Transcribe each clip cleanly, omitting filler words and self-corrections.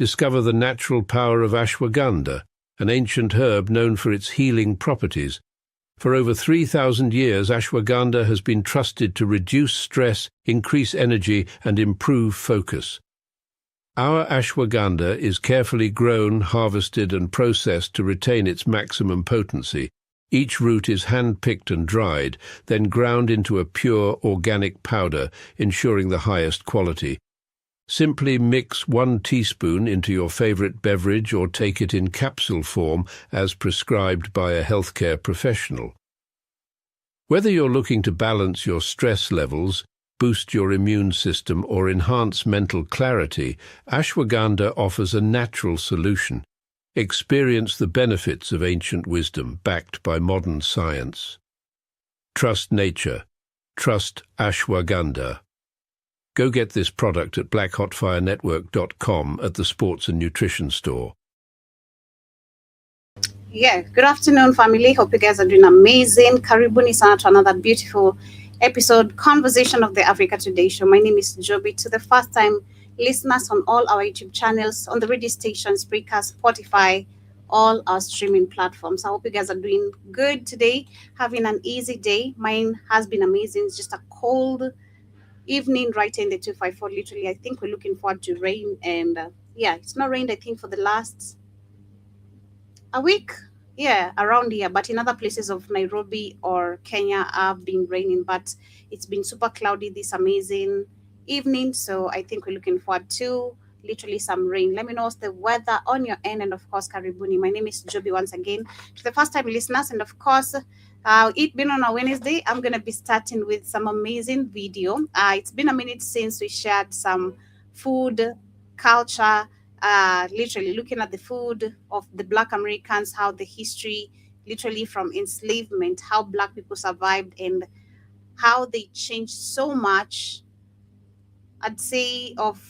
discover the natural power of ashwagandha, an ancient herb known for its healing properties. For over 3,000 years, ashwagandha has been trusted to reduce stress, increase energy, and improve focus. Our ashwagandha is carefully grown, harvested, and processed to retain its maximum potency. Each root is hand-picked and dried, then ground into a pure organic powder, ensuring the highest quality. Simply mix 1 teaspoon into your favorite beverage or take it in capsule form as prescribed by a healthcare professional. Whether you're looking to balance your stress levels, boost your immune system, or enhance mental clarity, ashwagandha offers a natural solution. Experience the benefits of ancient wisdom backed by modern science. Trust nature. Trust ashwagandha. Go get this product at blackhotfirenetwork.com at the Sports and Nutrition Store. Yeah, good afternoon, family. Hope you guys are doing amazing. Karibuni sana to another beautiful episode, Conversation of the Africa Today Show. My name is Joby. To the first-time listeners on all our YouTube channels, on the radio stations, Spreaker, Spotify, all our streaming platforms. I hope you guys are doing good today, having an easy day. Mine has been amazing. It's just a cold evening right in the 254. Literally, I think we're looking forward to rain. And yeah, it's not rained, I think, for the last a week. Yeah, around here. But in other places of Nairobi or Kenya, have been raining. But it's been super cloudy this amazing evening. So I think we're looking forward to literally some rain. Let me know what's the weather on your end. And of course, Karibuni. My name is Joby once again. To the first time listeners, and of course, it being on a Wednesday, I'm going to be starting with some amazing video. It's been a minute since we shared some food, culture, literally looking at the food of the Black Americans, how the history, literally from enslavement, how Black people survived and how they changed so much, I'd say, of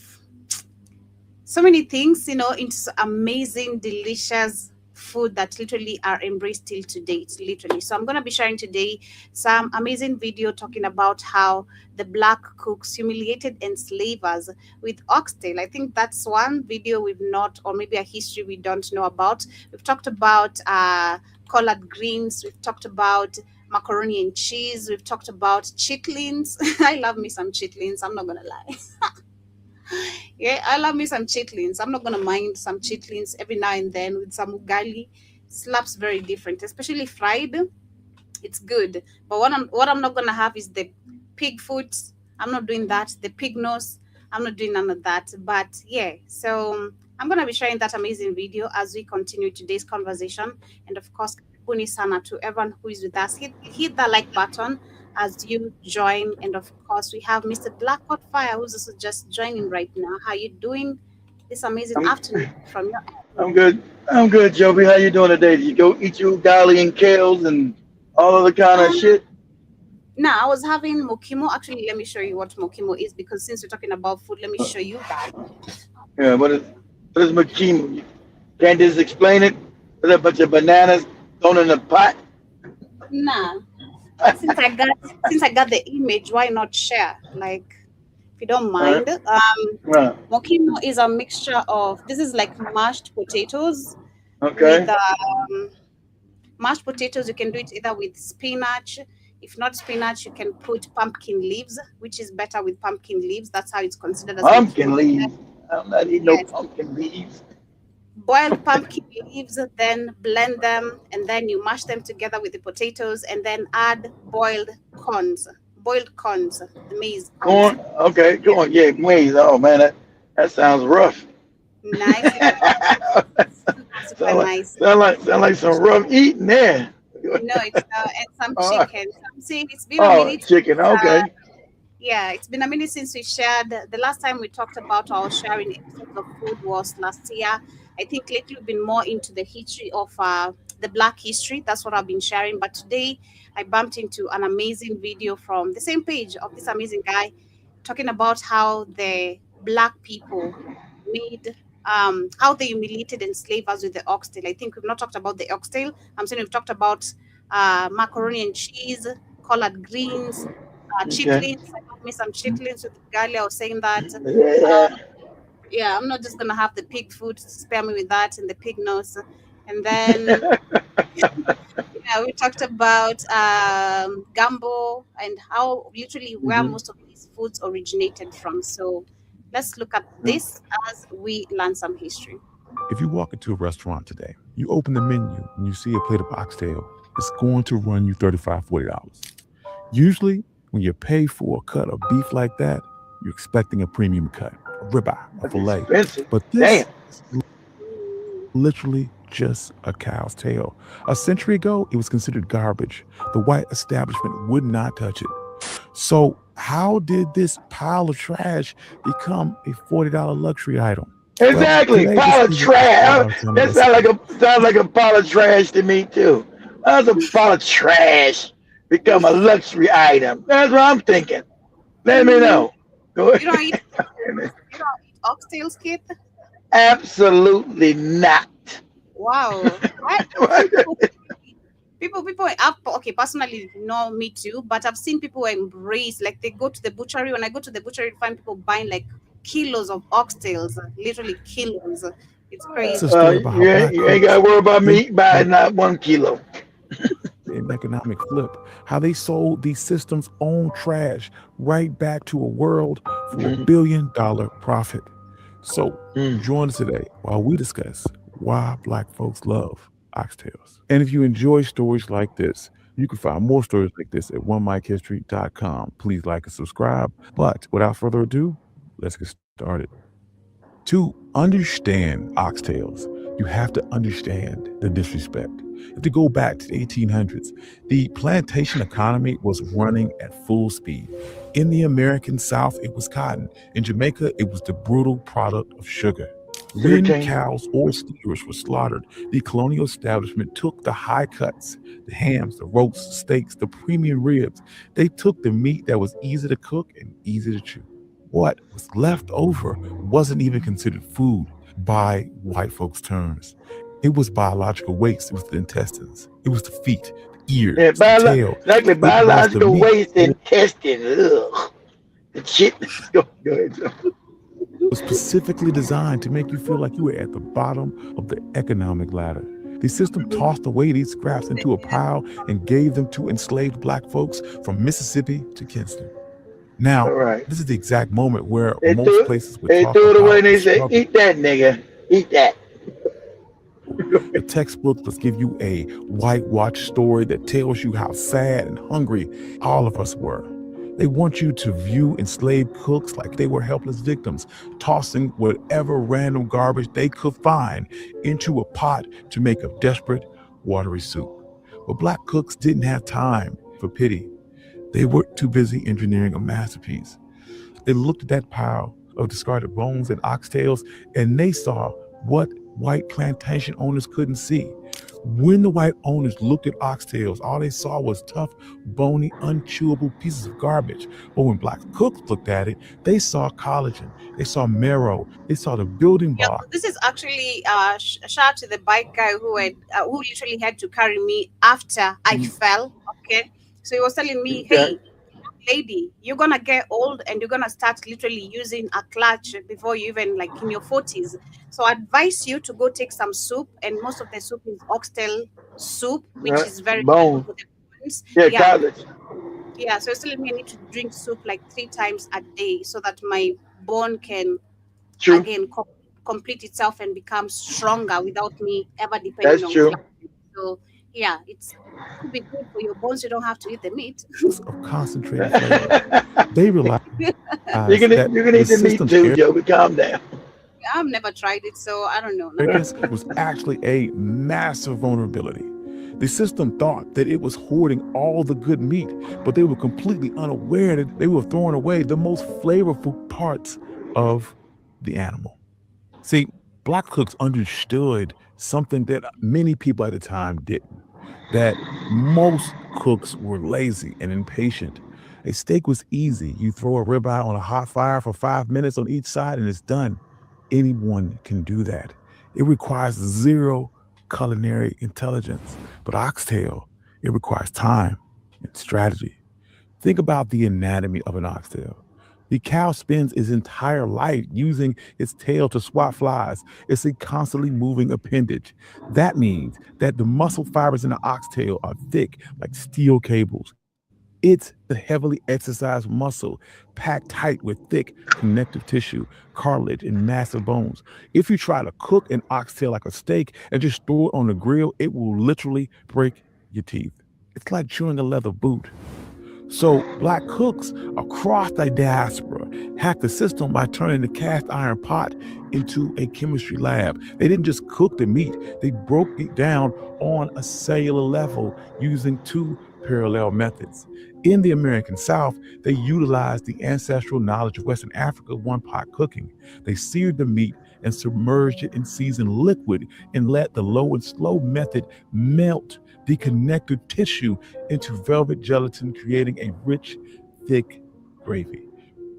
so many things, into amazing, delicious food that literally are embraced till to date, literally. So I'm going to be sharing today some amazing video talking about how the Black cooks humiliated enslavers with oxtail. I think that's one video we've not, or maybe a history we don't know about. We've talked about collard greens. We've talked about macaroni and cheese. We've talked about chitlins. I love me some chitlins. I'm not going to lie. Yeah, I love me some chitlins. I'm not going to mind some chitlins every now and then with some ugali. Slaps very different, especially fried. It's good. But what I'm not going to have is the pig foot. I'm not doing that. The pig nose. I'm not doing none of that. But yeah, so I'm going to be sharing that amazing video as we continue today's conversation. And of course, Karibuni sana to everyone who is with us. Hit that like button as you join. And of course, we have Mr. Black Hot Fire, who's also just joining right now. How you doing this amazing afternoon from your end? I'm good, Joby. How you doing today? Did you go eat your ugali and kales and all other kind of shit? No, I was having mokimo. Actually, let me show you what mokimo is, because since we're talking about food, let me show you that. Yeah, what is mokimo? Can't just explain it? With a bunch of bananas thrown in a pot? Nah. Since I got the image, why not share? Like, if you don't mind. Mokimo is a mixture of, this is like mashed potatoes. Okay. With mashed potatoes, you can do it either with spinach. If not spinach, you can put pumpkin leaves, which is better with pumpkin leaves. That's how it's considered as pumpkin leaves. I'm not eating no pumpkin leaves. Boiled pumpkin leaves, then blend them, and then you mash them together with the potatoes, and then add boiled corns, the maize. Corn? Okay, corn. Yeah, maize. Oh man, that sounds rough. Nice. Super nice. Sound like some rough eating there. No, it's and some chicken. It's been a minute. Chicken. Okay. Yeah, it's been a minute since we shared. The last time we talked about our sharing episodes of food was last year. I think lately we've been more into the history of the Black history. That's what I've been sharing. But today I bumped into an amazing video from the same page of this amazing guy talking about how the Black people made, how they humiliated enslavers with the oxtail. I think we've not talked about the oxtail. I'm saying we've talked about macaroni and cheese, collard greens, chitlins. I got me some chitlins with ugali. I was saying that. Yeah, I'm not just gonna have the pig food. Spare me with that and the pig nose. And then yeah, we talked about gumbo and how literally where Mhm. most of these foods originated from. So let's look at this as we learn some history. If you walk into a restaurant today, you open the menu and you see a plate of oxtail, it's going to run you $35, $40. Usually, when you pay for a cut of beef like that, you're expecting a premium cut, a ribeye, a That's filet. expensive. But Damn. this is literally just a cow's tail. A century ago, it was considered garbage. The white establishment would not touch it. So, how did this pile of trash become a $40 luxury item? Well, Exactly. today this Pile of is what trash. our time That is. sounds like a pile of trash to me too. How's a pile of trash become a luxury item? That's what I'm thinking. Let me Mm, know. Go you don't eat ahead. you don't eat oxtails, kid? Absolutely not. Wow. I've seen people okay, personally no me too, but I've seen people embrace, like they go to the butchery. When I go to the butchery, I find people buying like kilos of oxtails, literally kilos. It's It's a crazy. story about how black You ain't got cooks, to worry about they me buying not 1 kilo. an economic flip, how they sold these systems own trash right back to a world for a Mhm. $1 billion profit. So Mm. join us today while we discuss why black folks love oxtails. And if you enjoy stories like this, you can find more stories like this at onemichistory.com. Please like and subscribe. But without further ado, let's get started. To understand oxtails, you have to understand the disrespect. If you go back to the 1800s, the plantation economy was running at full speed. In the American South, it was cotton. In Jamaica, it was the brutal product of sugar. When Sugarcane. cows or steers were slaughtered, the colonial establishment took the high cuts, the hams, the roasts, the steaks, the premium ribs. They took the meat that was easy to cook and easy to chew. What was left over wasn't even considered food by white folks' terms. It was biological waste. It was the intestines. It was the feet, the Yeah, ears, the tail. exactly. It was the Biological meat waste intestine. Ugh. The shit. Go ahead, Joe. was specifically designed to make you feel like you were at the bottom of the economic ladder. The system tossed away these scraps into a pile and gave them to enslaved black folks from Mississippi to Kingston. All Now, right. this is the exact moment where They most threw, places would they talk threw it away about and the they said, struggle. eat that, nigga. Eat that. The textbooks let's give you a whitewash story that tells you how sad and hungry all of us were. They want you to view enslaved cooks like they were helpless victims, tossing whatever random garbage they could find into a pot to make a desperate, watery soup. But black cooks didn't have time for pity. They were too busy engineering a masterpiece. They looked at that pile of discarded bones and oxtails, and they saw what white plantation owners couldn't see. When the white owners looked at oxtails, all they saw was tough, bony, unchewable pieces of garbage. But when black cooks looked at it, they saw collagen, they saw marrow, they saw the building Yeah, block. this is actually a shout out to the bike guy who literally had to carry me after I fell. Okay, so he was telling me, Okay. "Hey, lady, you're gonna get old and you're gonna start literally using a clutch before you even like in your 40s. So I advise you to go take some soup, and most of the soup is oxtail soup, which is very, very good Bone. for the bones. Yeah, Yeah, college. yeah. So it's telling me I need to drink soup like 3 times a day so that my bone can True. again complete itself and become stronger without me ever depending That's on true. clutch. So yeah, it's could be good for your bones. You don't have to eat the meat. Of concentrated flavor. They realized that you can the eat the meat system's too, Joe, but calm down. I've never tried it, so I don't know. arrogance was actually a massive vulnerability. The system thought that it was hoarding all the good meat, but they were completely unaware that they were throwing away the most flavorful parts of the animal. See, black cooks understood something that many people at the time didn't, that most cooks were lazy and impatient. A steak was easy. You throw a ribeye on a hot fire for 5 minutes on each side and it's done. Anyone can do that. It requires zero culinary intelligence. But oxtail, it requires time and strategy. Think about the anatomy of an oxtail. The cow spends its entire life using its tail to swat flies. It's a constantly moving appendage. That means that the muscle fibers in the oxtail are thick like steel cables. It's the heavily exercised muscle packed tight with thick connective tissue, cartilage, and massive bones. If you try to cook an oxtail like a steak and just throw it on the grill, it will literally break your teeth. It's like chewing a leather boot. So black cooks across the diaspora hacked the system by turning the cast iron pot into a chemistry lab. They didn't just cook the meat, they broke it down on a cellular level using two parallel methods. In the American South, they utilized the ancestral knowledge of Western Africa one-pot cooking. They seared the meat and submerged it in seasoned liquid and let the low and slow method melt the connective tissue into velvet gelatin, creating a rich, thick gravy.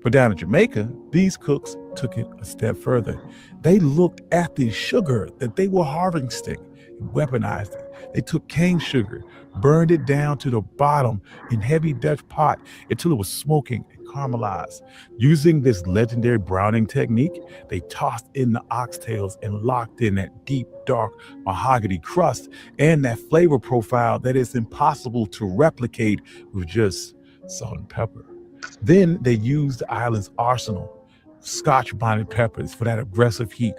But down in Jamaica, these cooks took it a step further. They looked at the sugar that they were harvesting and weaponized it. They took cane sugar, burned it down to the bottom in heavy Dutch pot until it was smoking and caramelized. Using this legendary browning technique, they tossed in the oxtails and locked in that deep, dark mahogany crust and that flavor profile that is impossible to replicate with just salt and pepper. Then they used the island's arsenal, Scotch bonnet peppers for that aggressive heat,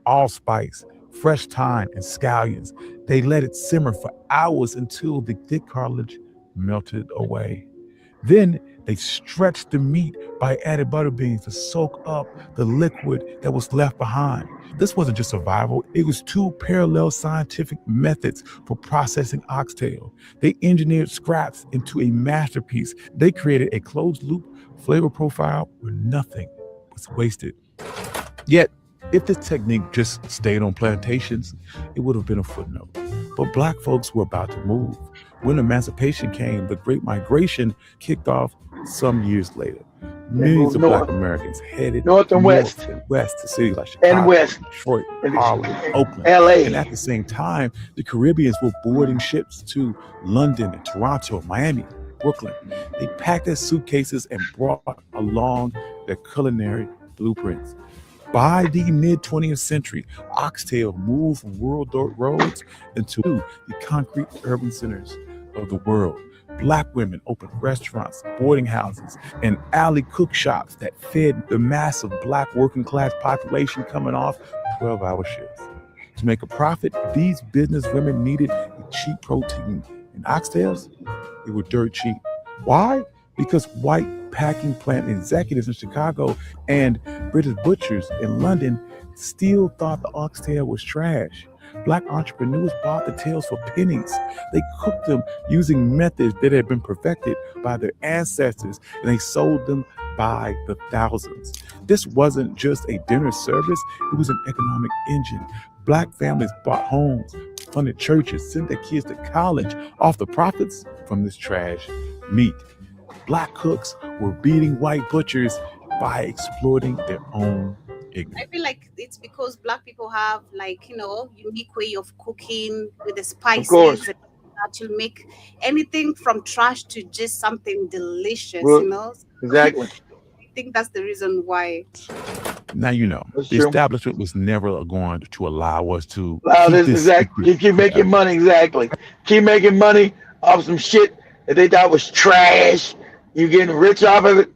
allspice, fresh thyme, and scallions. They let it simmer for hours until the thick cartilage melted away. Then they stretched the meat by adding butter beans to soak up the liquid that was left behind. This wasn't just survival, it was two parallel scientific methods for processing oxtail. They engineered scraps into a masterpiece. They created a closed loop flavor profile where nothing was wasted. Yet, if this technique just stayed on plantations, it would have been a footnote. But black folks were about to move. When emancipation came, the Great Migration kicked off some years later. Millions of black Americans headed north and west to cities like Chicago, and west, Detroit, Harlem, Oakland, LA. And at the same time, the Caribbeans were boarding ships to London and Toronto, Miami, Brooklyn. They packed their suitcases and brought along their culinary blueprints. By the mid-20th century, oxtail moved from rural dirt roads into the concrete urban centers of the world. Black women opened restaurants, boarding houses, and alley cook shops that fed the massive black working class population coming off 12-hour shifts. To make a profit, these business women needed a cheap protein. And oxtails, they were dirt cheap. Why? Because white packing plant executives in Chicago and British butchers in London still thought the oxtail was trash. Black entrepreneurs bought the tails for pennies. They cooked them using methods that had been perfected by their ancestors, and they sold them by the thousands. This wasn't just a dinner service, it was an economic engine. Black families bought homes, funded churches, sent their kids to college off the profits from this trash meat. Black cooks were beating white butchers by exploiting their own ignorance. I feel like it's because black people have unique way of cooking with the spices that will make anything from trash to just something delicious, Exactly. I think that's the reason why. Now the establishment was never going to allow us to keep making money. Exactly. Keep making money off some shit that they thought was trash. You getting rich off of it?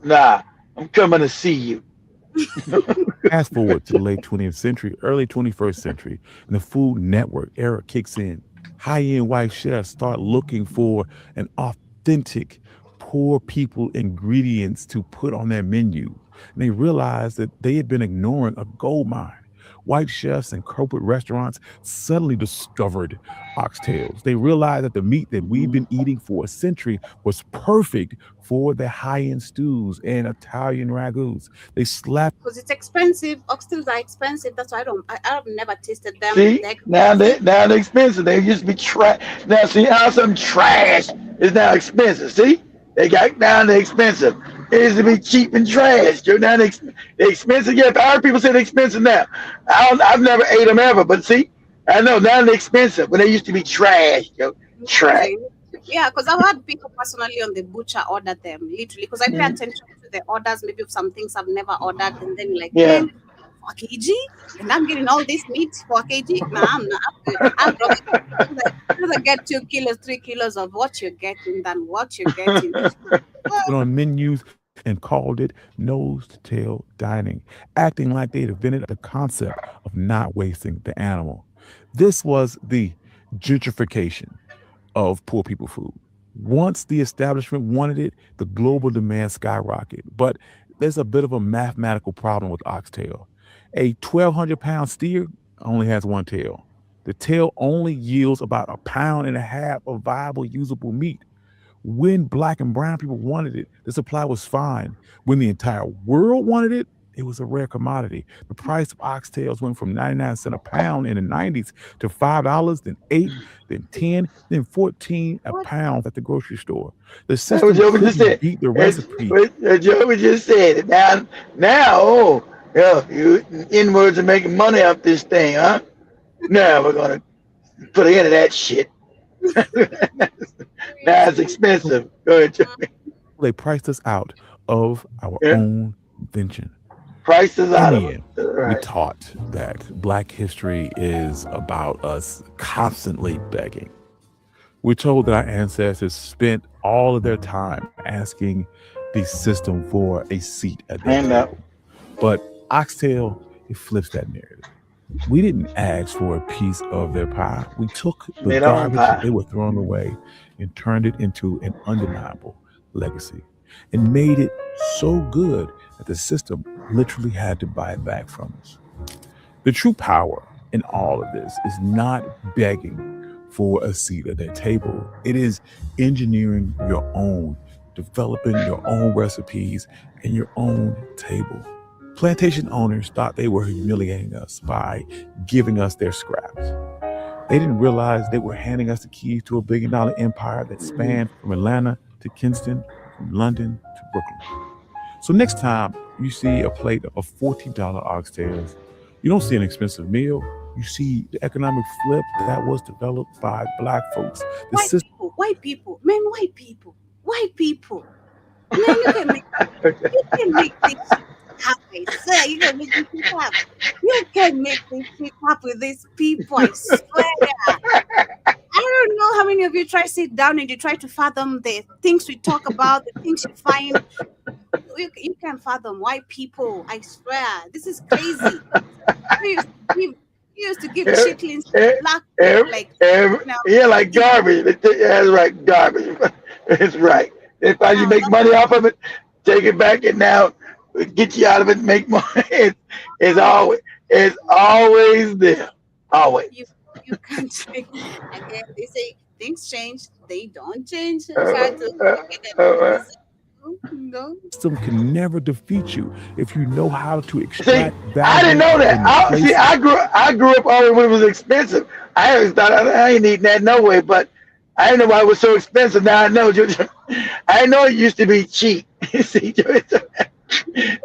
Nah, I'm coming to see you. Fast forward to the late 20th century, early 21st century, and the Food Network era kicks in. High-end white chefs start looking for an authentic, poor people ingredients to put on their menu. And they realized that they had been ignoring a gold mine. White chefs and corporate restaurants suddenly discovered oxtails. They realized that the meat that we've been eating for a century was perfect for their high-end stews and Italian ragouts. They slapped because it's expensive. Oxtails are expensive. That's why I've never tasted them. See, now they're expensive. They used to be trash. Now see how some trash is now expensive. See, they got down to expensive. It used to be cheap and trash. You're now expensive. Yeah, I heard people say they're expensive now. I've never ate them ever, but see, I know now they're expensive, but they used to be trash. Trash. Yeah, because I've had people personally on the butcher order them literally because I pay attention to to the orders, maybe of some things I've never ordered, and then you're like, Yeah. man, 4 kg, and I'm getting all this meat 4 kg. Nah, I'm not. I'm good. I'd rather get 2 kilos, 3 kilos of what you're getting than what you're getting. Put on menus and called it nose to tail dining, acting like they'd invented the concept of not wasting the animal. This was the gentrification of poor people food. Once the establishment wanted it, the global demand skyrocketed. But there's a bit of a mathematical problem with oxtail. A 1,200-pound steer only has one tail. The tail only yields about 1.5 pounds of viable, usable meat. When black and brown people wanted it, the supply was fine. When the entire world wanted it, it was a rare commodity. The price of oxtails went from 99 cents a pound in the 90s to $5, then 8, then 10, then 14 a pound at the grocery store. The That's system what Joey just couldn't said. beat the It's recipe. what Joey just said. Now, oh, yeah, you inwards are making money off this thing, huh? Now we're gonna put an end to that shit. Now it's expensive. Go ahead, Joey. They priced us out of our Yeah, own invention. prices In out the of it. end, we Right. taught that Black history is about us constantly begging. We're told that our ancestors spent all of their time asking the system for a seat at their Hand up. table. But Oxtail, it flips that narrative. We didn't ask for a piece of their pie. We took the Their own garbage that pie. they were throwing away and turned it into an undeniable legacy and made it so good that the system literally had to buy it back from us. The true power in all of this is not begging for a seat at their table. It is engineering your own, developing your own recipes and your own table. Plantation owners thought they were humiliating us by giving us their scraps. They didn't realize they were handing us the keys to a $1 billion empire that spanned from Atlanta to Kingston, from London to Brooklyn. So next time you see a plate of $14 oxtails, you don't see an expensive meal. You see the economic flip that was developed by Black folks. The White system people, white people, man, white people, white people. Man, you can make this shit happen. Sir, you can make this shit happen. You can make this shit happen with these people, I swear. I don't know how many of you try to sit down and you try to fathom the things we talk about, the things you find. You can fathom white people, I swear. This is crazy. We used to give, we used to give Every, chitlins to black people, like, now, yeah, like you- garbage. That's right, garbage. It's right. If you now make money off of it, take it back and now get you out of it and make money. It's always there. Always. you can't change. Again, they say things change, they don't change. Try to get Uh, that. No. can never defeat you if you know how to See, extract I didn't value know that. from the See, places. I grew up always when it was expensive. I always thought I ain't eating that no way, but I didn't know why it was so expensive. Now I know. I know it used to be cheap. See,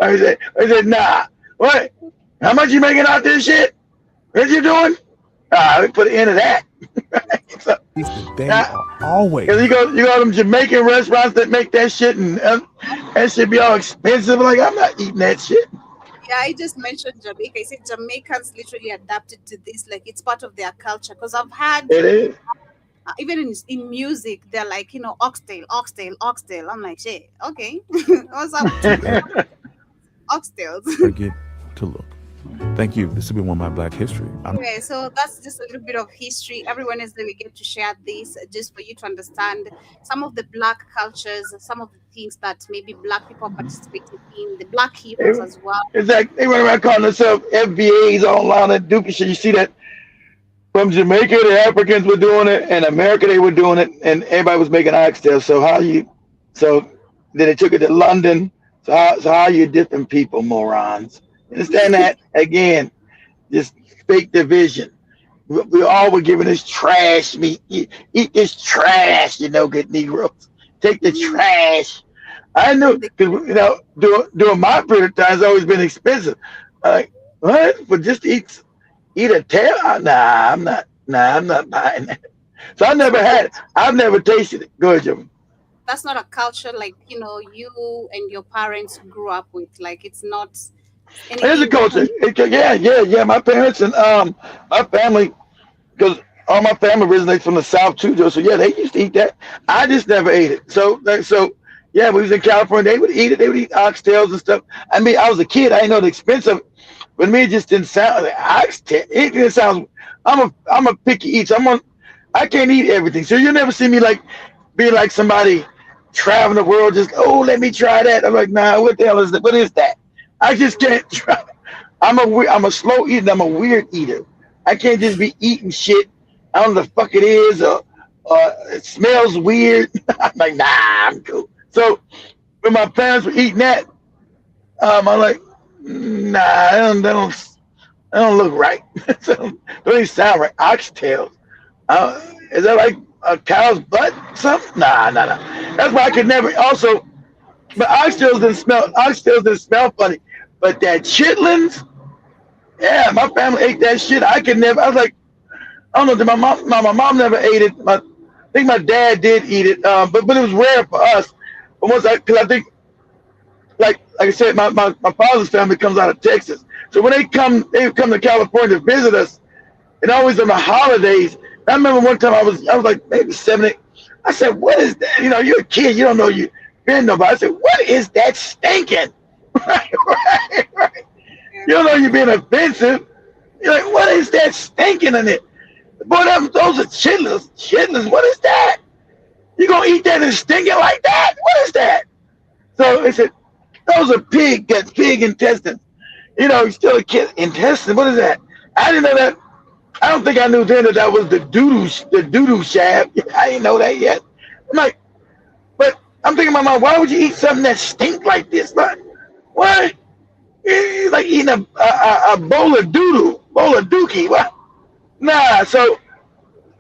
I said, nah. What? How much you making out this shit? What you doing? We put an end to that. So, They now, are always cause you go to them Jamaican restaurants that make that shit, and that shit be all expensive. Like I'm not eating that shit. Yeah, I just mentioned Jamaica. I said Jamaicans literally adapted to this, like it's part of their culture. Because I've had It is. even in music, they're like, oxtail, oxtail, oxtail. I'm like, shit, okay, what's up? Oxtails. forget to look. Thank you. This has been one of my Black history. Okay, so that's just a little bit of history. Everyone is that we get to share this just for you to understand some of the black cultures, some of the things that maybe black people participated in, the black heroes as well. It's like they went around calling themselves FBAs online and dupy shit. You see that from Jamaica, the Africans were doing it, and America they were doing it, and everybody was making oxtail. So then they took it to London. So how you different people, morons? Understand that? Again, just fake division. We all were giving us trash meat. Eat this trash, good Negroes. Take the trash. I knew because during my period of time, it's always been expensive. Like what? But just eat a tail? Nah, I'm not. Nah, I'm not buying that. So I never had it. I've never tasted it. Go ahead, Jimmy. that's not a culture like you and your parents grew up with. Like it's not Here's a anything that culture. Yeah. My parents and my family, because all my family originates from the South too, Joe. So yeah, they used to eat that. I just never ate it. So yeah, we was in California. They would eat it. They would eat oxtails and stuff. I mean, I was a kid. I didn't know the expense of it, but me it just didn't sound like oxtail. It didn't sound. I'm a picky eater. I can't eat everything. So you'll never see me like being like somebody traveling the world. Just let me try that. I'm like, nah. What the hell is that? What is that? I just can't try. I'm a slow eater. I'm a weird eater. I can't just be eating shit. I don't know what the fuck it is, or it smells weird. I'm like, nah, I'm cool. So when my parents were eating that, I'm like, nah, that don't look right. So, don't even sound right. Oxtails. Is that like a cow's butt? Something? Nah. That's why I could never. Also, but oxtails didn't smell funny. But that chitlins, yeah, my family ate that shit. I could never. I was like, I don't know. My mom never ate it. I think my dad did eat it, but it was rare for us. But because I think, like I said, my father's family comes out of Texas. So when they come to California to visit us, and always on the holidays. I remember one time I was like maybe 7, 8. I said, "What is that? You're a kid. You don't know you been nobody." I said, "What is that stinking?" Right. You don't know you're being offensive. You're like, "What is that stinking in it?" Boy, those are chitlins. Chitlins, what is that? You gonna eat that and stinking like that? What is that? So they said, those are pig intestines. You're still a kid. Intestine, what is that? I didn't know that. I don't think I knew then that was the doo-doo shaft. I didn't know that yet. I'm like, but I'm thinking, my mom, why would you eat something that stink like this? But why? It's like eating a bowl of dookie. What? Nah. So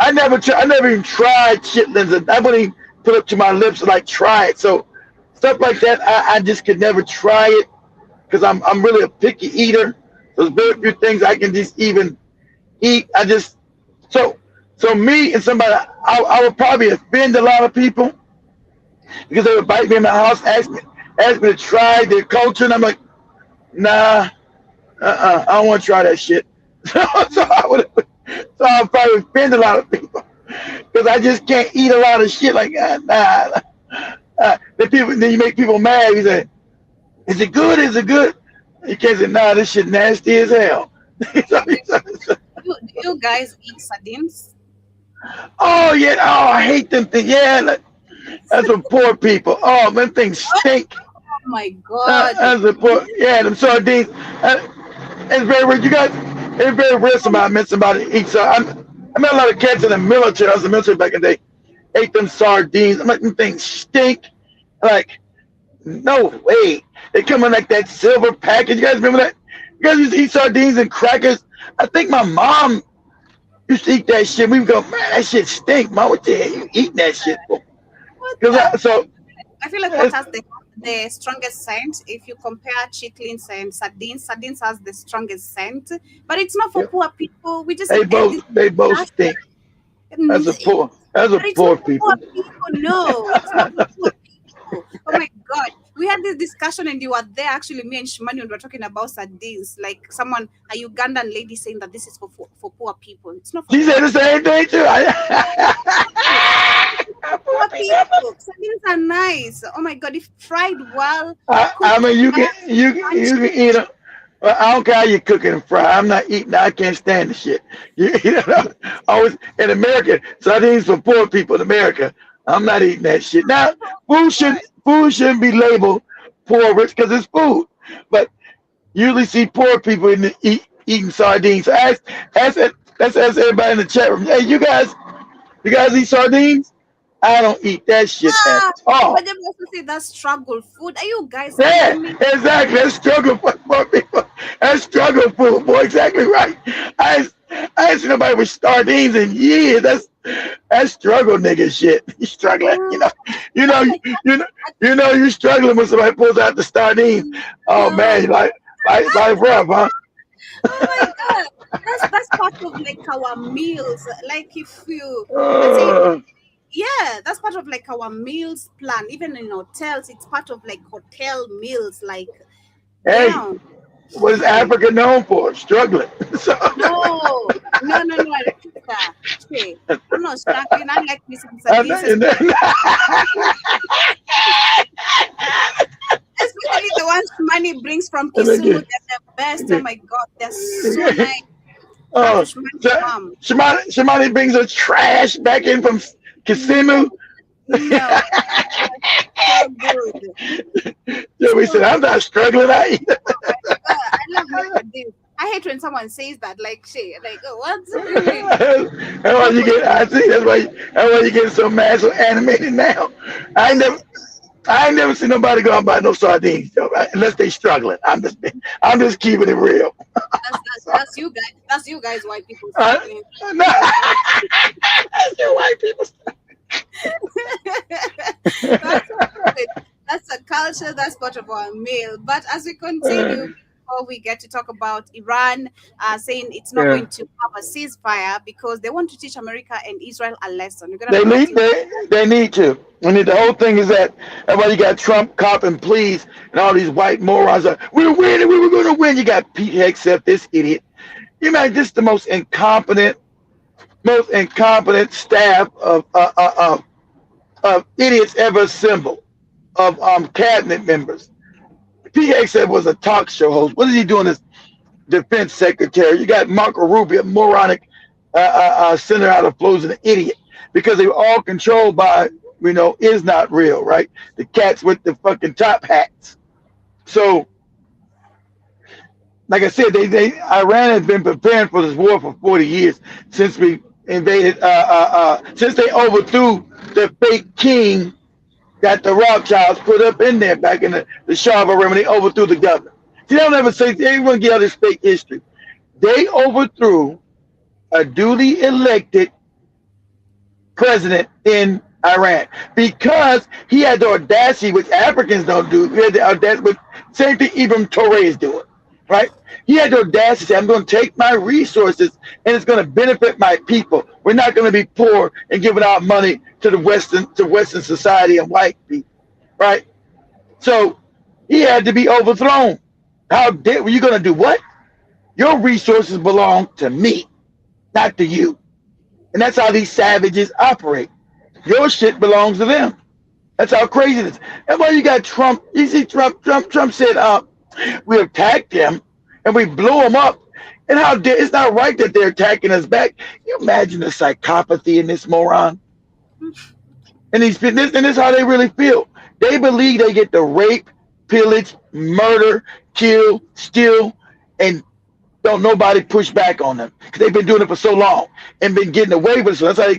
I never even tried chitlins. And I wouldn't even put it to my lips and like try it. So stuff like that, I just could never try it because I'm really a picky eater. There's very few things I can just even eat. So me and somebody, I would probably offend a lot of people because they would bite me in the house, ask me to try their culture, and I'm like, nah, I don't want to try that shit. So I would probably offend a lot of people because I just can't eat a lot of shit. Like, nah. Then you make people mad. You say, "Is it good? Is it good?" You can't say, "Nah, this shit nasty as hell." do you guys eat sardines? Oh yeah, I hate them things. Yeah, that's for poor people. Oh, them things stink. Oh my god. That's a poor. Yeah, them sardines. It's very rare. It's very rare somebody I met somebody eat. So I met a lot of cats in the military. I was in the military back in the day. Ate them sardines. I'm like, them things stink. Like, no way. They come in like that silver package. You guys remember that? You guys used to eat sardines and crackers. I think my mom used to eat that shit. We would go, man, that shit stink. Mom, what the hell you eating that shit for? I feel like what has the strongest scent, if you compare chitlins and sardines has the strongest scent, but it's not for poor people. We just they both stink. That's a poor people. Poor people. No, it's not for poor people. Oh my god. We had this discussion and you were there actually, me and Shimani, and we were talking about sardines. Like a Ugandan lady saying that this is for poor people. It's not for She said the same thing too. poor people. Sardines are nice. Oh my god, if fried well. I mean, you can eat them. Well, I don't care how you cook it and fry. I'm not eating. I can't stand the shit. Always in America, sardines for poor people in America. I'm not eating that shit. Now, food shouldn't be labeled poor rich because it's food. But you usually see poor people eating sardines. So let's ask everybody in the chat room. Hey, you guys eat sardines? I don't eat that shit at all. But they also say that's struggle food. Are you guys? Yeah, exactly. That's struggle for poor people. That's struggle food, boy. Exactly right. I ain't seen nobody with sardines in years. That's struggle nigga shit. You struggling, you're struggling when somebody pulls out the sardines. Oh man, like rough, huh? Oh my god, that's part of like our meals. Like if you let's say Yeah, that's part of like our meals plan. Even in hotels, it's part of like hotel meals. Like, Hey, damn. what is Hey, Africa known for? Struggling. So, no, no, no, no, Alexisa. Hey, I'm not struggling. I like me some I sardines, think- especially the ones money brings from and Kisumu. again, They're the best. Oh my God, they're so again, nice. Come to oh, Shmani so- Farm. Shimani brings her trash back in from No, Kisimu. no, so good. So we said, So I'm good. not struggling. I I love my sardines. I hate when someone says that, like, shit, like, oh, what do you mean? that's why you get. I see. That's why you get so mad, so animated now. I ain't never. I ain't never seen nobody go out and buy no sardines, though, right? Unless they struggling. I'm just keeping it real. That's you guys. That's you guys, white people Uh, struggling. no, That's you. that's your white people. That's good. That's a culture. That's part of our meal. But as we continue, before we get to talk about Iran saying it's not Yeah, going to have a ceasefire because they want to teach America and Israel a lesson. We're gonna they be need getting. they need to. I mean, the whole thing is that's why you got Trump copping pleas and all these white morons are we're winning, we were going to win. You got Pete Hegseth, this idiot. You know, just the most incompetent staff of idiots ever assembled of cabinet members. Pete Hegseth was a talk show host. What is he doing as defense secretary? You got Marco Rubio, moronic senator out of Florida, an idiot because they were all controlled by is not real, right? The cats with the fucking top hats. So, like I said, Iran has been preparing for this war for 40 years since we invaded, since they overthrew the fake king that the Rothschilds put up in there back in the Shah of Iran when they overthrew the government. See, they don't ever say, they want to get all this fake history. They overthrew a duly elected president in Iran because he had the audacity, which Africans don't do. He had the audacity, but same thing Ibram Torre is doing, right? He had the audacity to say, I'm going to take my resources and it's going to benefit my people. We're not going to be poor and giving out money to the Western society and white people, right? So he had to be overthrown. How dare were you going to do what? Your resources belong to me, not to you. And that's how these savages operate. Your shit belongs to them. That's how crazy it is. That's why you got Trump. You see, Trump said, we attacked him and we blew him up. And how dare it's not right that they're attacking us back. Can you imagine the psychopathy in this moron? And this is how they really feel. They believe they get to rape, pillage, murder, kill, steal, and don't nobody push back on them because they've been doing it for so long and been getting away with it. So that's how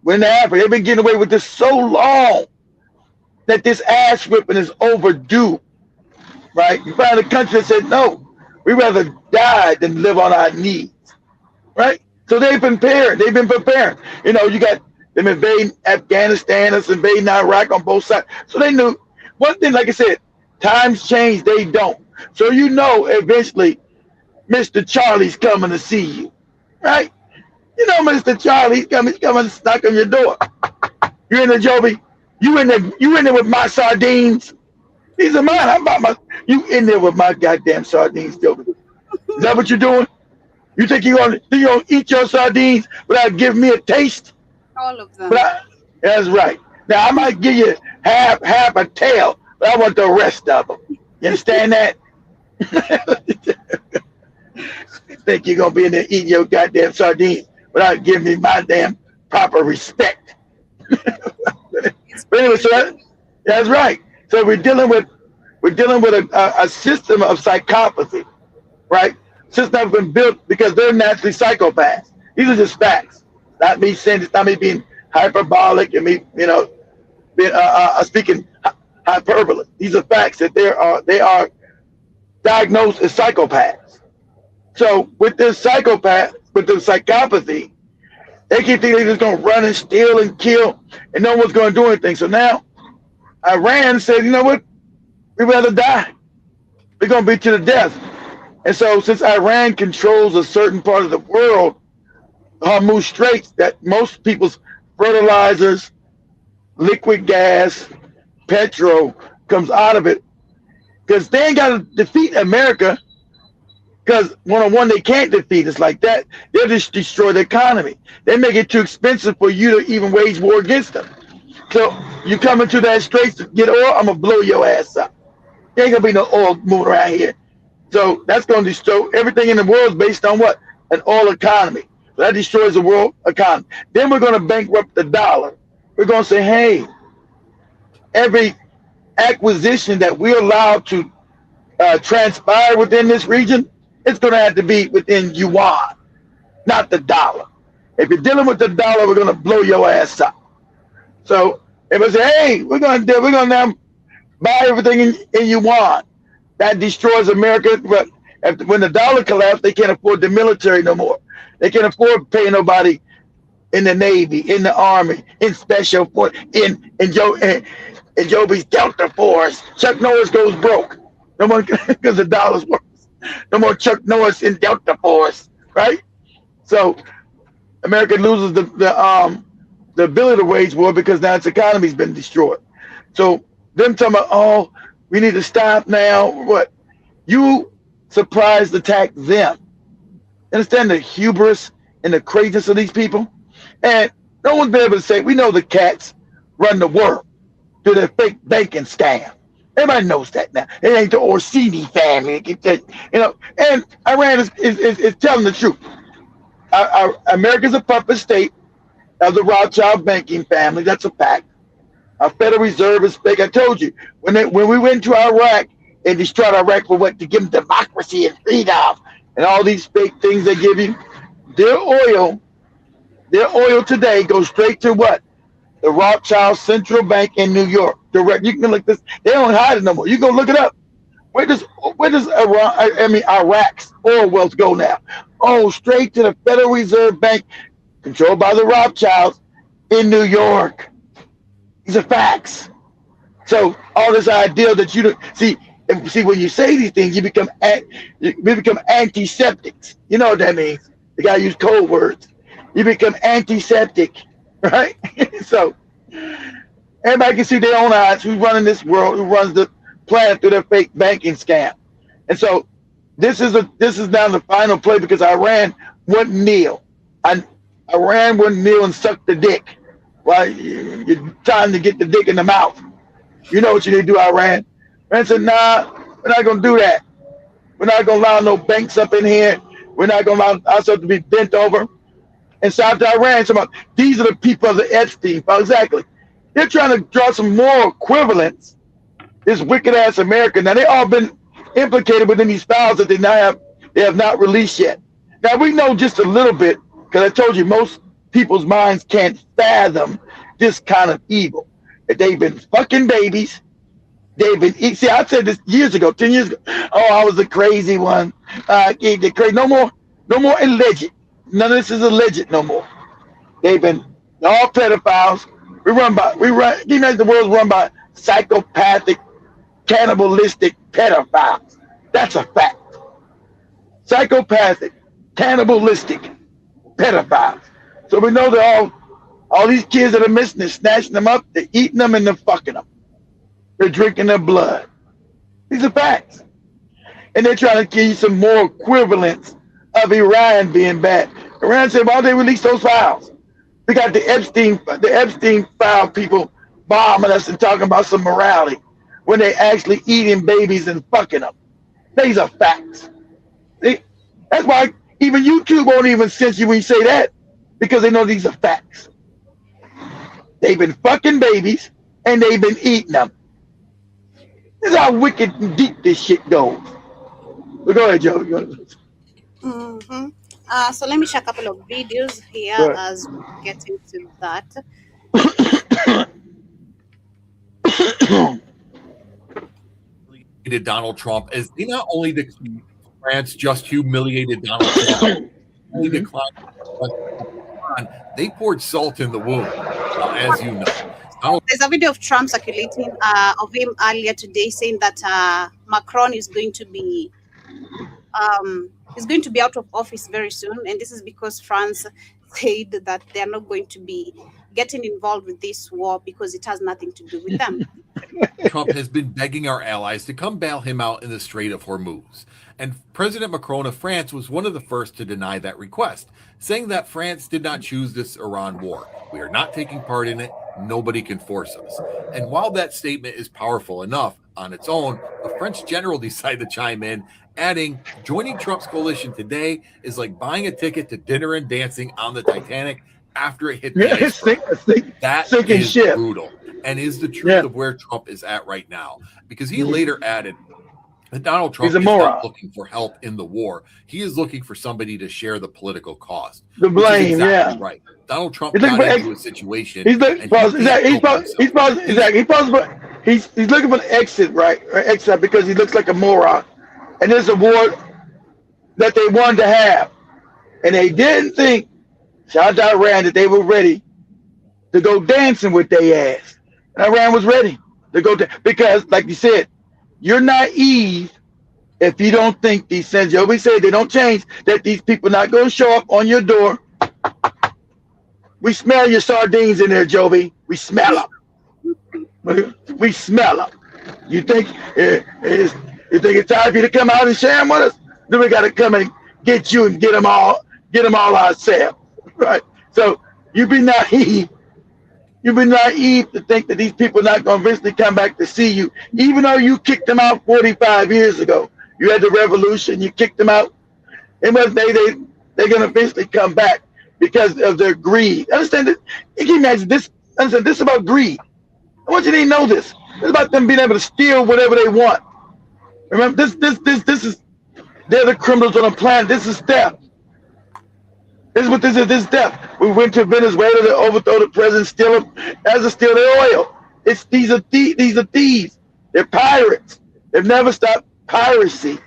when they're Africa, they've been getting away with this so long that this ass whipping is overdue, right? You find a country that said, no, we'd rather die than live on our knees, right? So they've been preparing. They've been preparing. You got them invading Afghanistan, us invading Iraq on both sides. So they knew one thing, like I said, times change, they don't. So eventually Mr. Charlie's coming to see you, right? Mr. Charlie's coming to knock on your door. You in there, Joby? You in there with my sardines? These are mine. I'm about my. You in there with my goddamn sardines, Joby? Is that what you're doing? You think you're gonna eat your sardines without giving me a taste? All of them. That's right. Now I might give you half a tail, but I want the rest of them. You understand that? Think you're gonna be in there eating your goddamn sardines without giving me my damn proper respect? But anyway, so that's right. So we're dealing with a system of psychopathy, right? System that's been built because they're naturally psychopaths. These are just facts. Not me saying it's not me being hyperbolic and me, being speaking hyperbole. These are facts that they are diagnosed as psychopaths. So with this psychopathy, they keep thinking they're just going to run and steal and kill, and no one's going to do anything. So now Iran said, you know what? We'd rather die. We're going to be to the death. And so since Iran controls a certain part of the world, Hormuz Straits, that most people's fertilizers, liquid gas, petrol comes out of it because they ain't got to defeat America because one-on-one they can't defeat us like that. They'll just destroy the economy. They make it too expensive for you to even wage war against them. So you come into that straits to get oil, I'm going to blow your ass up. There ain't going to be no oil moving around here. So that's going to destroy everything in the world is based on what? An oil economy. So that destroys the world economy. Then we're going to bankrupt the dollar. We're going to say, hey, every acquisition that we're allowed to transpire within this region, it's going to have to be within yuan, not the dollar. If you're dealing with the dollar, we're going to blow your ass up. So if I say, hey, we're going to now buy everything in yuan, that destroys America. But when the dollar collapsed, they can't afford the military no more. They can't afford paying nobody in the Navy, in the Army, in Special Force, in Joby's Delta Force. Chuck Norris goes broke. No more because the dollar's worse. No more Chuck Norris in Delta Force, right? So America loses the ability to wage war because now its economy's been destroyed. So them talking about, oh, we need to stop now. What? You surprise attack them. Understand the hubris and the craziness of these people? And no one's been able to say, we know the cats run the world through their fake banking scam. Everybody knows that now. It ain't the Orsini family. And Iran is telling the truth. America's a puppet state of the Rothschild banking family. That's a fact. Our Federal Reserve is fake. I told you, when we went to Iraq and destroyed Iraq for what? To give them democracy and freedom and all these fake things they give you. Their oil today goes straight to what? The Rothschild Central Bank in New York. Direct. You can look this. They don't hide it no more. You go look it up. Where does Iraq's oil wealth go now? Oh, straight to the Federal Reserve Bank, controlled by the Rothschilds in New York. These are facts. So all this idea that you don't see when you say these things, you become antiseptics. You know what that means? The guy used code words. You become antiseptic, right? So everybody can see their own eyes who's running this world, who runs the planet through their fake banking scam. And so this is now the final play because Iran wouldn't kneel. Iran wouldn't kneel and suck the dick. Well, you're trying to get the dick in the mouth. You know what you need to do, Iran. Iran said, nah, we're not going to do that. We're not going to allow no banks up in here. We're not going to allow ourselves to be bent over. And South Iran, these are the people of the Epstein file. Exactly. They're trying to draw some moral equivalence. This wicked-ass America. Now, they all been implicated within these files that they have not released yet. Now, we know just a little bit, because I told you, most people's minds can't fathom this kind of evil. That they've been fucking babies. They've been see, I said this years ago, 10 years ago. Oh, I was the crazy one. The crazy. No more alleged. None of this is alleged no more. They've been all pedophiles. The world's run by psychopathic, cannibalistic pedophiles. That's a fact. Psychopathic, cannibalistic pedophiles. So we know that all these kids that are missing, they're snatching them up, they're eating them, and they're fucking them. They're drinking their blood. These are facts. And they're trying to give you some more equivalence of Iran being bad. Iran said, why don't they release those files? We got the Epstein file people bombing us and talking about some morality when they actually eating babies and fucking them. These are facts. That's why even YouTube won't even censor you when you say that, because they know these are facts. They've been fucking babies and they've been eating them. This is how wicked and deep this shit goes. But go ahead, Joe. Mm-hmm. So let me share a couple of videos here as we get into that. Donald Trump, as they not only declared France just humiliated Donald Trump, only declined, they poured salt in the wound, as you know. There's a video of Trump circulating of him earlier today saying that Macron is going to be out of office very soon, and this is because France said that they are not going to be getting involved with this war because it has nothing to do with them. Trump has been begging our allies to come bail him out in the Strait of Hormuz. And President Macron of France was one of the first to deny that request, saying that France did not choose this Iran war. We are not taking part in it. Nobody can force us. And while that statement is powerful enough on its own, the French general decided to chime in, adding, joining Trump's coalition today is like buying a ticket to dinner and dancing on the Titanic after it hit the iceberg. That is brutal and is the truth of where Trump is at right now. Because he later added that Donald Trump is not looking for help in the war. He is looking for somebody to share the political cost. The blame, right. Donald Trump got into a situation. He's looking for an exit, right? Or exit because he looks like a moron. And there's a war that they wanted to have. And they didn't think, shout out Iran, that they were ready to go dancing with their ass. And Iran was ready to go because, like you said, you're naive if you don't think these things, you always say they don't change, that these people not going to show up on your door. We smell your sardines in there, Joby. We smell them. We smell them. You think it's time for you to come out and share them with us? Then we got to come and get you and get them all ourselves, right? So you be naive. You've been naive to think that these people are not going to eventually come back to see you, even though you kicked them out 45 years ago. You had the revolution, you kicked them out. It wasn't they're going to eventually come back because of their greed. Understand that? You can imagine this. Understand this is about greed. I want you to know this. It's about them being able to steal whatever they want. Remember, this is, they're the criminals on the planet. This is theft. This is what this is. This is theft. We went to Venezuela to overthrow the president, steal their oil. These are thieves. They're pirates. They've never stopped piracy,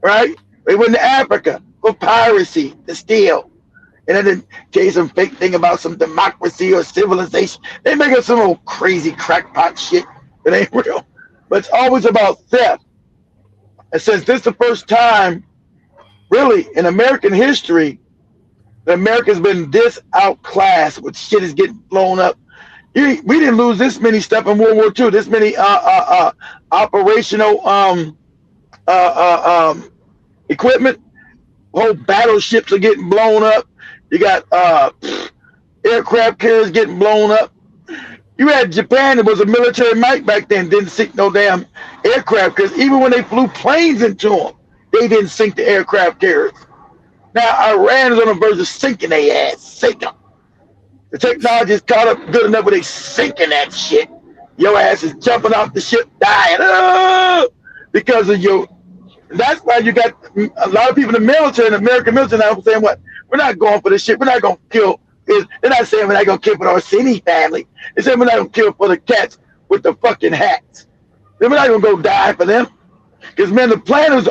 right? They went to Africa for piracy to steal, and then they tell you some fake thing about some democracy or civilization. They make up some old crazy crackpot shit that ain't real. But it's always about theft. And since this is the first time, really, in American history, that America's been this outclassed with shit is getting blown up. We didn't lose this many stuff in World War II. This many operational equipment. Whole battleships are getting blown up. You got aircraft carriers getting blown up. You had Japan that was a military might back then, didn't sink no damn aircraft carriers. Even when they flew planes into them, they didn't sink the aircraft carriers. Now Iran is on the verge of sinking their ass. Sink them. The technology is caught up good enough where they sinking that shit. Your ass is jumping off the ship, dying because of you. That's why you got a lot of people in the military, in the American military now saying, what? We're not going for this shit. We're not going to kill. They're not saying we're not going to kill for the Orsini family. They're saying we're not going to kill for the cats with the fucking hats. Then we're not going to go die for them. Because, man, the plan is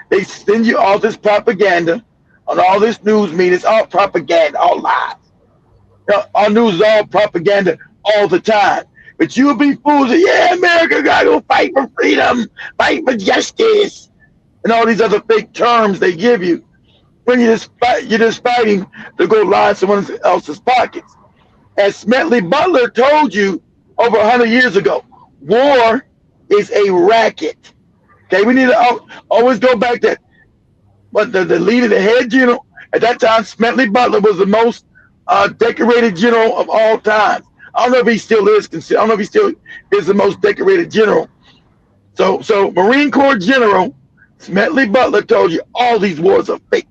they send you all this propaganda on all this news media. It's all propaganda, all lies. Our news is all propaganda all the time. But you'll be fools that, yeah, America got to go fight for freedom, fight for justice, and all these other fake terms they give you. When you're just fighting to go line someone else's pockets. As Smedley Butler told you over 100 years ago, war is a racket. Okay, we need to always go back to but the leader, the head general, at that time, Smedley Butler was the most decorated general of all time. I don't know if he still is considered. I don't know if he still is the most decorated general. So Marine Corps General Smedley Butler told you all these wars are fake.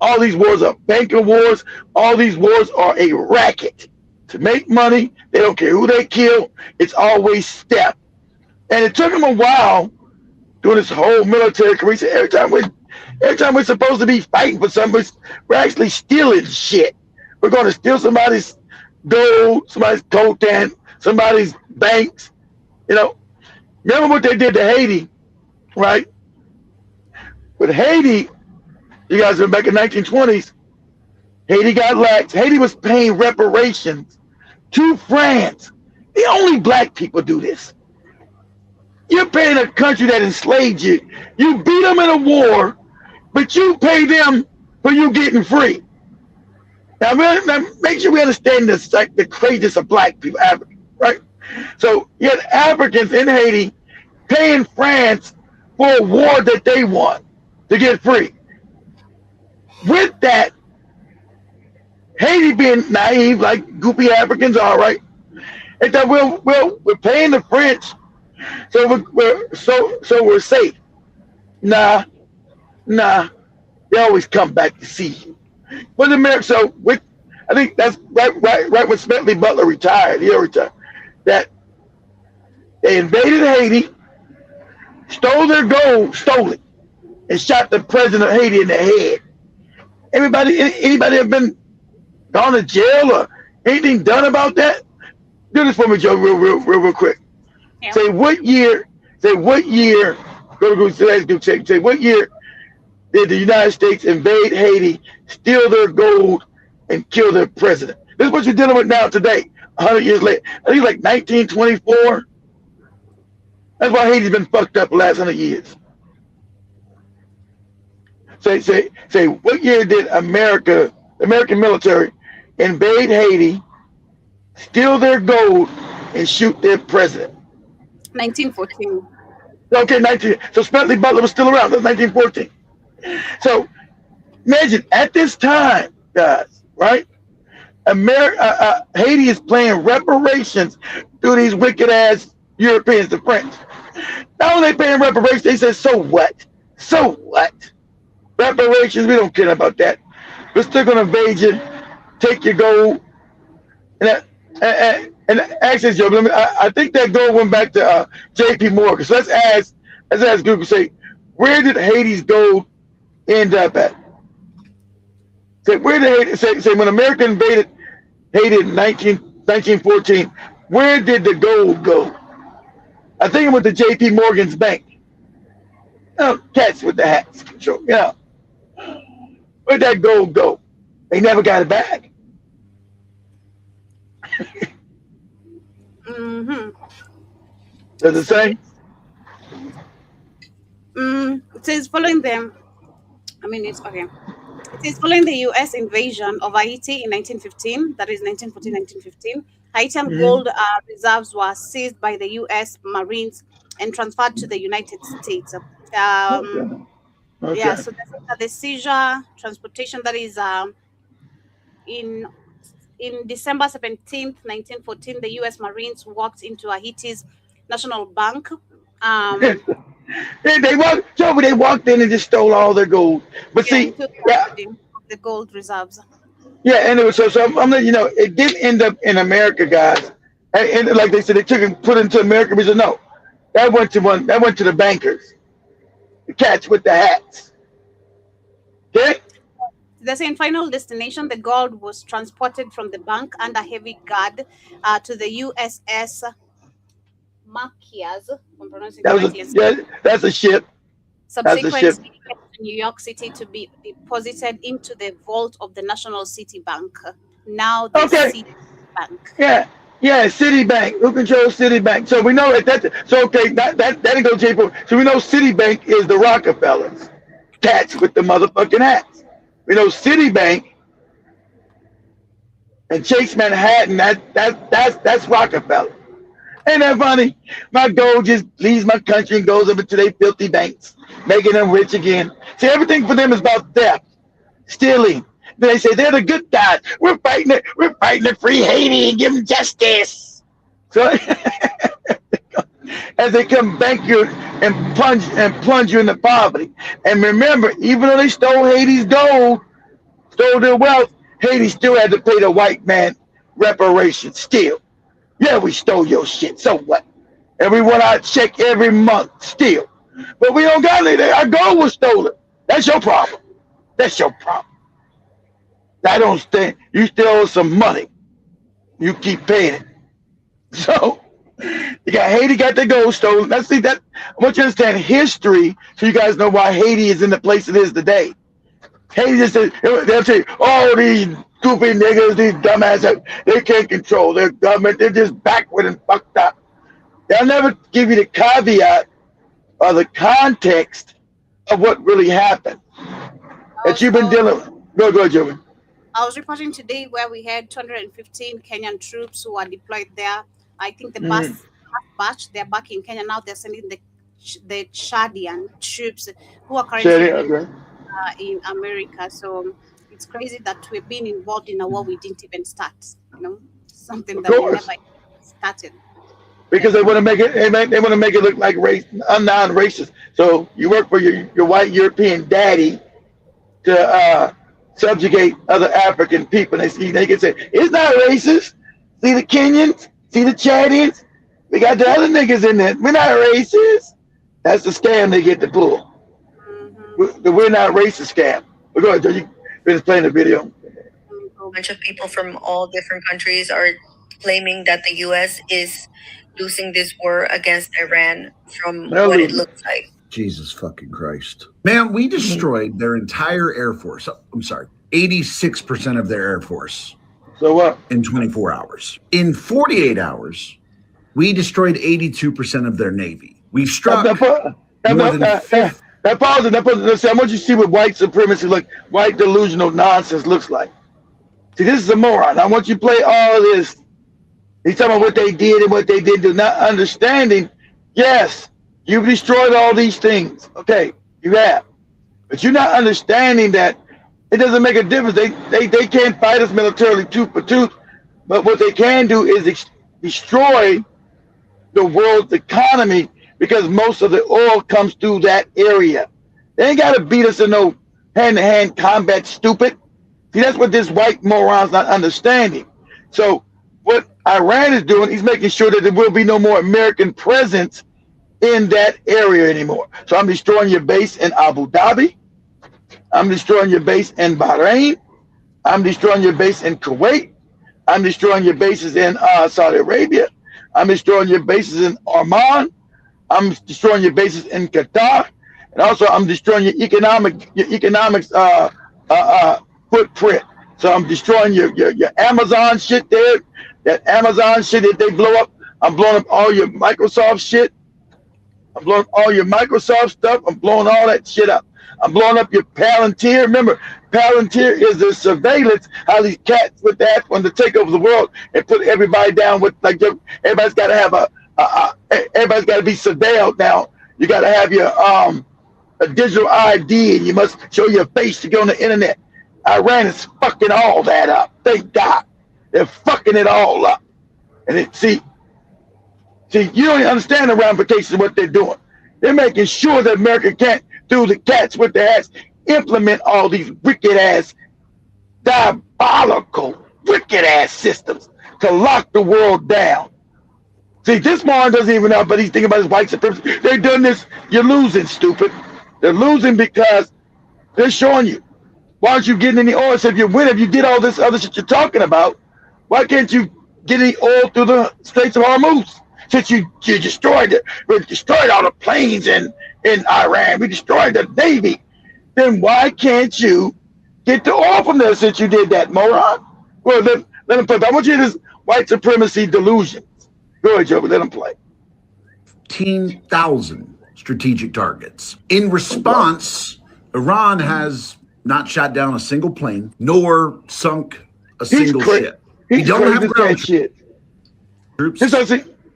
All these wars are banking wars. All these wars are a racket to make money. They don't care who they kill. It's always step. And it took him a while doing this whole military career. Every time we're supposed to be fighting for something, we're actually stealing shit. We're going to steal somebody's gold, somebody's coltan, somebody's banks. Remember what they did to Haiti, right? With Haiti, you guys remember back in the 1920s, Haiti got laxed. Haiti was paying reparations to France. The only black people do this. You're paying a country that enslaved you. You beat them in a war, but you pay them for you getting free. Now make sure we understand this, like the craziness of black people, Africans, right? So you had Africans in Haiti paying France for a war that they won to get free. With that, Haiti being naive, like goopy Africans are, right? And that we're paying the French, so we're safe. Nah, they always come back to see you. But America, so with, I think that's right when Smedley Butler retired. He retired. That they invaded Haiti, stole their gold, stole it, and shot the president of Haiti in the head. Anybody have been gone to jail or anything done about that? Do this for me, Joe, real quick. Yeah. Say what year? Say what year? Say what year did the United States invade Haiti, steal their gold, and kill their president? This is what you're dealing with now today, 100 years later. I think like 1924. That's why Haiti's been fucked up the last 100 years. Say what year did the American military invade Haiti, steal their gold, and shoot their president? 1914. Okay, 19. So Smedley Butler was still around. That's 1914. So imagine at this time, guys, right? Haiti is paying reparations to these wicked ass Europeans, the French. Not only paying reparations, they said, so what? So what? Reparations, we don't care about that. We're still gonna invade you, take your gold, and actually, Joe, I think that gold went back to J.P. Morgan. So let's ask Google, say, where did Haiti's gold end up at? Say, where did Haiti, say when America invaded Haiti in 1914, where did the gold go? I think it went to J.P. Morgan's bank. Oh, cats with the hats, sure. Yeah. Where'd that gold go? They never got it back. Mm-hmm. Does it say? It says following them. It's okay. It says following the U.S. invasion of Haiti in 1915, that is 1914-1915, Haitian gold reserves were seized by the U.S. Marines and transferred to the United States. Okay. Yeah, so the seizure, transportation, that is in December 17th, 1914, the U.S. Marines walked into Haiti's National Bank. They walked in and just stole all their gold. But see, the gold reserves. Yeah, and it was so I'm letting you know, it didn't end up in America, guys. And like they said, they took and put it into America. We said no, that went to the bankers, the cats with the hats. Okay. The same final destination, the gold was transported from the bank under heavy guard to the USS Marquez. I'm pronouncing it right. That's a ship. Subsequently, to New York City to be deposited into the vault of the National City Bank. Now the City Bank. Yeah, Citibank. Who controls Citibank? So we know that didn't go cheaper. So we know Citibank is the Rockefellers. Cats with the motherfucking hats. We know Citibank and Chase Manhattan, that's Rockefeller. Ain't that funny? My gold just leaves my country and goes over to their filthy banks, making them rich again. See, everything for them is about theft, stealing. Then they say they're the good guys. We're fighting to free Haiti and give them justice. So as they come bank you and plunge you into poverty. And remember, even though they stole Haiti's gold, stole their wealth, Haiti still had to pay the white man reparations still. Yeah, we stole your shit, so what? And we want our check every month still. But we don't got it. Our gold was stolen. That's your problem. That's your problem. I don't stand. You still owe some money. You keep paying it. So Haiti got their gold stolen. I want you to understand history so you guys know why Haiti is in the place it is today. Haiti just said, they'll tell you, oh, these goofy niggas, these dumbasses, they can't control their government. They're just backward and fucked up. They'll never give you the caveat or the context of what really happened that you've been dealing with. Go ahead, Joey. I was reporting today where we had 215 Kenyan troops who are deployed there. I think the last batch, they're back in Kenya now. They're sending the Chadian troops who are currently in America. So it's crazy that we've been involved in a war we didn't even start. Something Of that we course. never started. Because they want to make it, they want to make it look like non-racist. So you work for your white European daddy to subjugate other African people. They can say it's not racist. See the Kenyans, see the Chadians. We got the other niggas in there. We're not racist. That's the scam they get to pull. We're not racist scam. But go ahead, Joe. You finish playing the video. A bunch of people from all different countries are claiming that the U.S. is losing this war against Iran from what it looks like. Jesus fucking Christ. Man, we destroyed their entire Air Force. I'm sorry, 86% of their Air Force. So what? In 24 hours. In 48 hours, we destroyed 82% of their Navy. We struck more than... Pause. I want you to see what white supremacy, white delusional nonsense looks like. See, this is a moron. I want you to play all of this. He's talking about what they did and what they didn't do. Not understanding, yes, you've destroyed all these things. Okay, you have. But you're not understanding that it doesn't make a difference. They can't fight us militarily tooth for tooth. But what they can do is destroy the world's economy because most of the oil comes through that area. They ain't got to beat us in no hand-to-hand combat, stupid. See, that's what this white moron's not understanding. So what Iran is doing, he's making sure that there will be no more American presence in that area anymore. So I'm destroying your base in Abu Dhabi. I'm destroying your base in Bahrain. I'm destroying your base in Kuwait. I'm destroying your bases in Saudi Arabia. I'm destroying your bases in Oman. I'm destroying your bases in Qatar. And also I'm destroying your economics footprint. So I'm destroying your Amazon shit there. That Amazon shit that they blow up. I'm blowing up all your Microsoft shit. I'm blowing up all your Microsoft stuff. I'm blowing all that shit up. I'm blowing up your Palantir. Remember, Palantir is the surveillance, how these cats with that want to take over the world and put everybody down with, everybody's got to have everybody's got to be surveilled now. You got to have your a digital ID and you must show your face to get on the internet. Iran is fucking all that up. Thank God. They're fucking it all up. And see, you don't even understand the ramifications of what they're doing. They're making sure that America can't, through the cats with their ass, implement all these wicked ass, diabolical, wicked ass systems to lock the world down. See, this man doesn't even know, but he's thinking about his white supremacy. They're doing this. You're losing, stupid. They're losing because they're showing you. Why aren't you getting any oil? So if you win, if you did all this other shit you're talking about, why can't you get any oil through the Straits of Hormuz? Since you destroyed it, we destroyed all the planes in Iran, we destroyed the Navy, then why can't you get the oil from there since you did that, moron? Well, let him play. I want you to this white supremacy delusions. Go ahead, Joe, let him play. 15,000 strategic targets. In response, Iran has not shot down a single plane, nor sunk a single ship. We don't have ground troops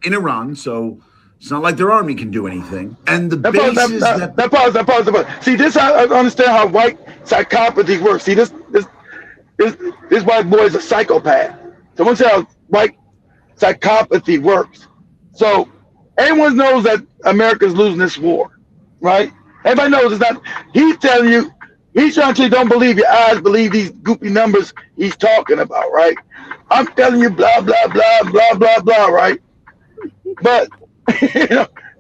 in Iran, so it's not like their army can do anything. And the bases pause. See, this I understand how white psychopathy works. See, this white boy is a psychopath. So once how white psychopathy works. So everyone knows that America's losing this war, right? Everybody knows it's not. He's telling you, he's trying to tell you, don't believe your eyes, believe these goopy numbers he's talking about, right? I'm telling you, blah, blah, blah, blah, blah, blah, right? But,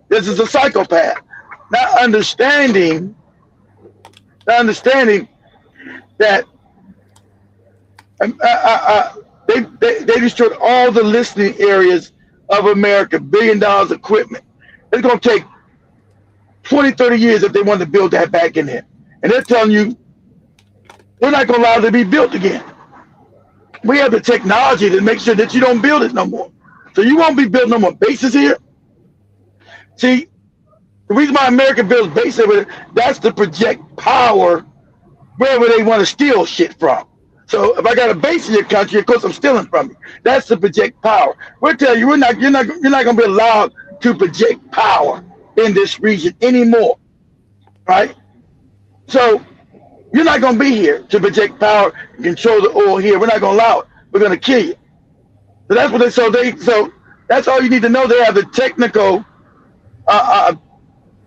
this is a psychopath. Not understanding that they destroyed all the listening areas of America, $1 billion equipment. It's going to take 20, 30 years if they want to build that back in there. And they're telling you they're not going to allow it to be built again. We have the technology to make sure that you don't build it no more. So you won't be building no more bases here. See, the reason why America builds bases, that's to project power wherever they want to steal shit from. So if I got a base in your country, of course I'm stealing from you. That's to project power. We'll tell you, you're not going to be allowed to project power in this region anymore, right? So you're not going to be here to project power and control the oil here. We're not going to allow it. We're going to kill you. So that's what so that's all you need to know. They have the technical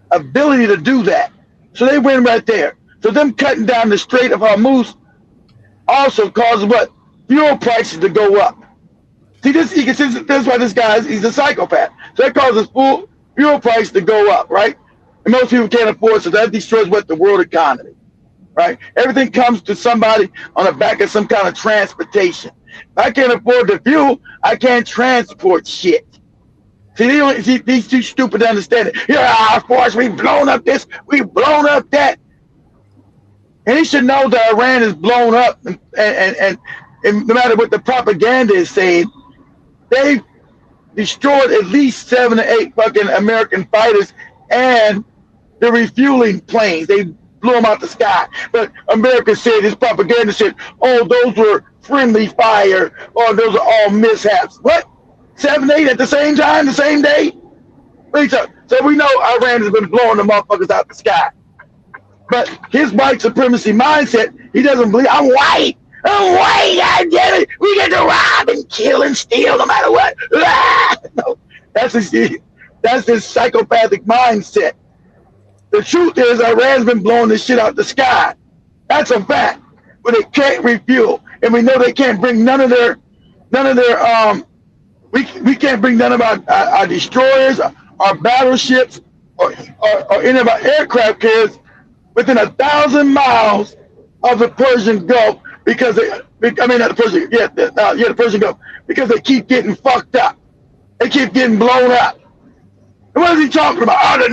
ability to do that. So they win right there. So them cutting down the Strait of Hormuz also causes what? Fuel prices to go up. See, that's why this guy he's a psychopath. So that causes fuel price to go up, right? And most people can't afford, so that destroys what? The world economy, right? Everything comes to somebody on the back of some kind of transportation. If I can't afford the fuel, I can't transport shit. See, these too stupid to understand it. Yeah, of course, we've blown up this, we've blown up that. And he should know that Iran is blown up, and no matter what the propaganda is saying, they've destroyed at least 7 to 8 fucking American fighters and the refueling planes. They blew them out the sky. But America said, this propaganda said, oh, those were friendly fire, or those are all mishaps. What? 7, 8 at the same time, the same day? So we know Iran has been blowing the motherfuckers out the sky. But his white supremacy mindset, he doesn't believe, I'm white, I get it. We get to rob and kill and steal no matter what. No, that's his psychopathic mindset. The truth is Iran's been blowing this shit out the sky. That's a fact. But they can't refuel. And we know they can't bring none of their we can't bring none of our destroyers, our battleships, or any of our aircraft carriers within 1,000 miles of the Persian Gulf because the Persian Gulf, because they keep getting fucked up. They keep getting blown up. And what is he talking about? Oh, their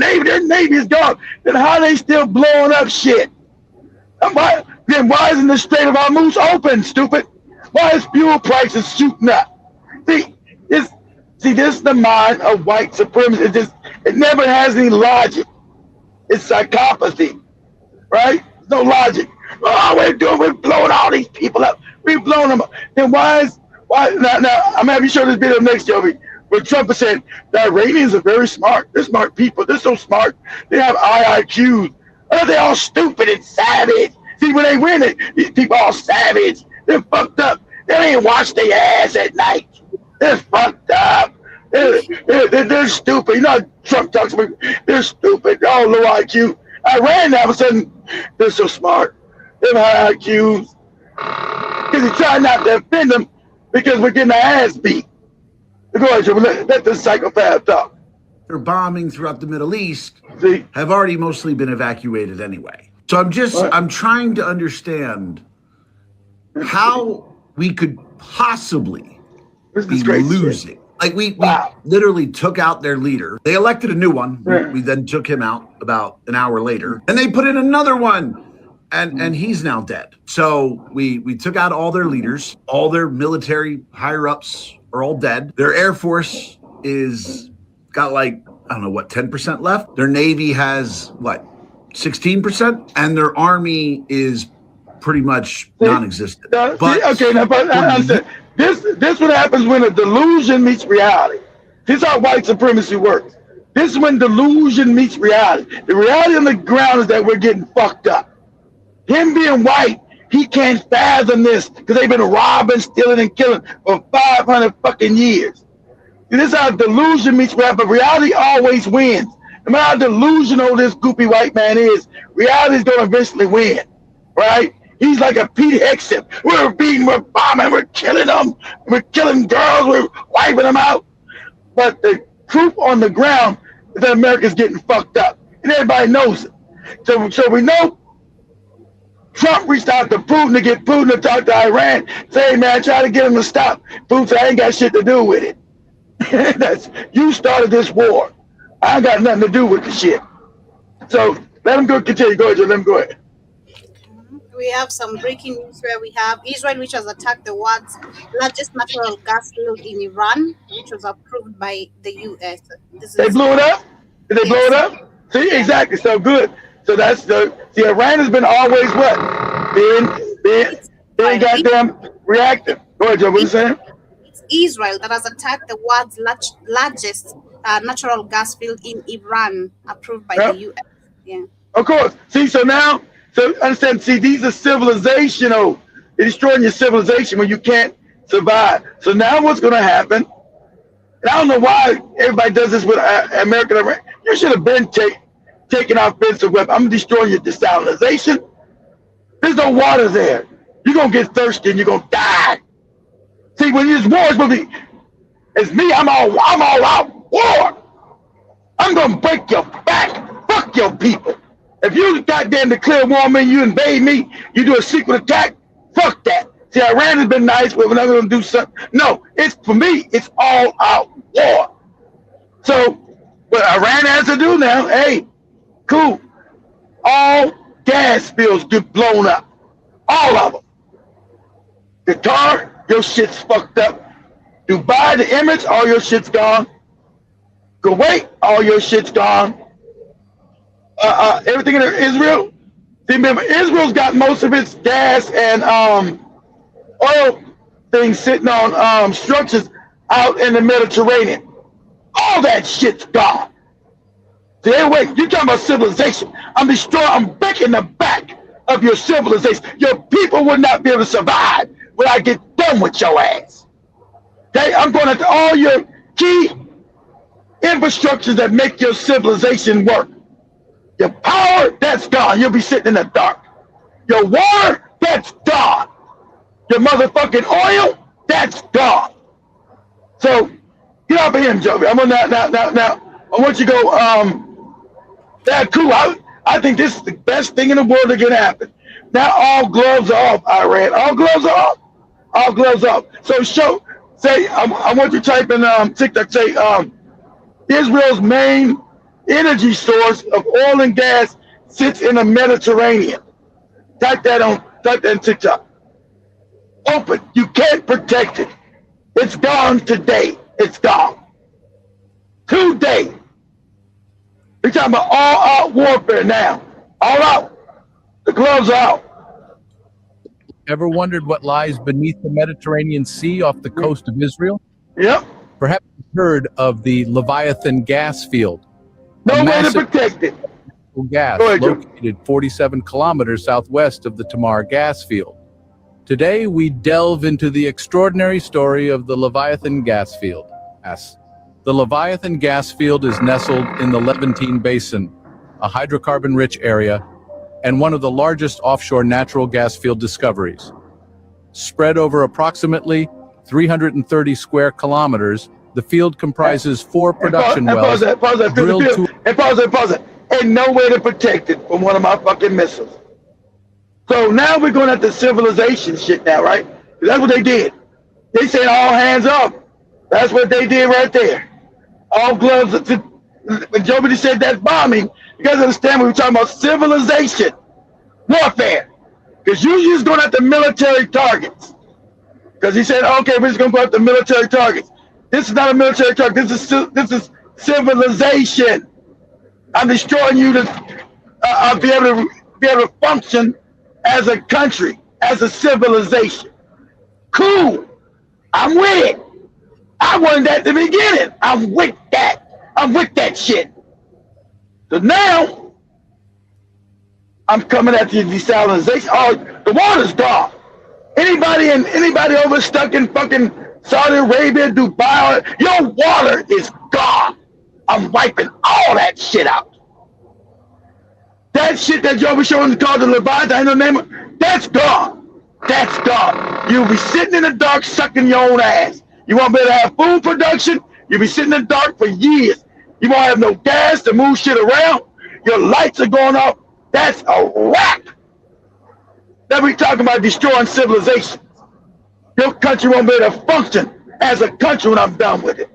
Navy is gone. Then how are they still blowing up shit? Why isn't the Strait of Hormuz open, stupid? Why is fuel prices shooting up? See, this is the mind of white supremacy. It never has any logic. It's psychopathy. Right? No logic. Oh, we're blowing all these people up. We're blowing them up. Then why now I'm gonna have you show this video next, Joby, where Trump is saying the Iranians are very smart. They're smart people. They're so smart. They have IIQs. Oh, they're all stupid and savage. See, when they win it, these people are all savage. They're fucked up. They don't even wash their ass at night. They're fucked up. They're stupid. You know, Trump talks about they're stupid. They're all low IQ. Iran, all of a sudden, they're so smart. They have high IQs. Because he's trying not to offend them because we're getting our ass beat. Go ahead, Joe. Let the psychopath talk. Their bombing throughout the Middle East have already mostly been evacuated anyway. So I'm trying to understand how we could possibly be losing. Like we literally took out their leader. They elected a new one. We then took him out about an hour later, and they put in another one, and he's now dead. So we took out all their leaders, all their military higher ups are all dead. Their Air Force is got like, I don't know what, 10% left. Their Navy has what, 16%, and their Army is pretty much non-existent. This what happens when a delusion meets reality. This is how white supremacy works. This is when delusion meets reality. The reality on the ground is that we're getting fucked up. Him being white, he can't fathom this because they've been robbing, stealing, and killing for 500 fucking years. And this is how delusion meets reality, but reality always wins. No matter how delusional this goopy white man is, reality is going to eventually win, right? He's like a Pete Hegseth. We're bombing, we're killing them. We're killing girls, we're wiping them out. But the truth on the ground is that America's getting fucked up. And everybody knows it. So we know Trump reached out to Putin to get Putin to talk to Iran. Say, hey, man, try to get him to stop. Putin said, I ain't got shit to do with it. You started this war. I ain't got nothing to do with the shit. So let him go continue. Go ahead, Joe. Let him go ahead. We have some breaking news where we have Israel, which has attacked the world's largest natural gas field in Iran, which was approved by the U.S. They blew it up? Did they blow it up? See, exactly. So good. So that's Iran has been always what? They ain't goddamn reacting. Go ahead, Joe. What you saying? It's Israel that has attacked the world's largest natural gas field in Iran, approved by the U.S. Yeah. Of course. See, so understand. See, these are civilizational. They're destroying your civilization when you can't survive. So now what's going to happen? And I don't know why everybody does this with American. You should have been taking offensive weapons. I'm destroying your desalination. There's no water there. You're going to get thirsty and you're going to die. See, when there's war, it's going to be, it's me, I'm all out war. I'm going to break your back. Fuck your people. If you goddamn declare war on me, you invade me, you do a secret attack, fuck that. See, Iran has been nice, but we're not going to do something. No, it's for me, it's all out war. So, what Iran has to do now, hey, cool. All gas fields get blown up. All of them. Qatar, your shit's fucked up. Dubai, the Emirates, all your shit's gone. Kuwait, all your shit's gone. Everything in Israel. See, remember, Israel's got most of its gas and oil things sitting on structures out in the Mediterranean. All that shit's gone. See, hey, wait, you're talking about civilization. I'm breaking the back of your civilization. Your people would not be able to survive when I get done with your ass. Okay, I'm going to all your key infrastructures that make your civilization work. Your power, that's gone. You'll be sitting in the dark. Your water, that's gone. Your motherfucking oil, that's gone. So get off of him, Joey. I'm gonna now. I want you to go. That's cool. I think this is the best thing in the world that can happen. Now all gloves are off, Iran. All gloves are off. All gloves off. So say I want you to type in TikTok. Say Israel's main energy source of oil and gas sits in the Mediterranean. Type that in TikTok. Open. You can't protect it. It's gone today. It's gone. Today. We're talking about all-out warfare now. All out. The gloves are out. Ever wondered what lies beneath the Mediterranean Sea off the coast of Israel? Yep. Perhaps you've heard of the Leviathan gas field. No way to protect it. Gas located 47 kilometers southwest of the Tamar gas field. Today, we delve into the extraordinary story of the Leviathan gas field. The Leviathan gas field is nestled in the Levantine Basin, a hydrocarbon-rich area, and one of the largest offshore natural gas field discoveries. Spread over approximately 330 square kilometers, the field comprises 4 production wells. Pause that. Ain't no way to protect it from one of my fucking missiles. So now we're going at the civilization shit now, right? That's what they did. They said all hands up. That's what they did right there. All gloves. When Joby said that's bombing, you guys understand we're talking about civilization warfare. Because usually it's going at the military targets. Because he said, okay, we're just going to go at the military targets. This is not a military target. This is civilization. I'm destroying you to be able to function as a country, as a civilization. Cool. I'm with it. I wanted that at the beginning. I'm with that. I'm with that shit. So now I'm coming at the desalinization. Oh, the water's gone. Anybody over stuck in fucking Saudi Arabia, Dubai, your water is gone. I'm wiping all that shit out. That shit that y'all be showing called the Leviathan, I know the name of, that's gone. That's gone. You'll be sitting in the dark sucking your own ass. You won't be able to have food production. You'll be sitting in the dark for years. You won't have no gas to move shit around. Your lights are going off. That's a wrap. That we talking about destroying civilization. Your country won't be able to function as a country when I'm done with it.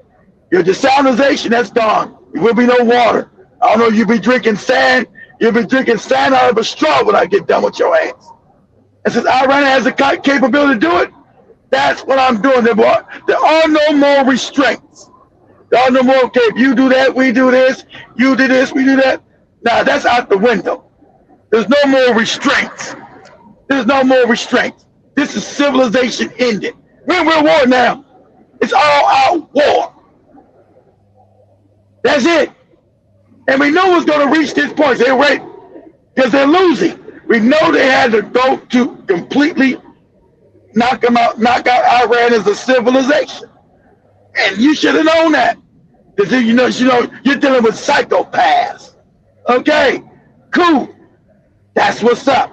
Your desalinization, that's gone. There will be no water. I don't know, you'll be drinking sand. You'll be drinking sand out of a straw when I get done with your ass. And since Iran has the capability to do it, that's what I'm doing. There are no more restraints. There are no more, okay, if you do that, we do this. You do this, we do that. Nah, that's out the window. There's no more restraints. There's no more restraints. This is civilization ended. We're in war now. It's all out war. That's it. And we know it's going to reach this point. They're right because they're losing. We know they had to go to completely knock out Iran as a civilization. And you should have known that. Because you know, you're dealing with psychopaths. Okay, cool. That's what's up.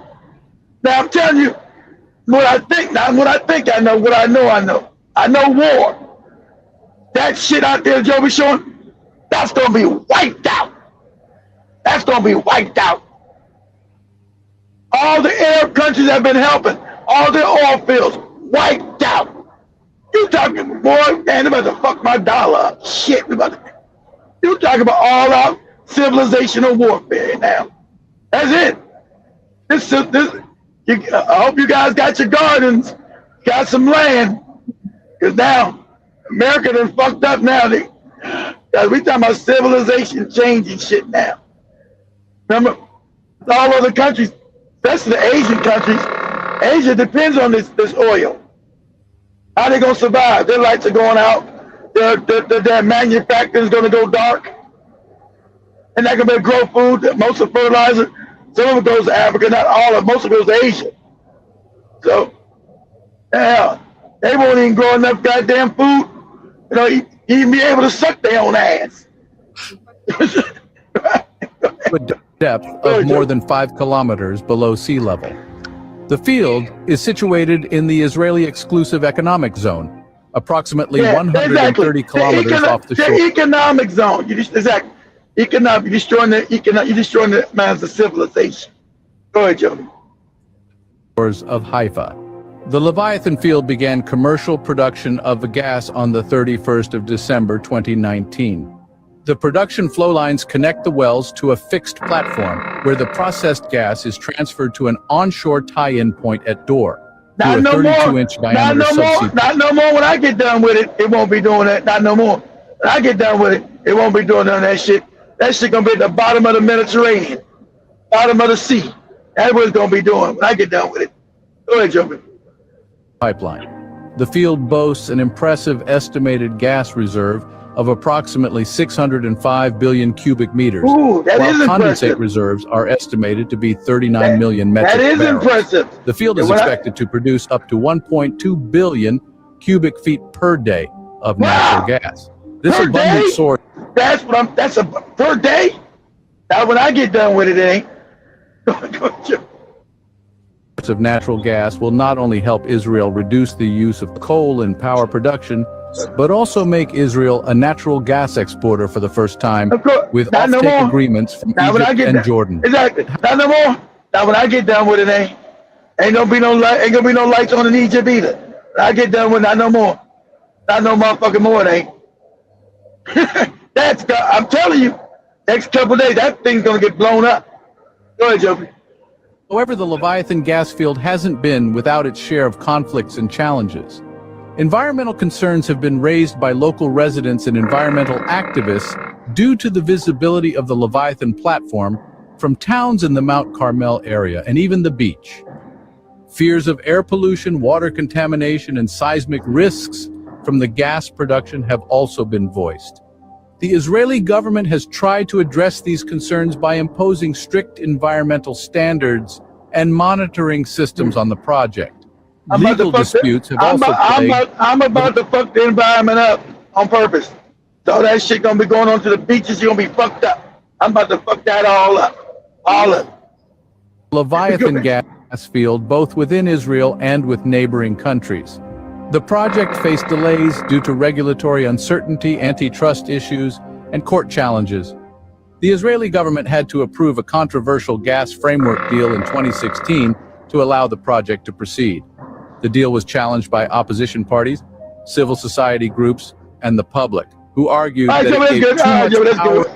Now I'm telling you what I think. Not what I think I know. What I know, I know. I know war. That shit out there, Joe be showing, that's gonna be wiped out. That's gonna be wiped out. All the Arab countries have been helping. All their oil fields wiped out. You talking, boy, man, they about to fuck my dollar up. Shit, you talking about all out civilizational warfare now. That's it. I hope you guys got your gardens, got some land, because now America done fucked up now. Because we talking about civilization changing shit now. Remember, all other countries, especially the Asian countries, Asia depends on this oil. How they gonna survive? Their lights are going out. Their manufacturing is gonna go dark. And they're gonna grow food. Most of fertilizer, some of it goes to Africa, not all of it. Most of it goes to Asia. So, yeah, they won't even grow enough goddamn food. You know, even be able to suck their own ass. With depth of more than 5 kilometers below sea level. The field is situated in the Israeli exclusive economic zone, approximately 130 kilometers off the shore. The economic zone. Exactly. Economic. You're destroying the man's civilization. Go ahead, Joe. Of Haifa. The Leviathan field began commercial production of the gas on the 31st of December 2019. The production flow lines connect the wells to a fixed platform where the processed gas is transferred to an onshore tie-in point at Dor. Not no more. Not no more. When I get done with it, it won't be doing that. Not no more. When I get done with it, it won't be doing none of that shit. That shit gonna be at the bottom of the Mediterranean, bottom of the sea. That's what it's gonna be doing when I get done with it. Go ahead, Joe. Pipeline. The field boasts an impressive estimated gas reserve of approximately 605 billion cubic meters, while condensate reserves are estimated to be 39 million metric barrels. That is impressive. The field is expected to produce up to 1.2 billion cubic feet per day of natural gas. This abundant source. That's a per day. Now, when I get done with it, it ain't. Of natural gas will not only help Israel reduce the use of coal in power production, but also make Israel a natural gas exporter for the first time with offtake agreements from Egypt and Jordan. Exactly. Not no more. Now when I get done with it, ain't gonna be no lights on in Egypt either. When I get done with it, not no more. Not no motherfucking more, it ain't. I'm telling you, next couple of days, that thing's gonna get blown up. Go ahead, Joe. However, the Leviathan gas field hasn't been without its share of conflicts and challenges. Environmental concerns have been raised by local residents and environmental activists due to the visibility of the Leviathan platform from towns in the Mount Carmel area and even the beach. Fears of air pollution, water contamination, and seismic risks from the gas production have also been voiced. The Israeli government has tried to address these concerns by imposing strict environmental standards and monitoring systems on the project. Legal disputes have also plagued. I'm about to fuck the environment up on purpose. So that shit gonna be going on to the beaches. You're gonna be fucked up. I'm about to fuck that all up. All of it. Leviathan gas field, both within Israel and with neighboring countries. The project faced delays due to regulatory uncertainty, antitrust issues, and court challenges. The Israeli government had to approve a controversial gas framework deal in 2016 to allow the project to proceed. The deal was challenged by opposition parties, civil society groups, and the public, who argued that it gave too much power.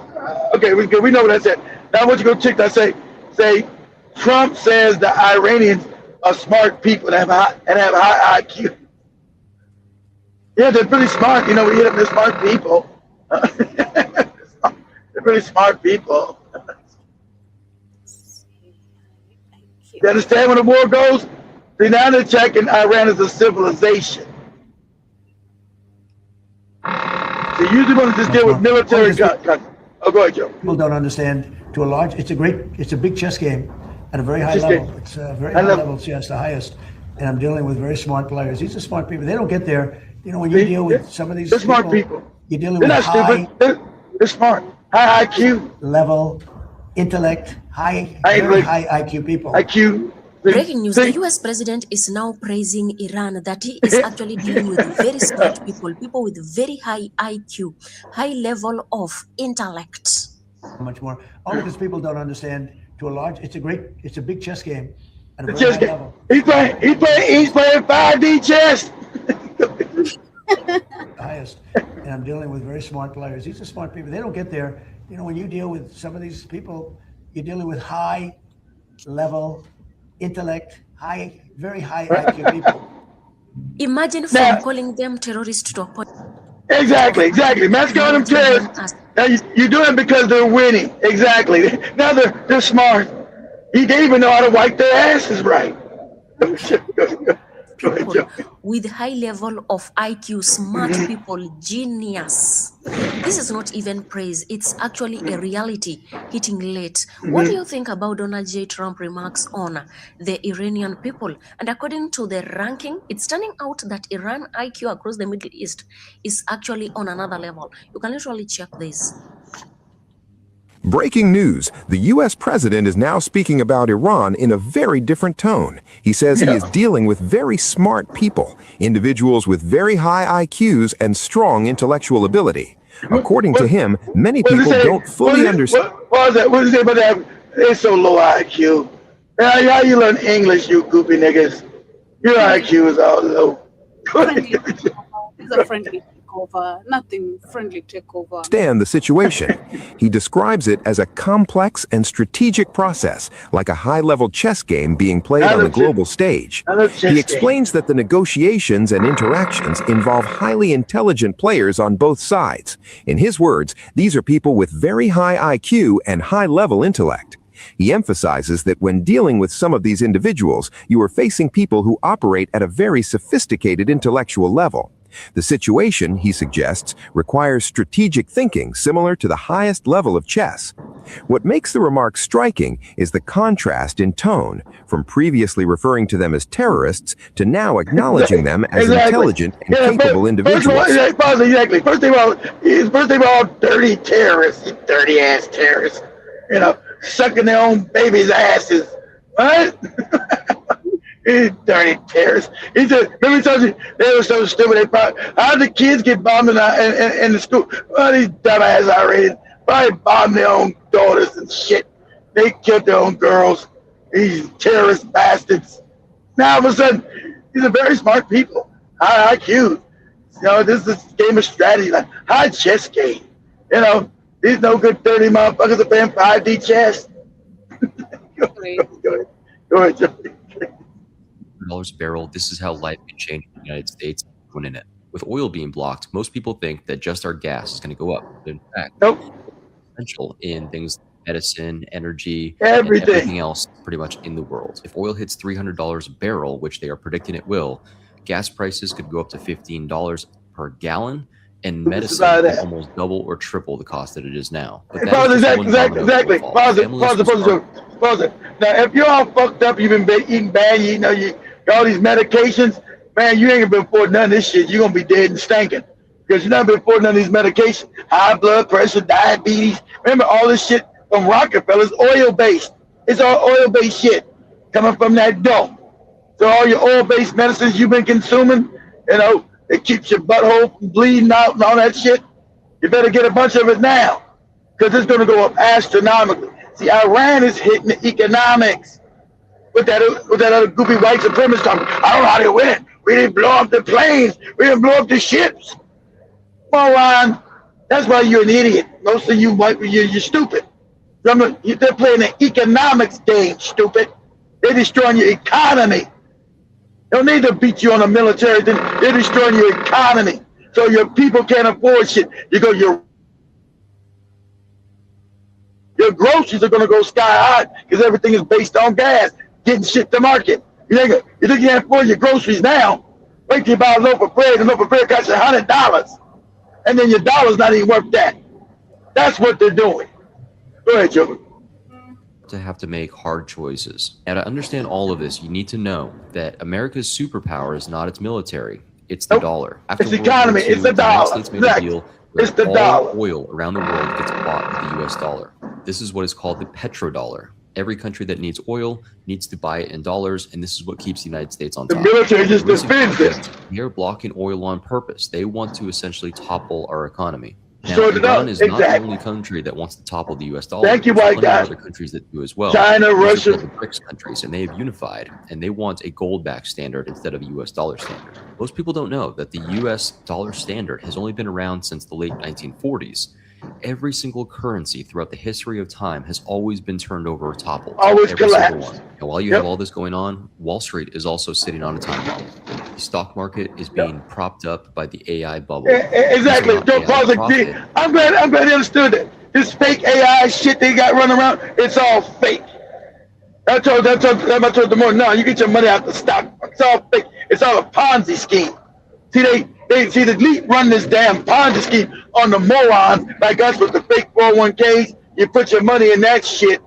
Okay, we know what I said. Now I want you to go check that. Say, Trump says the Iranians are smart people and have high IQ. Yeah, they're pretty smart. You know, we hit them, they're smart people. They're pretty smart people. You understand when the war goes? See, now they're attacking Iran as a civilization. So you usually want to just deal with military. Oh, go ahead, Joe. People don't understand to a large. It's a big chess game at a very high level. It's a very high level chess, the highest. And I'm dealing with very smart players. These are smart people. They don't get there. You know, when you deal with some of these they're smart people, you're dealing they're with not high stupid. They're smart, high IQ level, intellect, very high IQ people. IQ. Breaking news, the US president is now praising Iran that he is actually dealing with very smart people with very high IQ, high level of intellect. Much more. All because people don't understand to a large, it's a big chess game at a very chess high game. level. He's playing 5D chess. Highest. And I'm dealing with very smart players. These are smart people. They don't get there. You know, when you deal with some of these people, you're dealing with high level intellect, very high IQ people. Imagine from calling them terrorists to a point. Exactly. Man's calling them terrorists. Now you do it because they're winning. Exactly. Now they're smart. They even know how to wipe their asses right. People with high level of IQ, smart people, genius. This is not even praise. It's actually a reality hitting late. What do you think about Donald J. Trump remarks on the Iranian people? And according to the ranking, it's turning out that Iran IQ across the Middle East is actually on another level. You can literally check this. Breaking news, the U.S. president is now speaking about Iran in a very different tone. He says he is dealing with very smart people, individuals with very high IQs and strong intellectual ability. According to him, many people don't fully understand. What did he say about that? It's so low IQ. How you learn English, you goofy niggas? Your IQ is all low. It's a friendly takeover, nothing friendly takeover. Understand the situation. He describes it as a complex and strategic process, like a high-level chess game being played on the global stage. He explains that the negotiations and interactions involve highly intelligent players on both sides. In his words, these are people with very high IQ and high-level intellect. He emphasizes that when dealing with some of these individuals, you are facing people who operate at a very sophisticated intellectual level. The situation, he suggests, requires strategic thinking similar to the highest level of chess. What makes the remark striking is the contrast in tone, from previously referring to them as terrorists to now acknowledging them as intelligent and capable individuals. First of all, dirty terrorists, dirty-ass terrorists, sucking their own babies' asses. What? Dirty terrorists. He said, remember he told you they were so stupid. How did the kids get bombed in the school? Well, these dumbass Iranians probably bombed their own daughters and shit. They killed their own girls. These terrorist bastards. Now all of a sudden, these are very smart people. High IQ. This is a game of strategy, like high chess game. These no good 30 motherfuckers are playing 5D chess. Go ahead, Joe. $100 a barrel. This is how life can change in the United States when in it. With oil being blocked, most people think that just our gas is going to go up. But in fact, essential in things like medicine, energy, and everything else pretty much in the world. If oil hits $300 a barrel, which they are predicting it will, gas prices could go up to $15 per gallon, and medicine will almost double or triple the cost that it is now. But Exactly. Pause it. Now, if you're all fucked up, you've been eating bad, you all these medications, man, you ain't gonna be affording none of this shit. You're gonna be dead and stinking because you're not gonna be affording none of these medications. High blood pressure, diabetes. Remember, all this shit from Rockefeller's oil-based. It's all oil-based shit coming from that dope. So all your oil-based medicines you've been consuming, it keeps your butthole from bleeding out and all that shit. You better get a bunch of it now because it's going to go up astronomically. See, Iran is hitting the economics with that other goofy white supremacist talking. I don't know how they win. We didn't blow up the planes. We didn't blow up the ships. Moron. That's why you're an idiot. Most of you, you're stupid. They're playing an economics game, stupid. They're destroying your economy. They don't need to beat you on a military thing. They're destroying your economy. So your people can't afford shit. Your groceries are going to go sky high because everything is based on gas, getting shit to market. You think you can't afford your groceries now? Wait till you buy a loaf of bread, and a loaf of bread costs you $100, and then your dollar's not even worth that. That's what they're doing. Go ahead, Joe. To have to make hard choices. Now, to understand all of this, you need to know that America's superpower is not its military; it's the dollar. After it's the economy. It's the dollar. United States made a deal where it's the all dollar. oil around the world gets bought with the U.S. dollar. This is what is called the petrodollar. Every country that needs oil needs to buy it in dollars, and this is what keeps the United States on top. The military just defends it. They're blocking oil on purpose. They want to essentially topple our economy. Now, Sure Iran is not the exactly. only country that wants to topple the U.S. dollar. Thank you, There's white plenty of guy. other countries that do as well. China, These are Russia. called the BRICS countries, and they have unified, and they want a gold-backed standard instead of a U.S. dollar standard. Most people don't know that the U.S. dollar standard has only been around since the late 1940s. Every single currency throughout the history of time has always been turned over or toppled. Always Every collapsed. single one. And while you have all this going on, Wall Street is also sitting on a time bomb. The stock market is being propped up by the AI bubble. Exactly. These are not Don't AI pause profit. it. I'm glad you understood that. This fake AI shit they got running around, it's all fake. I told the morning, no, you get your money out the stock. It's all fake. It's all a Ponzi scheme. See, see the elite run this damn Ponzi scheme on the morons like us with the fake 401ks. You put your money in that shit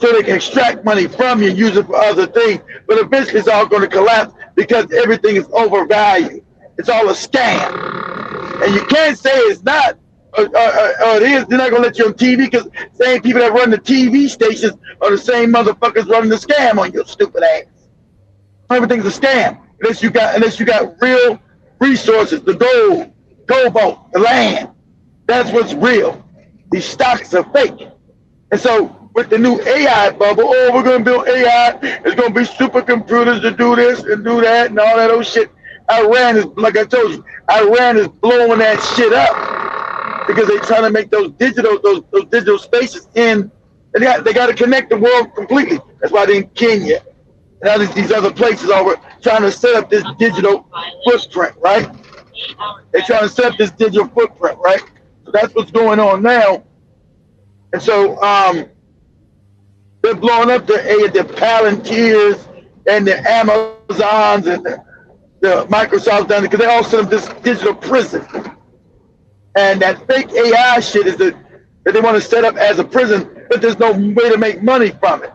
so they can extract money from you and use it for other things. But eventually it's all going to collapse because everything is overvalued. It's all a scam. And you can't say it's not, or it is. They're not going to let you on TV because same people that run the TV stations are the same motherfuckers running the scam on your stupid ass. Everything's a scam unless you got real resources, the gold, cobalt, the land. That's what's real. These stocks are fake. And so with the new AI bubble, oh, we're going to build AI. It's going to be supercomputers to do this and do that and all that old shit. Iran is, like I told you, Iran is blowing that shit up because they're trying to make those digital spaces in. They got to connect the world completely. That's why they're in Kenya. Now these other places over trying to set up this digital footprint, right? They're trying to set up this digital footprint, right? So that's what's going on now. And so they're blowing up the Palantirs and the Amazons and the Microsofts down there because they all set up this digital prison. And that fake AI shit is that they want to set up as a prison, but there's no way to make money from it.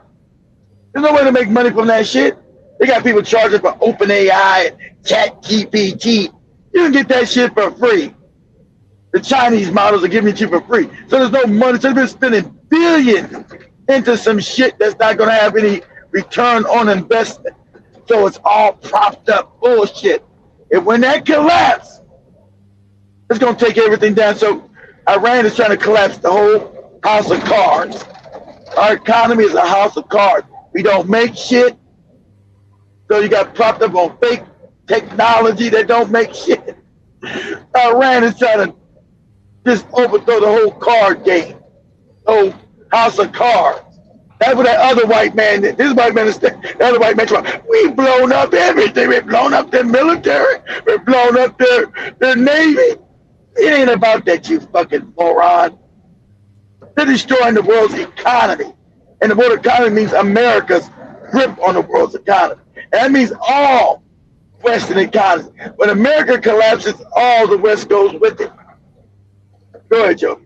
There's no way to make money from that shit. They got people charging for OpenAI and ChatGPT. You can get that shit for free. The Chinese models are giving it to you for free. So there's no money. So they've been spending billions into some shit that's not going to have any return on investment. So it's all propped up bullshit. And when that collapses, it's going to take everything down. So Iran is trying to collapse the whole house of cards. Our economy is a house of cards. We don't make shit. So you got propped up on fake technology that don't make shit. Iran is trying to just overthrow the whole card game. Oh, house of cards. That's what that other white man did. This white man is the other white man. We've blown up everything. We've blown up their military. We've blown up their navy. It ain't about that, you fucking moron. They're destroying the world's economy. And the world economy means America's grip on the world's economy. And that means all Western economies. When America collapses, all the West goes with it. Go ahead, Joe.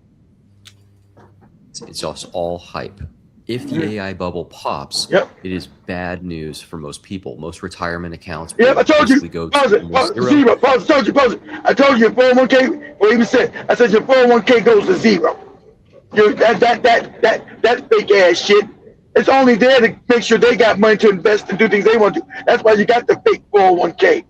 It's just all hype. If the AI bubble pops, it is bad news for most people. Most retirement accounts. Yep, I told you. Pause it. Zero. Pause it. I told you your 401k. Well, even said, I said your 401k goes to zero. That fake ass shit. It's only there to make sure they got money to invest and do things they want to do. That's why you got the fake 401k.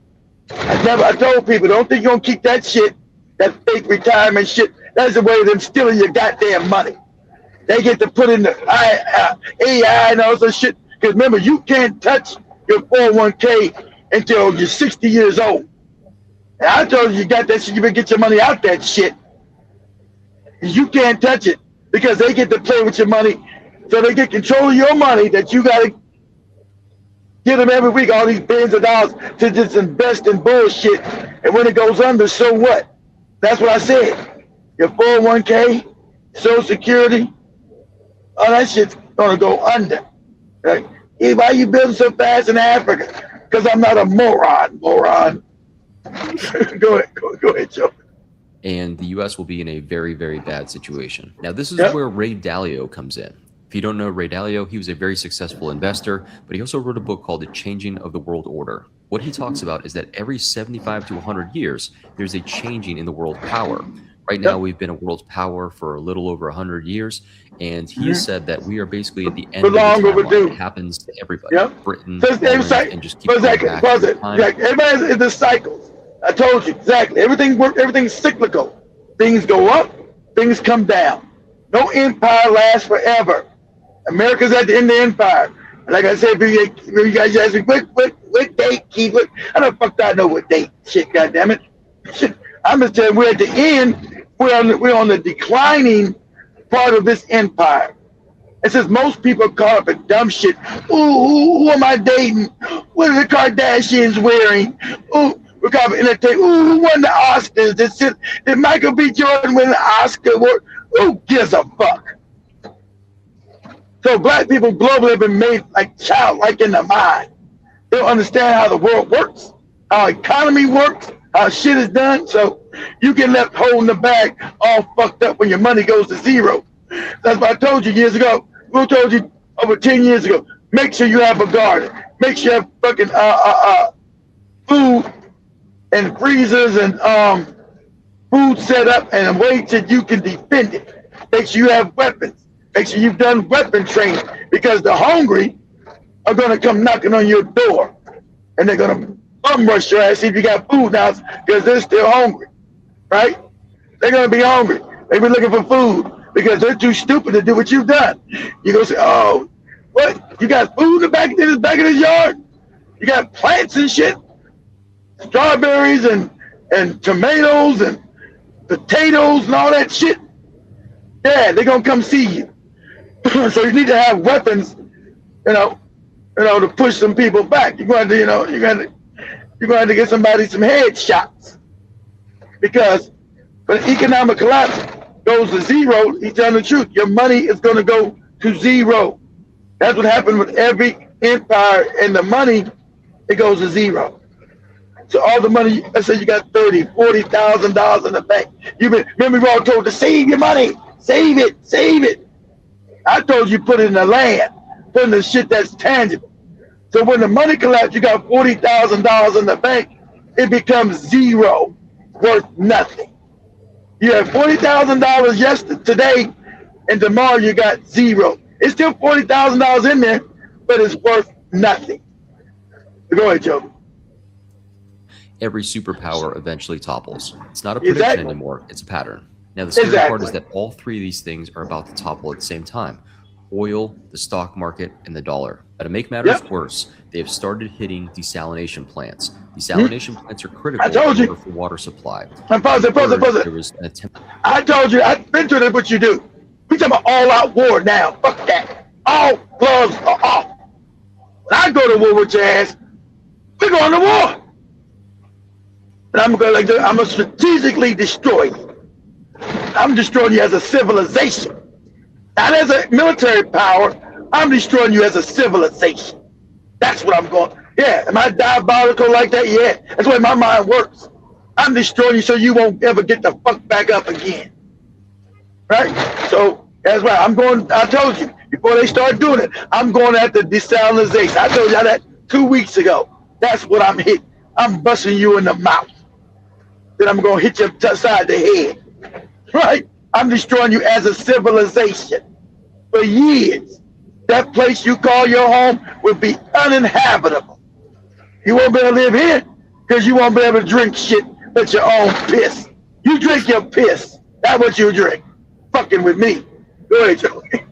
I told people, don't think you're gonna keep that shit, that fake retirement shit. That's the way of them stealing your goddamn money. They get to put in the AI and all this shit. Because remember, you can't touch your 401k until you're 60 years old. And I told you got that shit, you better get your money out that shit. You can't touch it because they get to play with your money. So they get control of your money that you got to give them every week, all these billions of dollars to just invest in bullshit. And when it goes under, so what? That's what I said. Your 401k, Social Security, all that shit's going to go under. Right? Hey, why are you building so fast in Africa? Because I'm not a moron. Go ahead, Joe. And the U.S. will be in a very, very bad situation. Now, this is where Ray Dalio comes in. If you don't know Ray Dalio, he was a very successful investor, but he also wrote a book called The Changing of the World Order. What he talks about is that every 75 to 100 years, there's a changing in the world power. Right now, we've been a world power for a little over 100 years, and he said that we are basically at the end of the timeline. It happens to everybody. Britain, Poland, and just keep going back. Everybody's in the cycles. I told you, exactly. Everything's cyclical. Things go up, things come down. No empire lasts forever. America's at the end of the empire. Like I said, you guys ask me, what date, Keith? I don't fuck I know what date. Shit, goddammit. I'm just telling you, we're at the end. We're on the declining part of this empire. It says most people are caught up in dumb shit. Ooh, who am I dating? What are the Kardashians wearing? Ooh, we're caught up in entertainment. Ooh, who won the Oscars? Did Michael B. Jordan win the Oscar? Who gives a fuck? So black people globally have been made like childlike in the mind. They don't understand how the world works, how economy works, how shit is done. So you get left holding the bag all fucked up when your money goes to zero. That's what I told you years ago. Who told you over 10 years ago? Make sure you have a garden. Make sure you have fucking food and freezers and food set up and a way that you can defend it. Make sure you have weapons. Make sure you've done weapon training, because the hungry are going to come knocking on your door, and they're going to bum rush your ass if you got food now, because they're still hungry, right? They're going to be hungry. They be looking for food because they're too stupid to do what you've done. You go say, oh, what? You got food in the back of this yard? You got plants and shit? Strawberries and tomatoes and potatoes and all that shit? Yeah, they're going to come see you. So you need to have weapons, to push some people back. You're going to get somebody some headshots, because when economic collapse goes to zero, he's telling the truth. Your money is going to go to zero. That's what happened with every empire, and the money, it goes to zero. So all the money, let's say you got $30,000, $40,000 in the bank. Remember we all told to save your money, save it. I told you put it in the land, put in the shit that's tangible. So when the money collapses, you got $40,000 in the bank, it becomes zero, worth nothing. You have $40,000 today, and tomorrow you got zero. It's still $40,000 in there, but it's worth nothing. Go ahead, Joe. Every superpower eventually topples. It's not a prediction anymore, it's a pattern. Now, the scary part is that all three of these things are about to topple at the same time. Oil, the stock market, and the dollar. But to make matters worse, they have started hitting desalination plants. Desalination plants are critical for water supply. Pause it. I told you, I've been through this, what you do. We talking about all-out war now. Fuck that. All gloves are off. When I go to war with your ass, we're going to war. And I'm going to strategically destroy you. I'm destroying you as a civilization. Not as a military power. I'm destroying you as a civilization. That's what I'm going. Yeah, am I diabolical like that? Yeah, that's the way my mind works. I'm destroying you so you won't ever get the fuck back up again. Right? So that's why I told you, before they start doing it, I'm going after desalinization. I told you that 2 weeks ago. That's what I'm hitting. I'm busting you in the mouth. Then I'm going to hit you upside the head. Right? I'm destroying you as a civilization. For years, that place you call your home will be uninhabitable. You won't be able to live here because you won't be able to drink shit but your own piss. You drink your piss. That's what you drink. Fucking with me. Go ahead, Joey.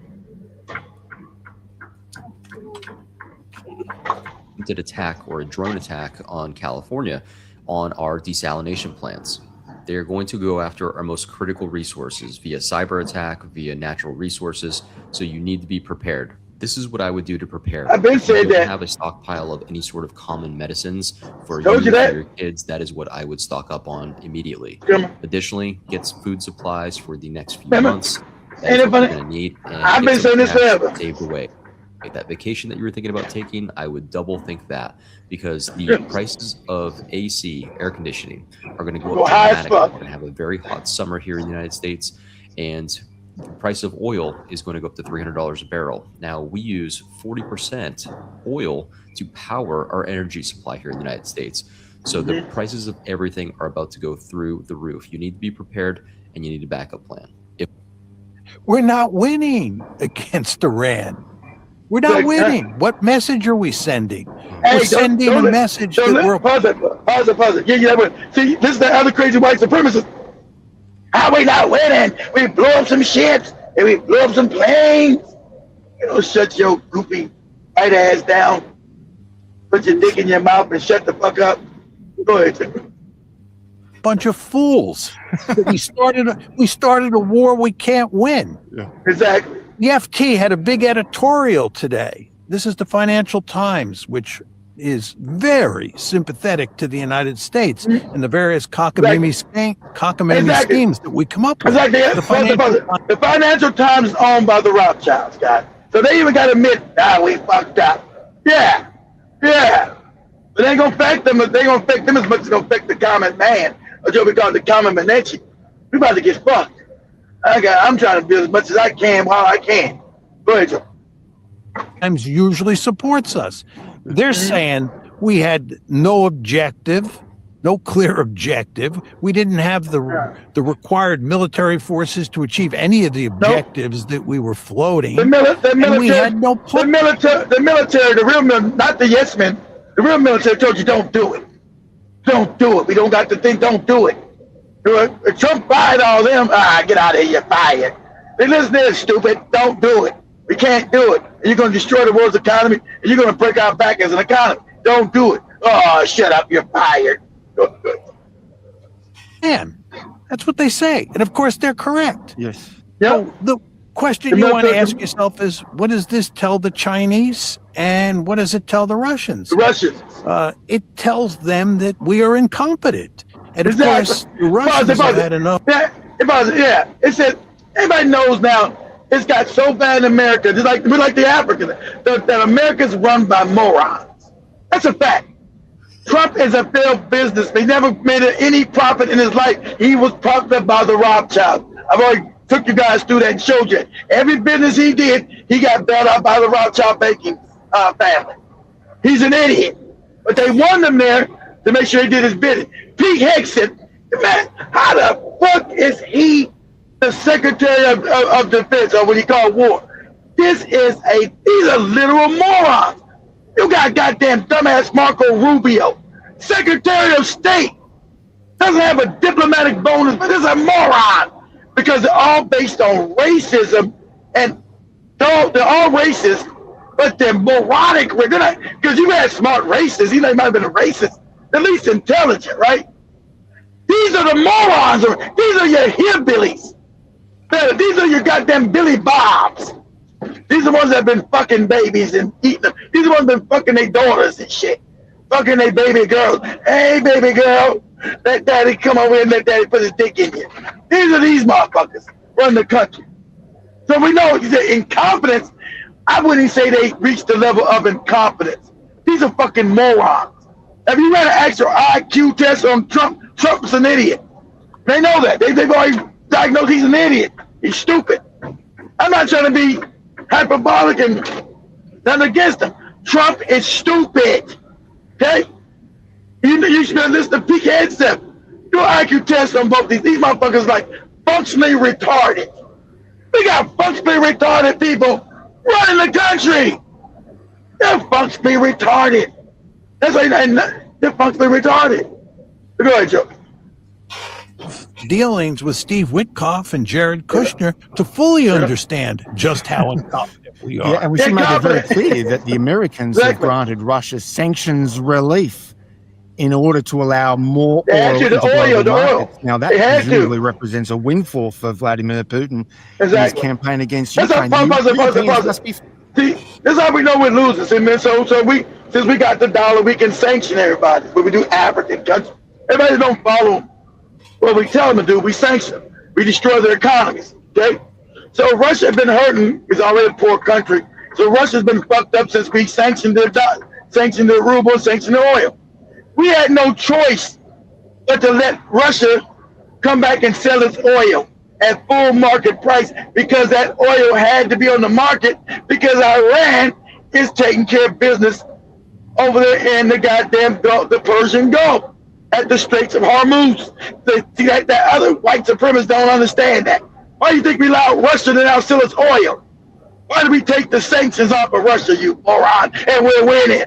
Did attack or a drone attack on California on our desalination plants. They're going to go after our most critical resources via cyber attack, via natural resources. So you need to be prepared. This is what I would do to prepare. I've been saying that. Have a stockpile of any sort of common medicines for you and your kids. That is what I would stock up on immediately. Additionally, get food supplies for the next few months. That is what you're going to need. I've been saying this forever. Saved away. That vacation that you were thinking about taking, I would double think that, because the prices of AC, air conditioning, are going to go up dramatically. We're going to have a very hot summer here in the United States, and the price of oil is going to go up to $300 a barrel. Now, we use 40% oil to power our energy supply here in the United States. So the prices of everything are about to go through the roof. You need to be prepared, and you need a backup plan. We're not winning against Iran. We're not winning. What message are we sending? We're sending a message that we're... Pause it. Yeah. See, this is the other crazy white supremacist. How we not winning? We blew up some ships and we blew up some planes. Shut your goofy white ass down. Put your dick in your mouth and shut the fuck up. Go ahead. Bunch of fools. we started a war we can't win. Yeah. Exactly. The FT had a big editorial today. This is the Financial Times, which is very sympathetic to the United States and the various cockamamie schemes that we come up with. Exactly. The Financial Times is owned by the Rothschilds, guys. So they even got to admit, we fucked up. Yeah. But they ain't going to affect them. They ain't going to affect them as much as it's going to affect the common man, or what we call the common Manechi. We about to get fucked. I'm trying to build as much as I can while I can. Go ahead, Joe. Times usually supports us. They're saying we had no objective, no clear objective. We didn't have the required military forces to achieve any of the objectives that we were floating. The military, we had no plan. The military, the real military, not the yes men. The real military told you don't do it. Don't do it. We don't got to think. Don't do it. Trump fired all them. Get out of here. You're fired. They listen to this, stupid. Don't do it. We can't do it. And you're going to destroy the world's economy, and you're going to break our back as an economy. Don't do it. Oh, shut up. You're fired. Man, that's what they say. And of course, they're correct. Yes. So the question you want to ask yourself is, what does this tell the Chinese, and what does it tell the Russians? The Russians. It tells them that we are incompetent. And of course, the Russians have had enough. Yeah. It said, everybody knows now, it's got so bad in America, just like we're like the Africans, that America's run by morons. That's a fact. Trump is a failed businessman. He never made any profit in his life. He was profited by the Rothschilds. I've already took you guys through that and showed you. Every business he did, he got bailed out by the Rothschild banking family. He's an idiot. But they won him there to make sure he did his business. Pete Hegseth, man, how the fuck is he the Secretary of Defense, or what he called war? These are literal morons. You got goddamn dumbass Marco Rubio, Secretary of State, doesn't have a diplomatic bonus, but is a moron, because they're all based on racism, and they're all racist, but they're moronic. Because you had smart racists, he might have been a racist, at least intelligent, right? These are the morons. These are your hillbillies. These are your goddamn Billy Bobs. These are the ones that have been fucking babies and eating them. These are the ones that have been fucking their daughters and shit. Fucking their baby girls. Hey, baby girl, let daddy come over here and let daddy put his dick in you. These are these motherfuckers run the country. So we know the incompetence. I wouldn't say they reached the level of incompetence. These are fucking morons. Have you ran an actual IQ test on Trump? Trump's an idiot. They know that. They've already diagnosed he's an idiot. He's stupid. I'm not trying to be hyperbolic and nothing against him. Trump is stupid. Okay? You should listen to Pete Hegseth. Do an IQ test on both these. These motherfuckers like functionally retarded. We got functionally retarded people running the country. They're functionally retarded. That's why they're functionally retarded. Go ahead, Joe. Dealings with Steve Witkoff and Jared Kushner to fully understand just how incompetent we are. Yeah, and we should make it very clear that the Americans have granted Russia sanctions relief in order to allow more oil into global markets. Now that presumably represents a windfall for Vladimir Putin in his campaign against Ukraine. See, this is how we know we're losers. Since we got the dollar, we can sanction everybody. But we do African countries. Everybody don't follow what we tell them to do. We sanction them. We destroy their economies. Okay? So Russia has been hurting. It's already a poor country. So Russia's been fucked up since we sanctioned their ruble, sanctioned their oil. We had no choice but to let Russia come back and sell its oil at full market price, because that oil had to be on the market, because Iran is taking care of business over there in the goddamn Gulf, the Persian Gulf, at the Straits of Hormuz. That other white supremacists don't understand that. Why do you think we allow Russia to now sell its oil? Why do we take the sanctions off of Russia, you moron, and we're winning?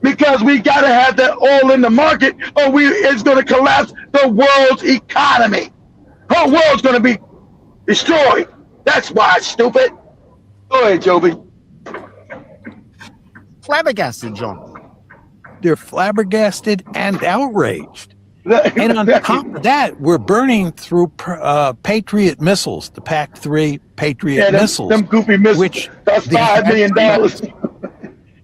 Because we got to have that oil in the market, or it's going to collapse the world's economy. Whole world's going to be destroyed. That's why, stupid. Go ahead, Joby. Flabbergasted, John. They're flabbergasted and outraged. And on top of that, we're burning through Patriot missiles, the PAC-3 Patriot missiles. Them goofy missiles. Which that's $5 million.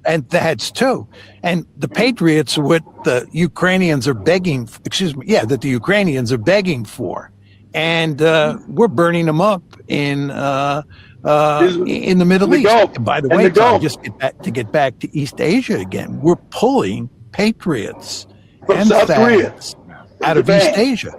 And that's two. And the Patriots are what the Ukrainians are begging, that the Ukrainians are begging for. And we're burning them up in the Middle East. By the way, Tom, to get back to East Asia again, we're pulling Patriots and THAADs out of East Asia.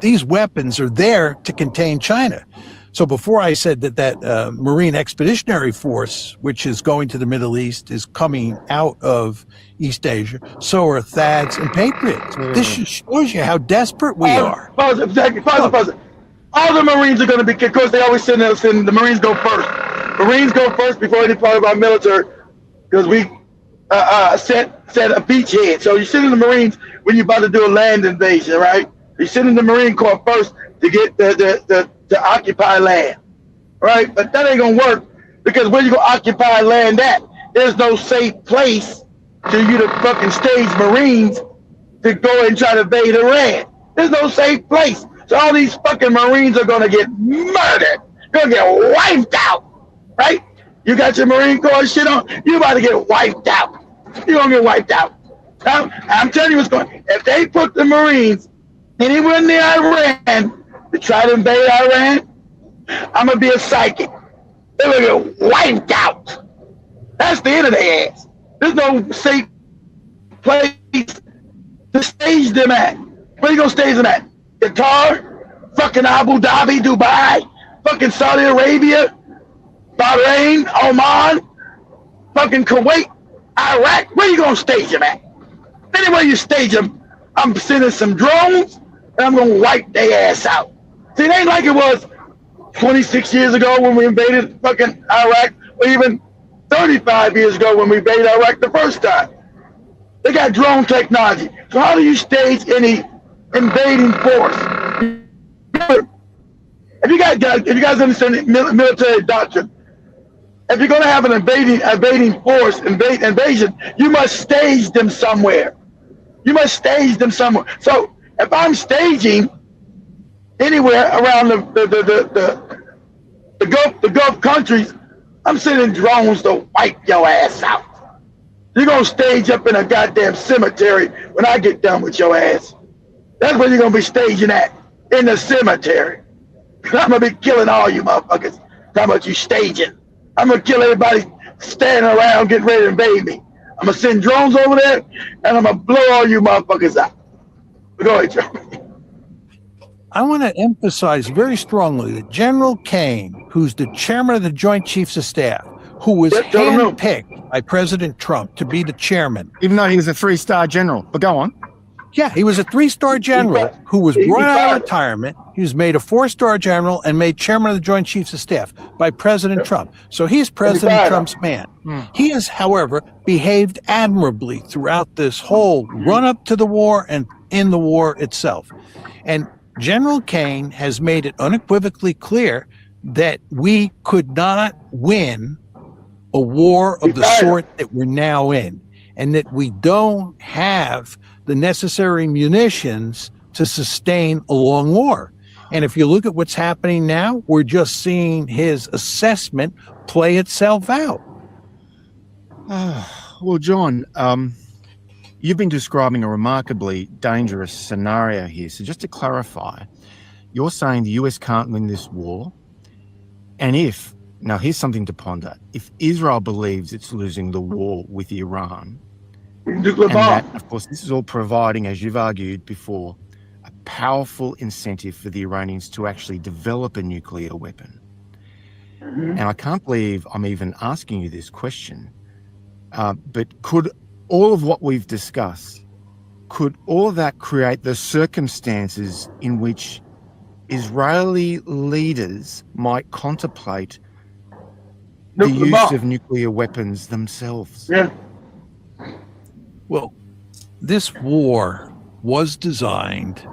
These weapons are there to contain China. So before I said that Marine Expeditionary Force, which is going to the Middle East, is coming out of East Asia, so are THAADs and Patriots. This shows you how desperate we are. Pause it. All the Marines are going to be, because they always send the Marines go first. Marines go first before any part of our military, because we set a beachhead. So you send in the Marines when you're about to do a land invasion, right? You send in the Marine Corps first to get to occupy land, right? But that ain't gonna work, because where you gonna occupy land at? There's no safe place for you to fucking stage Marines to go and try to invade Iran. There's no safe place. So all these fucking Marines are gonna get murdered. Gonna get wiped out, right? You got your Marine Corps shit on, you about to get wiped out. You're gonna get wiped out. I'm telling you what's going. If they put the Marines anywhere near Iran to try to invade Iran, I'm gonna be a psychic. They're gonna get wiped out. That's the end of their ass. There's no safe place to stage them at. Where you gonna stage them at? Qatar, fucking Abu Dhabi, Dubai, fucking Saudi Arabia, Bahrain, Oman, fucking Kuwait, Iraq. Where you gonna stage them at? Anywhere you stage them, I'm sending some drones and I'm gonna wipe their ass out. See, it ain't like it was 26 years ago when we invaded fucking Iraq, or even 35 years ago when we invaded Iraq the first time. They got drone technology. So how do you stage any invading force? If you guys understand the military doctrine, if you're going to have an invading force, invasion, you must stage them somewhere. You must stage them somewhere. So if I'm staging anywhere around the Gulf countries, I'm sending drones to wipe your ass out. You're going to stage up in a goddamn cemetery when I get done with your ass. That's where you're going to be staging at, in the cemetery. I'm going to be killing all you motherfuckers. How about you staging? I'm going to kill everybody standing around getting ready to invade me. I'm going to send drones over there, and I'm going to blow all you motherfuckers out. Go ahead, Joe. I want to emphasize very strongly that General Kane, who's the chairman of the Joint Chiefs of Staff, who was handpicked by President Trump to be the chairman. Even though he was a 3-star general. But go on. Yeah, he was a 3-star general who was brought out of retirement. He was made a 4-star general and made chairman of the Joint Chiefs of Staff by President Trump. So he's President Trump's man. He has, however, behaved admirably throughout this whole run-up to the war and in the war itself. And General Kane has made it unequivocally clear that we could not win a war of the sort that we're now in, and that we don't have the necessary munitions to sustain a long war. And if you look at what's happening now, we're just seeing his assessment play itself out. Well, John, you've been describing a remarkably dangerous scenario here. So just to clarify, you're saying the US can't win this war, and if Now, here's something to ponder. If Israel believes it's losing the war with Iran, and that, of course, this is all providing, as you've argued before, a powerful incentive for the Iranians to actually develop a nuclear weapon. And I can't believe I'm even asking you this question, but could all of what we've discussed, could all of that create the circumstances in which Israeli leaders might contemplate the use of nuclear weapons themselves? Yeah. Well, this war was designed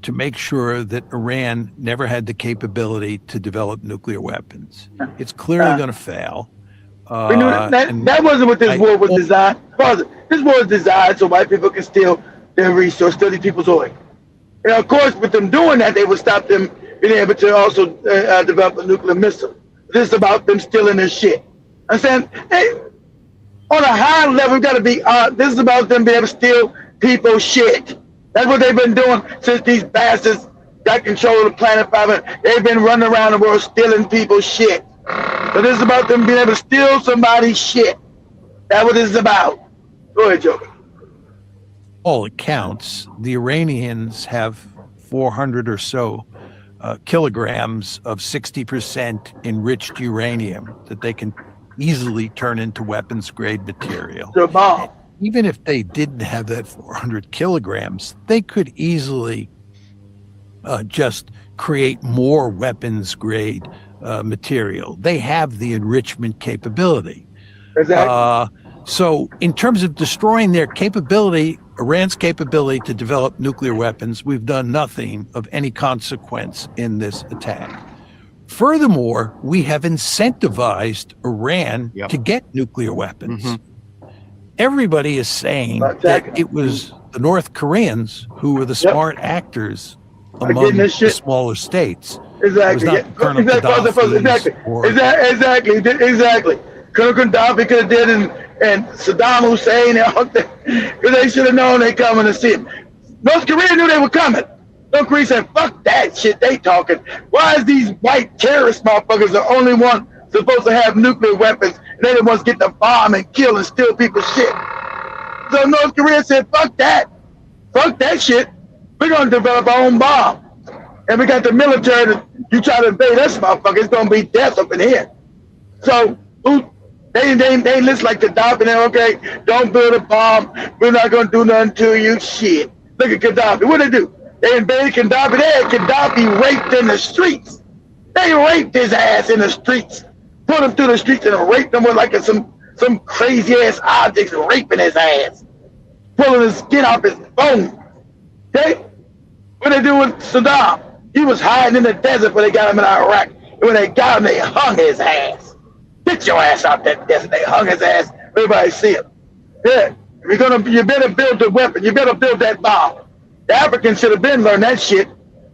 to make sure that Iran never had the capability to develop nuclear weapons. It's clearly going to fail. We knew that wasn't what this war was designed. This war was designed so white people can steal their resource, steal these people's oil. And of course, with them doing that, they would stop them being able to also develop a nuclear missile. This is about them stealing their shit. I'm saying, hey, on a high level, got to be. This is about them being able to steal people's shit. That's what they've been doing since these bastards got control of the planet. They've been running around the world stealing people's shit. So this is about them being able to steal somebody's shit. That's what this is about. Go ahead, Joe. All accounts, the Iranians have 400 or so kilograms of 60% enriched uranium that they can easily turn into weapons-grade material. The bomb. Even if they didn't have that 400 kilograms, they could easily just create more weapons-grade material. They have the enrichment capability. Exactly. So in terms of destroying their capability, Iran's capability to develop nuclear weapons, we've done nothing of any consequence in this attack. Furthermore, we have incentivized Iran to get nuclear weapons. Everybody is saying that it was the North Koreans who were the smart actors among the smaller states. Exactly. Colonel Exactly. Colonel Gaddafi could have did and Saddam Hussein, because they should have known they coming to see him. North Korea knew they were coming. North Korea said, fuck that shit they talking. Why is these white terrorist motherfuckers the only one supposed to have nuclear weapons and they're the ones get to bomb and kill and steal people's shit? So North Korea said, fuck that. Fuck that shit. We're going to develop our own bomb. And we got the military that you try to invade us, motherfucker, it's going to be death up in here. So they listen like Gaddafi, and okay, don't build a bomb. We're not going to do nothing to you. Shit. Look at Gaddafi. What they do? They invaded Gaddafi. They had Gaddafi raped in the streets. They raped his ass in the streets. Put him through the streets and raped him with like some crazy ass objects, raping his ass. Pulling his skin off his bones. Okay? What they do with Saddam? He was hiding in the desert when they got him in Iraq. And when they got him, they hung his ass. Get your ass out that desert. They hung his ass. Everybody see him. Yeah. You better build the weapon. You better build that bomb. The Africans should have been learned that shit.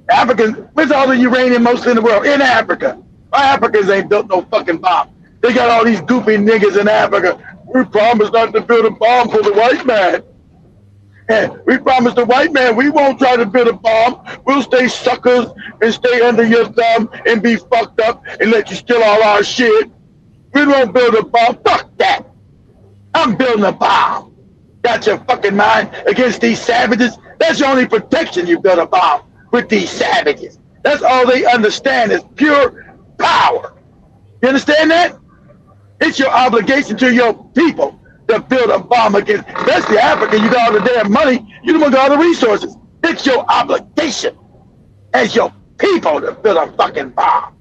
The Africans, where's all the uranium mostly in the world? In Africa. Why Africans ain't built no fucking bomb? They got all these goofy niggas in Africa. We promised not to build a bomb for the white man. And we promised the white man we won't try to build a bomb. We'll stay suckers and stay under your thumb and be fucked up and let you steal all our shit. We won't build a bomb. Fuck that. I'm building a bomb. Got your fucking mind against these savages? That's your only protection. You build a bomb with these savages. That's all they understand is pure power. You understand that? It's your obligation to your people to build a bomb against, especially Africa. You got all the damn money. You don't got all the resources. It's your obligation as your people to build a fucking bomb.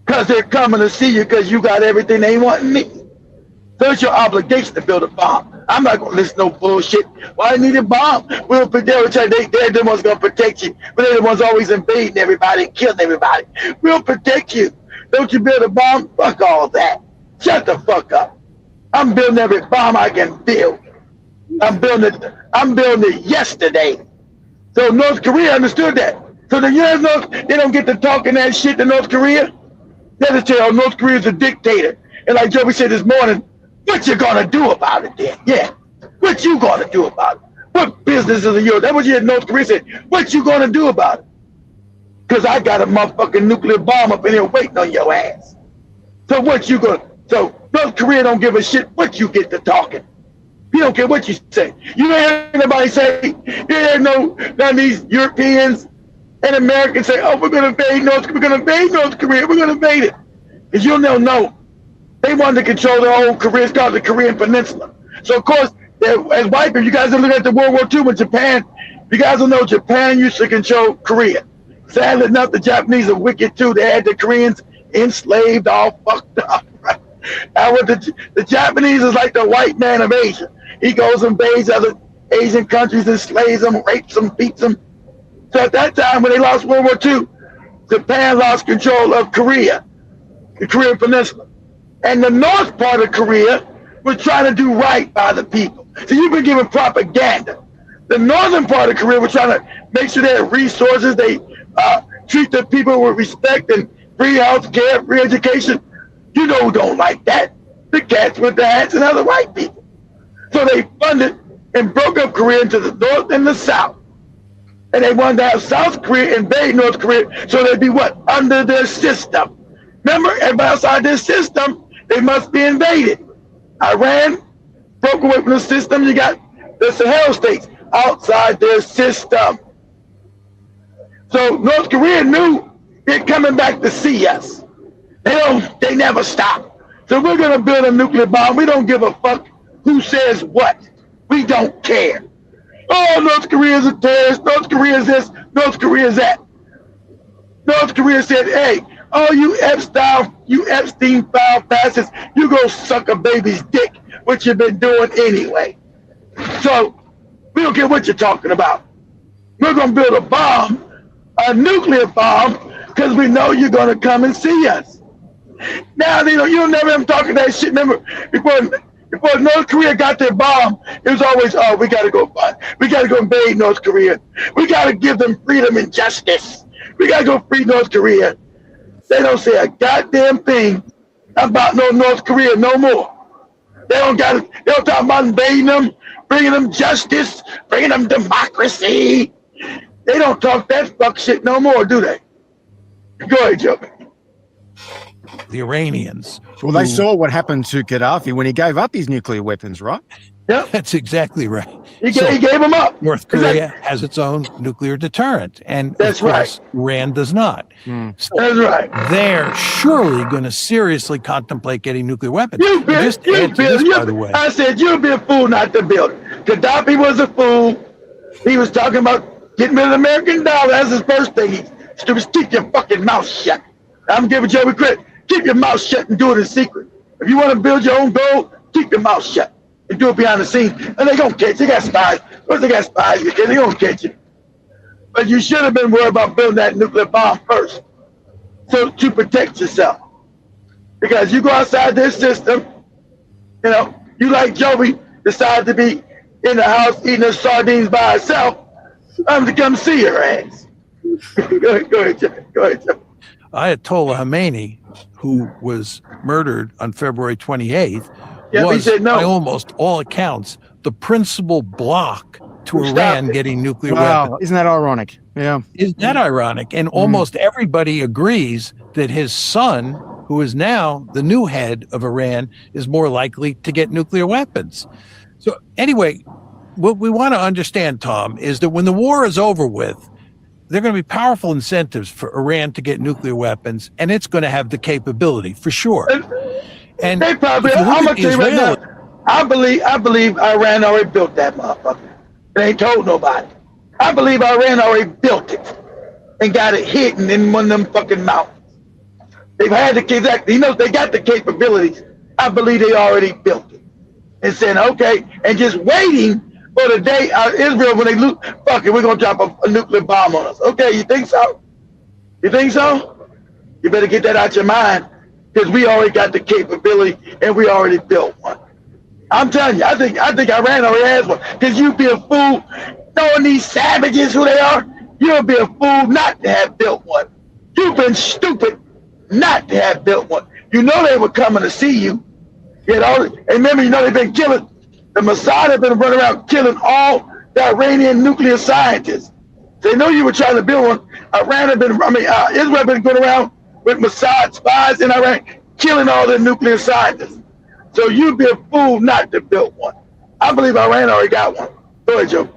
Because they're coming to see you because you got everything they want and need. So it's your obligation to build a bomb. I'm not going to listen to no bullshit. Why I need a bomb? They're the ones going to protect you. But they're the ones always invading everybody and killing everybody. We'll protect you. Don't you build a bomb? Fuck all that. Shut the fuck up. I'm building every bomb I can build. I'm building it yesterday. So North Korea understood that. So the US, they don't get to talking that shit to North Korea. They just tell North Korea's a dictator. And like Joey said this morning, what you gonna do about it then? Yeah. What you gonna do about it? What business is yours? That's what you heard North Korea say. What you gonna do about it? Because I got a motherfucking nuclear bomb up in here waiting on your ass. So what you gonna? So North Korea don't give a shit what you get to talking. You don't care what you say. You ain't heard anybody say. You ain't none of these Europeans and Americans say, "Oh, we're gonna invade North Korea. We're gonna invade North Korea. We're gonna invade it." Because you don't know. They wanted to control the whole Korea. It's called the Korean Peninsula. So of course, as white people, you guys are looking at the World War II with Japan. You guys don't know Japan used to control Korea. Sadly enough, the Japanese are wicked too. They had the Koreans enslaved, all fucked up. Right? Now, with the Japanese is like the white man of Asia. He goes and invades other Asian countries, enslaves them, rapes them, beats them. So at that time, when they lost World War II, Japan lost control of Korea, the Korean Peninsula. And the north part of Korea was trying to do right by the people. So you've been given propaganda. The northern part of Korea was trying to make sure they had resources, they treat the people with respect and free health care, free education. You know who don't like that? The cats with the hats and other white people. So they funded and broke up Korea into the north and the south. And they wanted to have South Korea invade North Korea so they'd be what? Under their system. Remember, everybody outside their system, they must be invaded. Iran broke away from the system. You got the Sahel states outside their system. So North Korea knew they're coming back to see us. They never stop. So we're gonna build a nuclear bomb. We don't give a fuck who says what. We don't care. Oh, North Korea is a terrorist. North Korea is this. North Korea is that. North Korea said, hey, oh, you Epstein file bastards, you go suck a baby's dick, which you've been doing anyway. So we don't care what you're talking about. We're going to build a bomb, a nuclear bomb, because we know you're going to come and see us. Now, you'll never have talking that shit. Remember, before North Korea got their bomb, it was always, oh, we got to go invade North Korea. We got to give them freedom and justice. We got to go free North Korea. They don't say a goddamn thing about no North Korea no more. They don't talk about invading them, bringing them justice, bringing them democracy. They don't talk that fuck shit no more, do they? Go ahead, Joe. The Iranians. Well, they saw what happened to Gaddafi when he gave up his nuclear weapons, right? Yeah, that's exactly right. He gave them up. North Korea has its own nuclear deterrent, and that's of course, right. Iran does not. So that's right. They're surely going to seriously contemplate getting nuclear weapons. By the way, I said you'd be a fool not to build it. Gaddafi was a fool. He was talking about getting rid of the American dollar. That's his first thing. Stupid, keep your fucking mouth shut. I'm giving Joey credit. Keep your mouth shut and do it in secret. If you want to build your own gold, keep your mouth shut and do it behind the scenes. And they gonna catch you. They got spies. Once they got spies, they gonna catch you. But you should have been worried about building that nuclear bomb first, so to protect yourself. Because you go outside this system, you like Joey decide to be in the house eating her sardines by herself. I'm to come see her ass. Go ahead, Joe. Ayatollah Khomeini, who was murdered on February 28th, was, by almost all accounts, the principal block to Iran getting nuclear weapons. Isn't that ironic? Yeah. Isn't that ironic? And almost everybody agrees that his son, who is now the new head of Iran, is more likely to get nuclear weapons. So anyway, what we want to understand, Tom, is that when the war is over with, there are going to be powerful incentives for Iran to get nuclear weapons, and it's going to have the capability for sure. And they probably, I'm gonna tell you right now, I believe Iran already built that motherfucker. They ain't told nobody. I believe Iran already built it and got it hidden in one of them fucking mountains. They've had the they got the capabilities. I believe they already built it and saying okay, and just waiting for the day Israel when they look, fuck it, we're gonna drop a nuclear bomb on us. Okay, you think so? You think so? You better get that out your mind, because we already got the capability and we already built one. I'm telling you, I think Iran already has one. Because you'd be a fool knowing these savages who they are. You'd be a fool not to have built one. You've been stupid not to have built one. You know they were coming to see you. And remember, they've been killing. The Mossad have been running around killing all the Iranian nuclear scientists. They know you were trying to build one. Israel have been going around with Mossad spies in Iran, killing all the nuclear scientists. So you'd be a fool not to build one. I believe Iran already got one. Go ahead, Joe.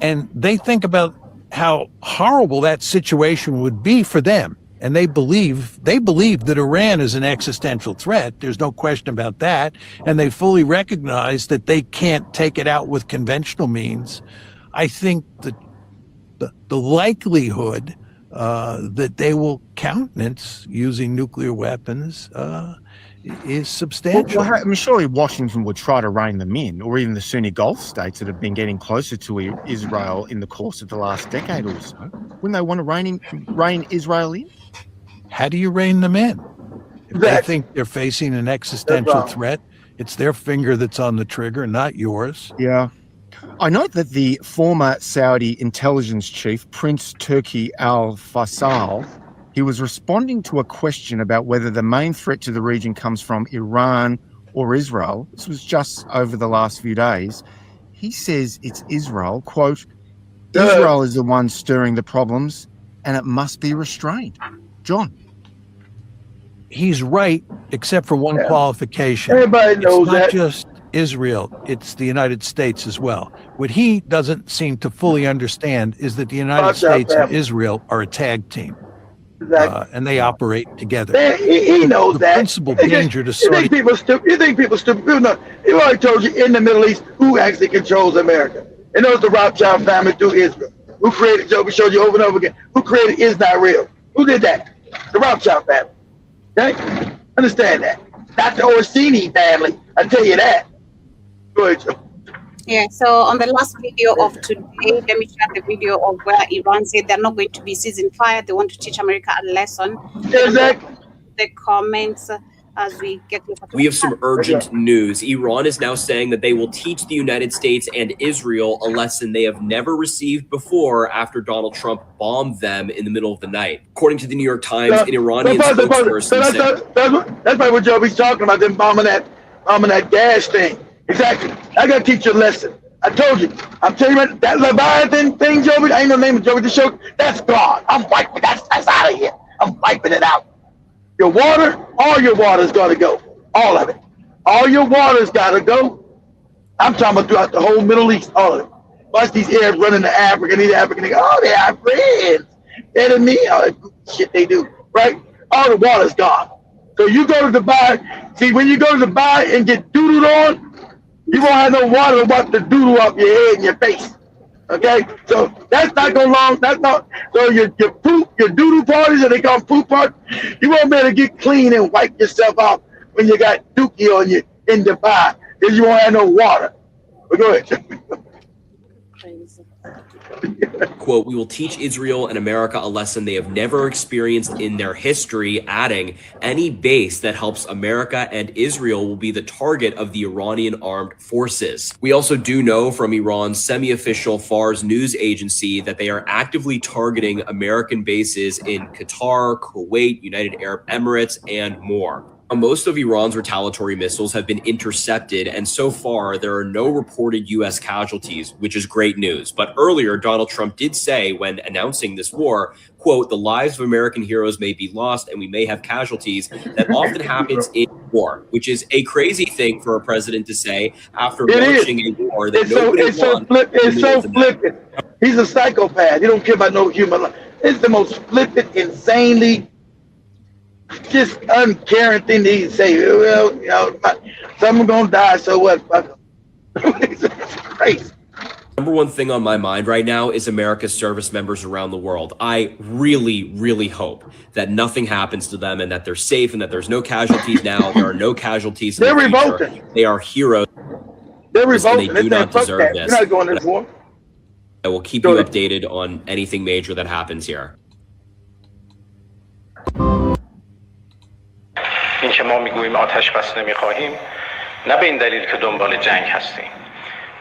And they think about how horrible that situation would be for them. And they believe that Iran is an existential threat. There's no question about that. And they fully recognize that they can't take it out with conventional means. I think that the likelihood that they will countenance using nuclear weapons is substantial. Well, I mean, surely Washington would try to rein them in, or even the Sunni Gulf states that have been getting closer to Israel in the course of the last decade or so. Wouldn't they want to rein Israel in? How do you rein them in? If they think they're facing an existential threat, it's their finger that's on the trigger, not yours. Yeah. I note that the former Saudi intelligence chief, Prince Turki al-Faisal, he was responding to a question about whether the main threat to the region comes from Iran or Israel. This was just over the last few days. He says it's Israel, quote, Israel is the one stirring the problems and it must be restrained. John. He's right, except for one qualification. Everybody knows that. It's not just Israel, it's the United States as well. What he doesn't seem to fully understand is that the United States and Israel are a tag team. Exactly. And they operate together. He knows the that. Principal danger to You think people stupid? You think people stupid? People know. He already told you in the Middle East who actually controls America. And it was the Rothschild family through Israel. Who created, Joe, we showed you over and over again, who created Is Not Real? Who did that? The Rothschild family. Okay? Understand that. Not the Orsini family. I tell you that. Go ahead, Joe. Yeah, so on the last video of today, let me share the video of where Iran said they're not going to be ceasefire. They want to teach America a lesson. Exactly. The comments as we get closer to We have some urgent news. Iran is now saying that they will teach the United States and Israel a lesson they have never received before after Donald Trump bombed them in the middle of the night. According to the New York Times, an Iranian spokesperson said... That's what Joey's talking about, them bombing that gas thing. Exactly. I got to teach you a lesson. I told you. I'm telling you, that Leviathan thing, Joey, I ain't no name of Joey, the show, that's gone. I'm wiping that's out of here. I'm wiping it out. Your water, all your water's got to go. All of it. All your water's got to go. I'm talking about throughout the whole Middle East, all of it. Watch these Arabs running to Africa, these Africans, oh, they are friends. They're to me, all that shit they do, right? All the water's gone. So you go to Dubai, see, when you go to Dubai and get doodled on, you won't have no water to wipe the doodle off your head and your face. Okay? So that's not going long. That's not. So your poop, your doodle parties, or they call them poop parties, you won't be able to get clean and wipe yourself off when you got dookie on you in Dubai because you won't have no water. But go ahead. Quote, we will teach Israel and America a lesson they have never experienced in their history, adding, any base that helps America and Israel will be the target of the Iranian armed forces. We also do know from Iran's semi-official Fars news agency that they are actively targeting American bases in Qatar, Kuwait, United Arab Emirates, and more. Most of Iran's retaliatory missiles have been intercepted, and so far there are no reported U.S. casualties, which is great news. But earlier, Donald Trump did say when announcing this war, quote, the lives of American heroes may be lost and we may have casualties. That often happens in war, which is a crazy thing for a president to say after launching a war that nobody won. It's so flippant. He's a psychopath. He don't care about no human life. It's the most flippant, insanely just uncaring thing that he say. Well, you know, someone gonna die, so what? It's crazy. Number one thing on my mind right now is America's service members around the world. I really, really hope that nothing happens to them and that they're safe and that there's no casualties now. There are no casualties in the future. Revolting. They are heroes. They're revolting. They do not deserve this. You're not going to war. I will keep you updated on anything major that happens here. این که ما میگوییم آتش بس نمیخواهیم نه به این دلیل که دنبال جنگ هستیم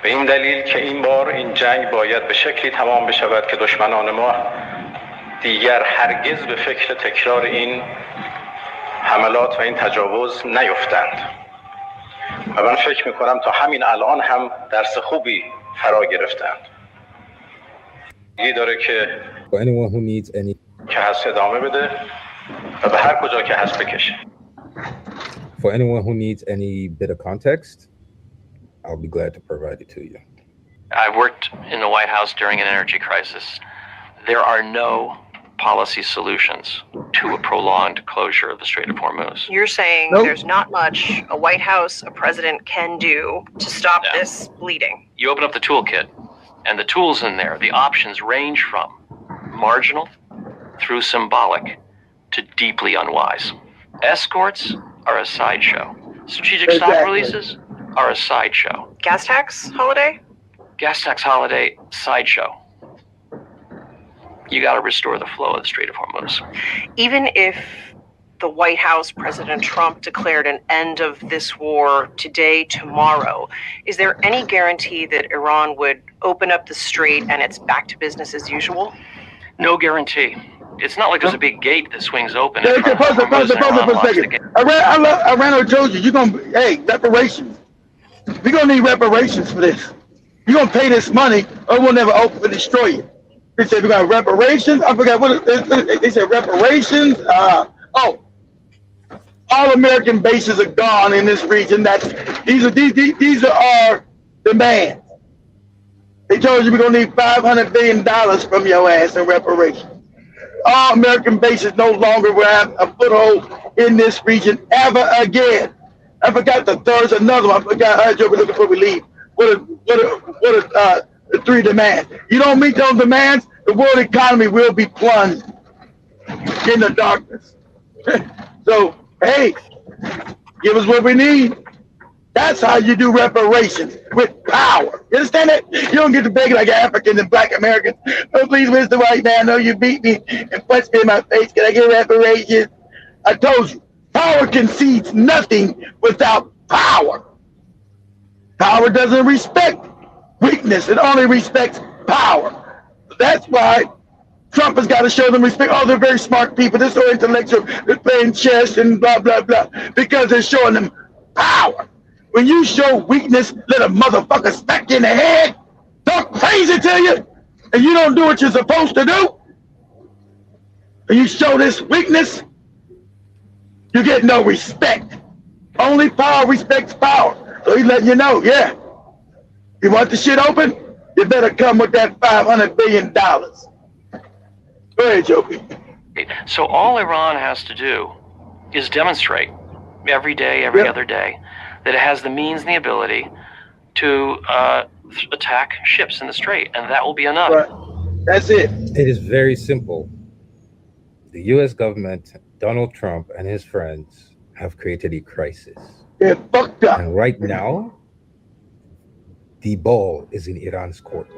به این دلیل که این بار این جنگ باید به شکلی تمام بشود که دشمنان ما دیگر هرگز به فکر تکرار این حملات و این تجاوز نیفتند و من فکر میکنم تا همین الان هم درس خوبی فرا گرفتند یه داره که anyone who needs any که هست ادامه بده و به هر کجا که هست بکشه. For anyone who needs any bit of context, I'll be glad to provide it to you. I've worked in the White House during an energy crisis. There are no policy solutions to a prolonged closure of the Strait of Hormuz. You're saying there's not much a White House, a president can do to stop this bleeding. You open up the toolkit, and the tools in there, the options range from marginal through symbolic to deeply unwise. Escorts are a sideshow. Strategic stock releases are a sideshow. Gas tax holiday? Gas tax holiday, sideshow. You got to restore the flow of the Strait of Hormuz. Even if the White House, President Trump declared an end of this war today, tomorrow, is there any guarantee that Iran would open up the strait and it's back to business as usual? No guarantee. It's not like there's a big gate that swings open. Pause a second. Iran told you, you're going to, hey, reparations. We're going to need reparations for this. You're going to pay this money or we'll never open and destroy it. They said we got reparations. I forgot what they said. Reparations. All American bases are gone in this region. These are our demands. They told you we're gonna need $500 billion from your ass in reparations. All American bases no longer will have a foothold in this region ever again. I forgot there's another one. I forgot before we leave. What are the three demands? You don't meet those demands, the world economy will be plunged in the darkness. So, hey, give us what we need. That's how you do reparations, with power. You understand that? You don't get to beg like Africans and Black Americans. Oh, please, Mr. White Man, I know you beat me and punched me in my face. Can I get reparations? I told you, power concedes nothing without power. Power doesn't respect weakness. It only respects power. That's why Trump has got to show them respect. Oh, they're very smart people. They're so intellectual. They're playing chess and blah, blah, blah. Because they're showing them power. When you show weakness, let a motherfucker smack you in the head, talk crazy to you, and you don't do what you're supposed to do, and you show this weakness, you get no respect. Only power respects power. So he's letting you know, yeah, you want the shit open? You better come with that $500 billion. Go ahead, Joby. So all Iran has to do is demonstrate every day, every other day, that it has the means and the ability to attack ships in the strait, and that will be enough. Right. That's it. It is very simple. The U.S. government, Donald Trump and his friends have created a crisis. They're fucked up. And right now, the ball is in Iran's court.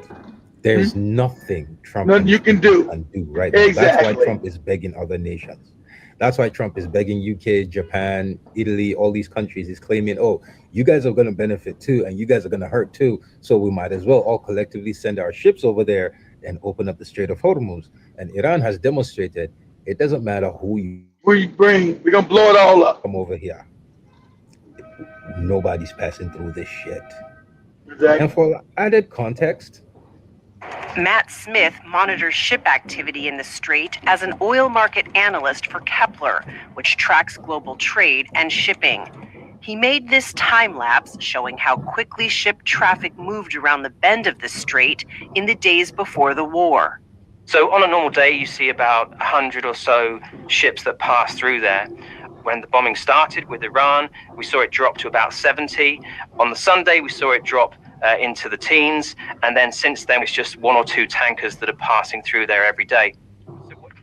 There's nothing Trump you can do right now. Exactly. That's why Trump is begging other nations. That's why Trump is begging UK, Japan, Italy, all these countries. He's claiming, oh, you guys are going to benefit too, and you guys are going to hurt too. So we might as well all collectively send our ships over there and open up the Strait of Hormuz. And Iran has demonstrated it doesn't matter who you bring, we're going to blow it all up. Come over here. Nobody's passing through this shit. Exactly. And for added context, Matt Smith monitors ship activity in the strait as an oil market analyst for Kepler, which tracks global trade and shipping. He made this time lapse showing how quickly ship traffic moved around the bend of the strait in the days before the war. So on a normal day, you see about 100 or so ships that pass through there. When the bombing started with Iran, we saw it drop to about 70. On the Sunday, we saw it drop into the teens, and then since then it's just one or two tankers that are passing through there every day.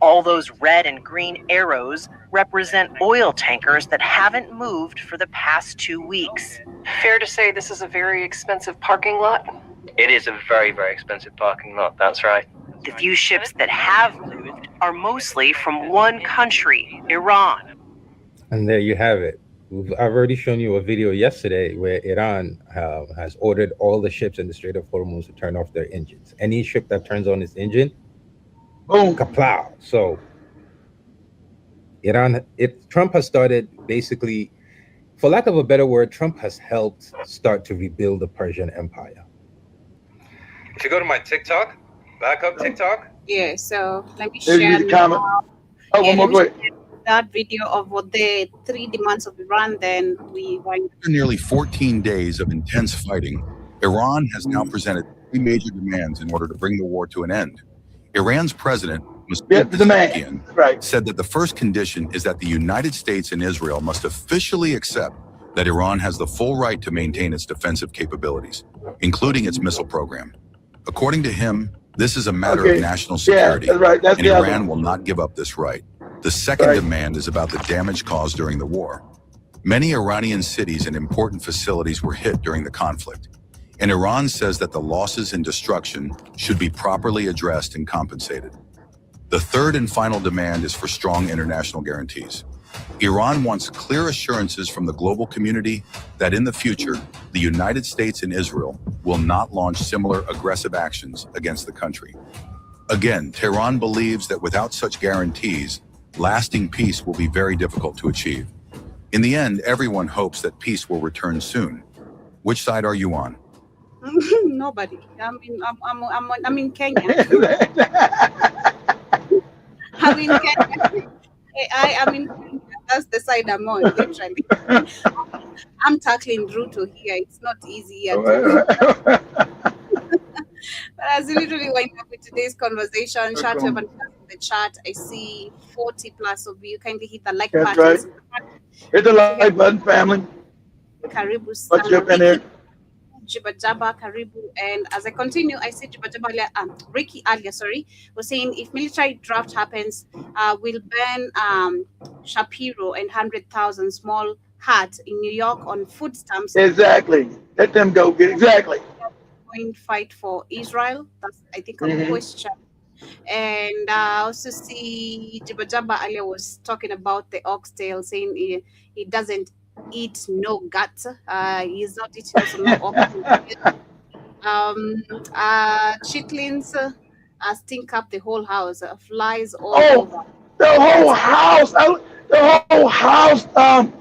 All those red and green arrows represent oil tankers that haven't moved for the past 2 weeks. Fair to say this is a very expensive parking lot? It is a very, very expensive parking lot, that's right. The few ships that have moved are mostly from one country, Iran. And there you have it. I've already shown you a video yesterday where Iran has ordered all the ships in the Strait of Hormuz to turn off their engines. Any ship that turns on its engine, boom, kaplow. So Trump has started basically, for lack of a better word, Trump has helped start to rebuild the Persian Empire. If you go to my TikTok, back up TikTok. Yeah, so let me share. Comment. Oh, one more quick. that video of what the 3 demands of Iran, then we wind. After nearly 14 days of intense fighting, Iran has now presented 3 major demands in order to bring the war to an end. Iran's president, Masoud Pezeshkian, said that the first condition is that the United States and Israel must officially accept that Iran has the full right to maintain its defensive capabilities, including its missile program. According to him, this is a matter of national security, and Iran will not give up this right. The second demand is about the damage caused during the war. Many Iranian cities and important facilities were hit during the conflict, and Iran says that the losses and destruction should be properly addressed and compensated. The third and final demand is for strong international guarantees. Iran wants clear assurances from the global community that in the future, the United States and Israel will not launch similar aggressive actions against the country. Again, Tehran believes that without such guarantees, lasting peace will be very difficult to achieve. In the end, everyone hopes that peace will return soon. Which side are you on? Nobody. I'm in Kenya. I'm in Kenya. I mean, that's the side I'm on, literally. I'm tackling Ruto here. It's not easy here. But as we literally wind up with today's conversation, shout out in the chat. I see 40 plus of you. Kindly hit the like button. Right. Hit the like button, family. Karibu What's up in there? Jibajaba, Karibu, and as I continue, I see Jibajaba, Ricky earlier, was saying if military draft happens, we'll ban Shapiro and 100,000 small hats in New York on food stamps. Exactly. Let them go. Exactly. Going fight for Israel. That's, I think, a question. And I also see Jibajaba earlier was talking about the oxtail, saying he doesn't eat no guts. He's not eating also no oxtail. Chitlins stink up the whole house. Flies all over. The whole house. The whole house. The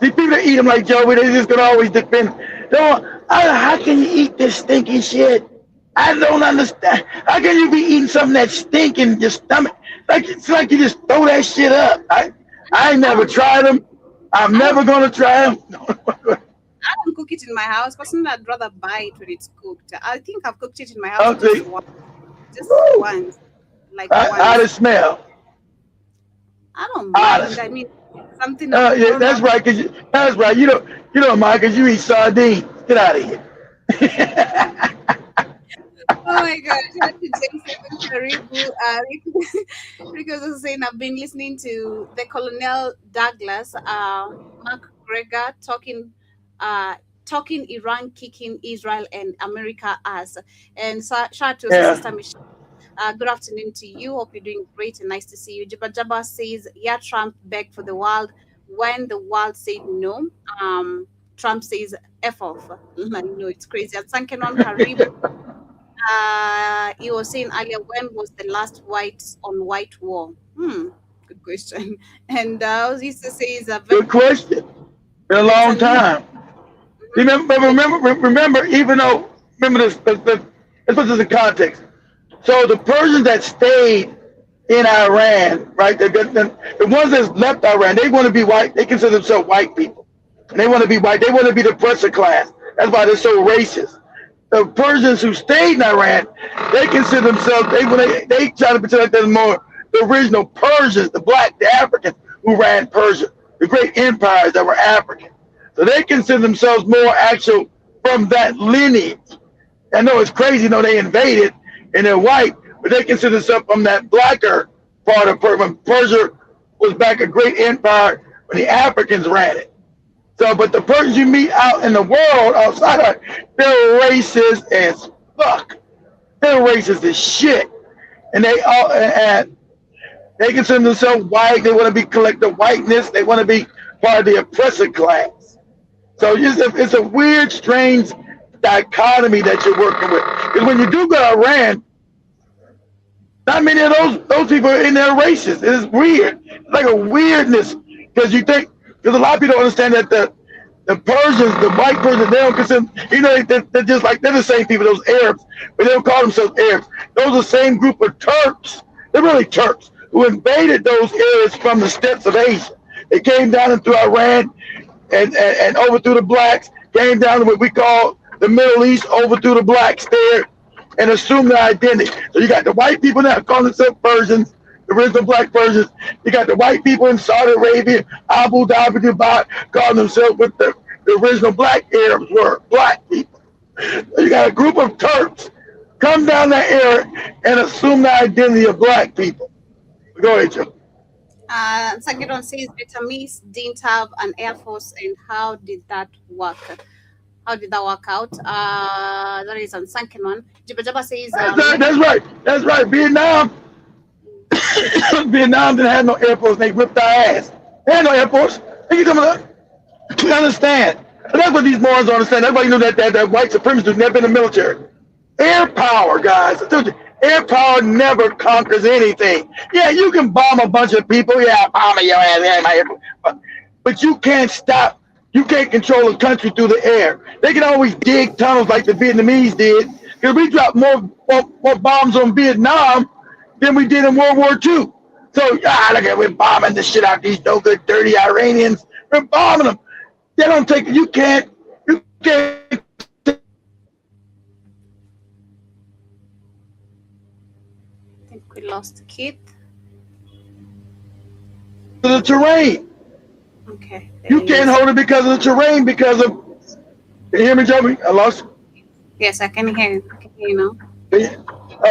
people that eat them like Joey, they're just gonna always defend. How can you eat this stinking shit? I don't understand. How can you be eating something that's stinking in your stomach? Like it's like you just throw that shit up. I ain't never tried them. I'm never gonna try them. I don't cook it in my house. Personally, I'd rather buy it when it's cooked. I think I've cooked it in my house just once. How does it smell? I don't mind. I mean, something. Yeah, that's right. That's right. You don't mind because you eat sardines. Get out of here. Oh my gosh, Rico was saying I've been listening to the Colonel Douglas, Mark Gregor talking Iran kicking Israel and America ass. And shout out to Sister Michelle. Good afternoon to you. Hope you're doing great and nice to see you. Jabba says, yeah, Trump begged for the world. When the world said no, Trump says F off. I know it's crazy. At Sankenon Karibu. He was saying earlier, when was the last white on white war? Good question. And I was used to say it's a very good question. Been a long time. Remember, even though this. Let's put this in context. So the Persians that stayed in Iran, right? The ones that left Iran, they want to be white. They consider themselves white people, and they want to be white. They want to be the oppressor class. That's why they're so racist. The Persians who stayed in Iran, they consider themselves, they try to pretend like they're more the original Persians, the Africans who ran Persia, the great empires that were African. So they consider themselves more actual from that lineage. I know it's crazy, they invaded and they're white, but they consider themselves from that blacker part of Persia. When Persia was back a great empire when the Africans ran it. So, but the Persians you meet out in the world outside, they're racist as fuck. They're racist as shit, and they consider themselves white. They want to be collective whiteness. They want to be part of the oppressor class. So it's a weird, strange dichotomy that you're working with. Because when you do go to Iran, not many of those people are in there racist. It's weird. It's like a weirdness because you think. Because a lot of people don't understand that the Persians, the white Persians, they don't consider, they're just like, they're the same people, those Arabs, but they don't call themselves Arabs. Those are the same group of Turks. They're really Turks who invaded those areas from the steppes of Asia. They came down into Iran and overthrew the blacks, came down to what we call the Middle East, overthrew the blacks there, and assumed their identity. So you got the white people now calling themselves Persians, the original black Persians. You got the white people in Saudi Arabia, Abu Dhabi, Dubai, calling themselves what the original black Arabs were, black people. So you got a group of Turks come down that area and assume the identity of black people. Go ahead, Joe. Sangeron says Vietnamese didn't have an air force, and how did that work? How did that work out? That is on Sankenon. Jibba Jabba says That's right. Vietnam didn't have no air force. They whipped our ass. They had no air force. You understand? And that's what these morons don't understand. Everybody knew that white supremacists never been in the military. Air power, guys. I told you, air power never conquers anything. Yeah, you can bomb a bunch of people. Yeah, bombing your ass. But you can't stop. You can't control a country through the air. They can always dig tunnels like the Vietnamese did. Because we dropped more bombs on Vietnam than we did in World War II. So, look at, we're bombing the shit out these no good, dirty Iranians. We're bombing them. They don't take, you can't. I think we lost Keith. The terrain. Okay. You can't hold it because of the terrain, because of, can you hear me, Joey? I lost you. Yes, I can hear you. I can hear you now.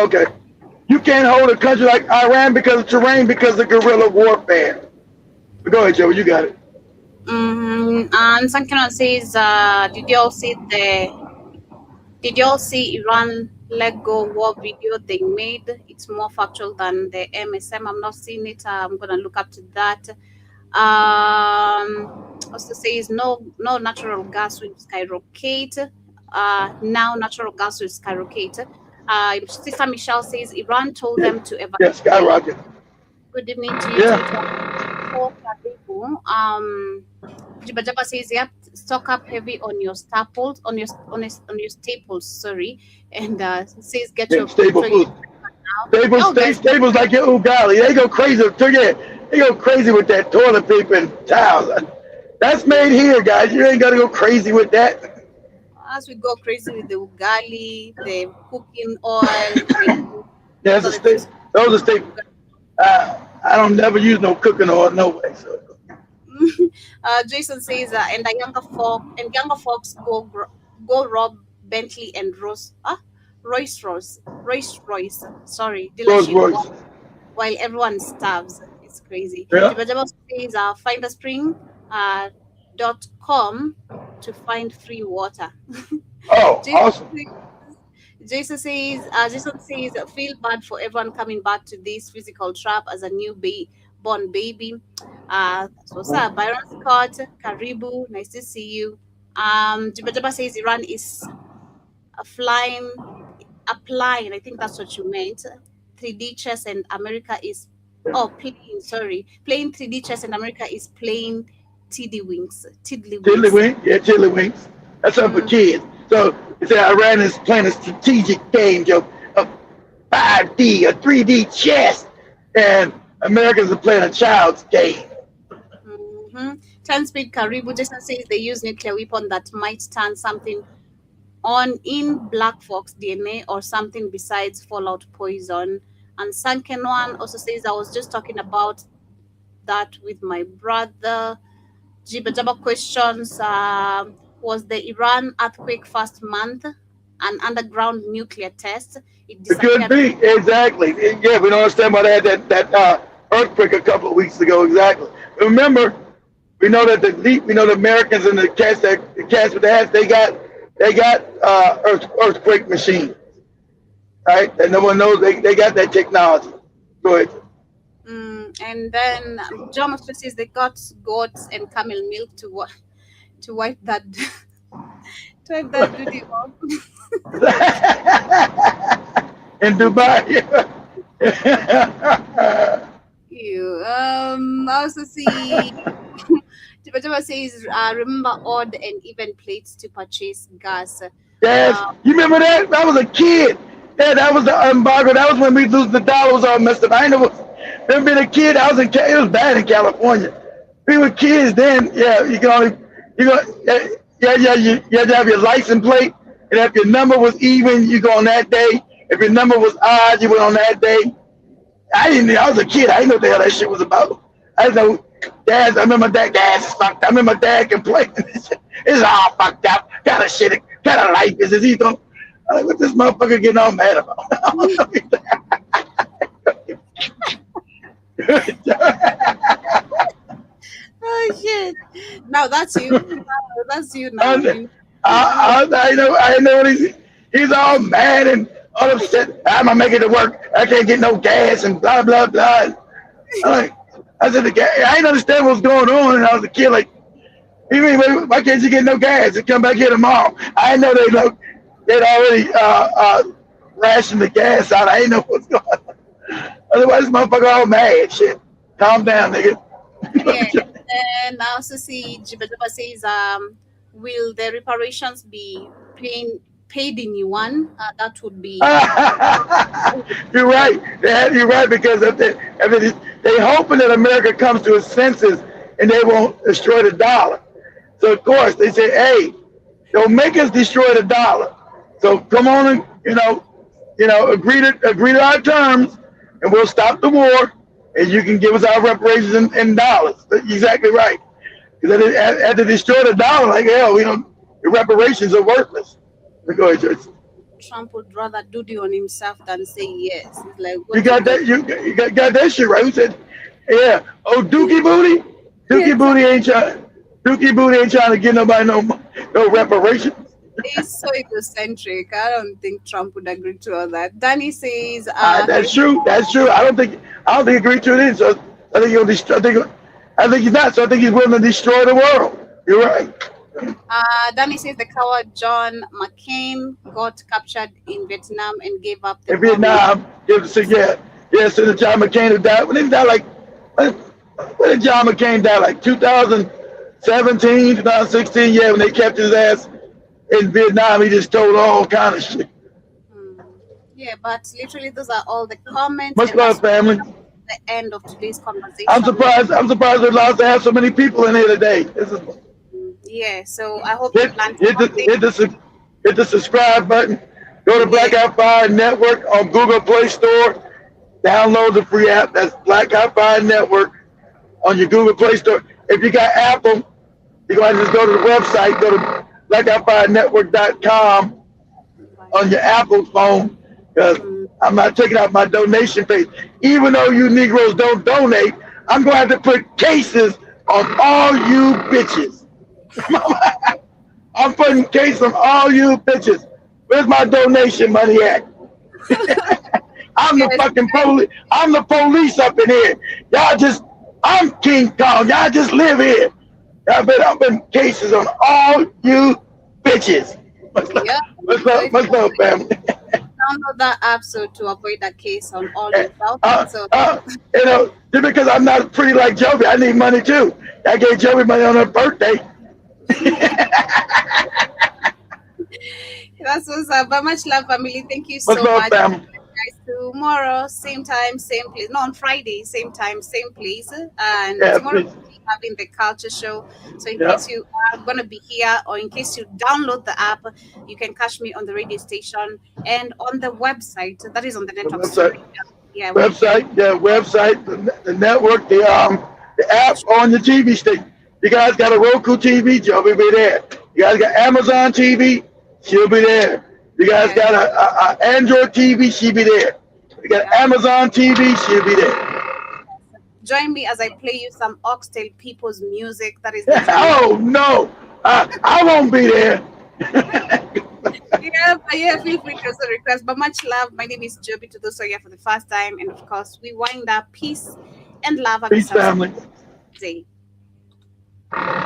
Okay. You can't hold a country like Iran because of terrain, because of guerrilla warfare. But go ahead, Joey, you got it. And Sankenon says, did you all see Iran Lego war video they made? It's more factual than the MSM. I'm not seeing it. I'm gonna look up to that. Also says no natural gas will skyrocket. Now natural gas will skyrocket. Sister Michelle says Iran told them to evacuate. Yes, skyrocket. Good evening to you. Jiba Jaba says you have to stock up heavy on your staples, on your staples. Sorry, and says get your staple food. Staples like your ugali. They go crazy. They go crazy with that toilet paper and towels. That's made here, guys. You ain't got to go crazy with that. As we go crazy with the ugali, the cooking oil. Those are staples. I don't never use no cooking oil, no way. So. Jason says, and younger folks go rob Bentley and Rolls Royce. Sorry, dealership. While everyone starves. It's crazy. Yeah. Jibba says, findaspring.com to find free water. Oh, awesome. Jason says, feel bad for everyone coming back to this physical trap as a new born baby. So sir, Byron Scott, Karibu, nice to see you. Jibba sayes Iran is applying, I think that's what you meant. 3D chess and America is playing 3D chess and America is playing tiddlywinks. Tiddlywinks. That's something for kids. So it's Iran is playing a strategic game, Joe, of 5D or 3D chess, and Americans are playing a child's game. Speed Karibu Jason says they use nuclear weapon that might turn something on in Black Fox DNA or something besides fallout poison. And Sanken One also says I was just talking about that with my brother. Jiba Jaba questions, was the Iran earthquake first month an underground nuclear test? It could be, exactly. Yeah, we don't understand why they had that earthquake a couple of weeks ago, exactly. Remember, we know that the Americans and the cats with the hats, they got earthquake machines, right? And no one knows they got that technology. Go ahead. And then John says they got goats and camel milk to wipe that duty off. In Dubai. You also see Tiba says remember odd and even plates to purchase gas. Yes, you remember that? That was a kid. Yeah, that was the embargo. That was when we lose the dollar was all messed up. I know Remember being a kid? It was bad in California. We were kids then. Yeah, you had to have your license plate, and if your number was even, you go on that day. If your number was odd, you went on that day. I was a kid. I didn't know what the hell that shit was about. I didn't know. I remember that gas is fucked up. I remember my dad complaining. It's all fucked up. Kind of shit. Kind of life is this? He's going. Like, what this motherfucker getting all mad about? Oh shit! Now that's you. That's you now. I know what he's all mad and all upset. I'm gonna make it to work. I can't get no gas and blah blah blah. I said I didn't understand what was going on, and I was a kid. Like, why can't you get no gas and come back here tomorrow? I didn't know they'd already rationed the gas out. I didn't know what's going on. Otherwise, this motherfucker all mad. Shit, calm down, nigga. Yeah. And I also see Jiba says, will the reparations be paid in yuan? That would be. You're right. You're right, because if they hoping that America comes to its senses and they won't destroy the dollar. So of course they say, hey, don't make us destroy the dollar. So come on and agree to our terms, and we'll stop the war, and you can give us our reparations in dollars. That's exactly right. Because had to destroy the dollar, like hell, the reparations are worthless. Go ahead, George. Trump would rather duty on himself than say yes. It's like, you got that? You got that shit right? Who said? Yeah. Oh, Dookie Booty. Dookie Booty ain't trying. Dookie Booty ain't trying to give nobody no reparations. He's so egocentric. I don't think Trump would agree to all that. Danny says, "That's true. That's true. I don't think he agreed to it either. So I think he'll destroy. I think he's not. So I think he's willing to destroy the world. You're right." Danny says the coward John McCain got captured in Vietnam and gave up the. In Vietnam, so the John McCain who died. When he died, like, when did John McCain die? Like 2017, 2016. Yeah, when they kept his ass in Vietnam, he just told all kind of shit. Yeah, but literally those are all the comments. Much love, family. The end of today's conversation. I'm surprised we're allowed to have so many people in here today. Yeah, so I hope you plan to hit the subscribe button. Go to Blackout Fire Network on Google Play Store. Download the free app. That's Blackout Fire Network on your Google Play Store. If you got Apple, you're going to just go to the website. Go to blackoutfirenetwork.com on your Apple phone, because I'm not taking out my donation page. Even though you Negroes don't donate, I'm going to have to put cases on all you bitches. I'm putting cases on all you bitches. Where's my donation money at? I'm the fucking police. I'm the police up in here. I'm King Kong. Y'all just live here. Y'all better put cases on all you bitches. Much love, family. Download that app so to avoid that case on all yourself. Just because I'm not pretty like Joby, I need money too. I gave Joby money on her birthday. That's what's up. But much love, family. Thank you so much. Guys, tomorrow, same time, same place. No, on Friday, same time, same place. And tomorrow we'll be having the culture show. So in case you are going to be here, or in case you download the app, you can catch me on the radio station and on the website. That is on the network. Website, the network, the app on the TV station. You guys got a Roku TV, Joey be there. You guys got Amazon TV, she'll be there. You guys got a Android TV, she'll be there. You got Amazon TV, she'll be there. Join me as I play you some Oxtail People's music. That is. Oh no, I won't be there. Feel free to also request. But much love. My name is Joby, to those who are here for the first time, and of course, we wind up peace and love. Peace, family. Day.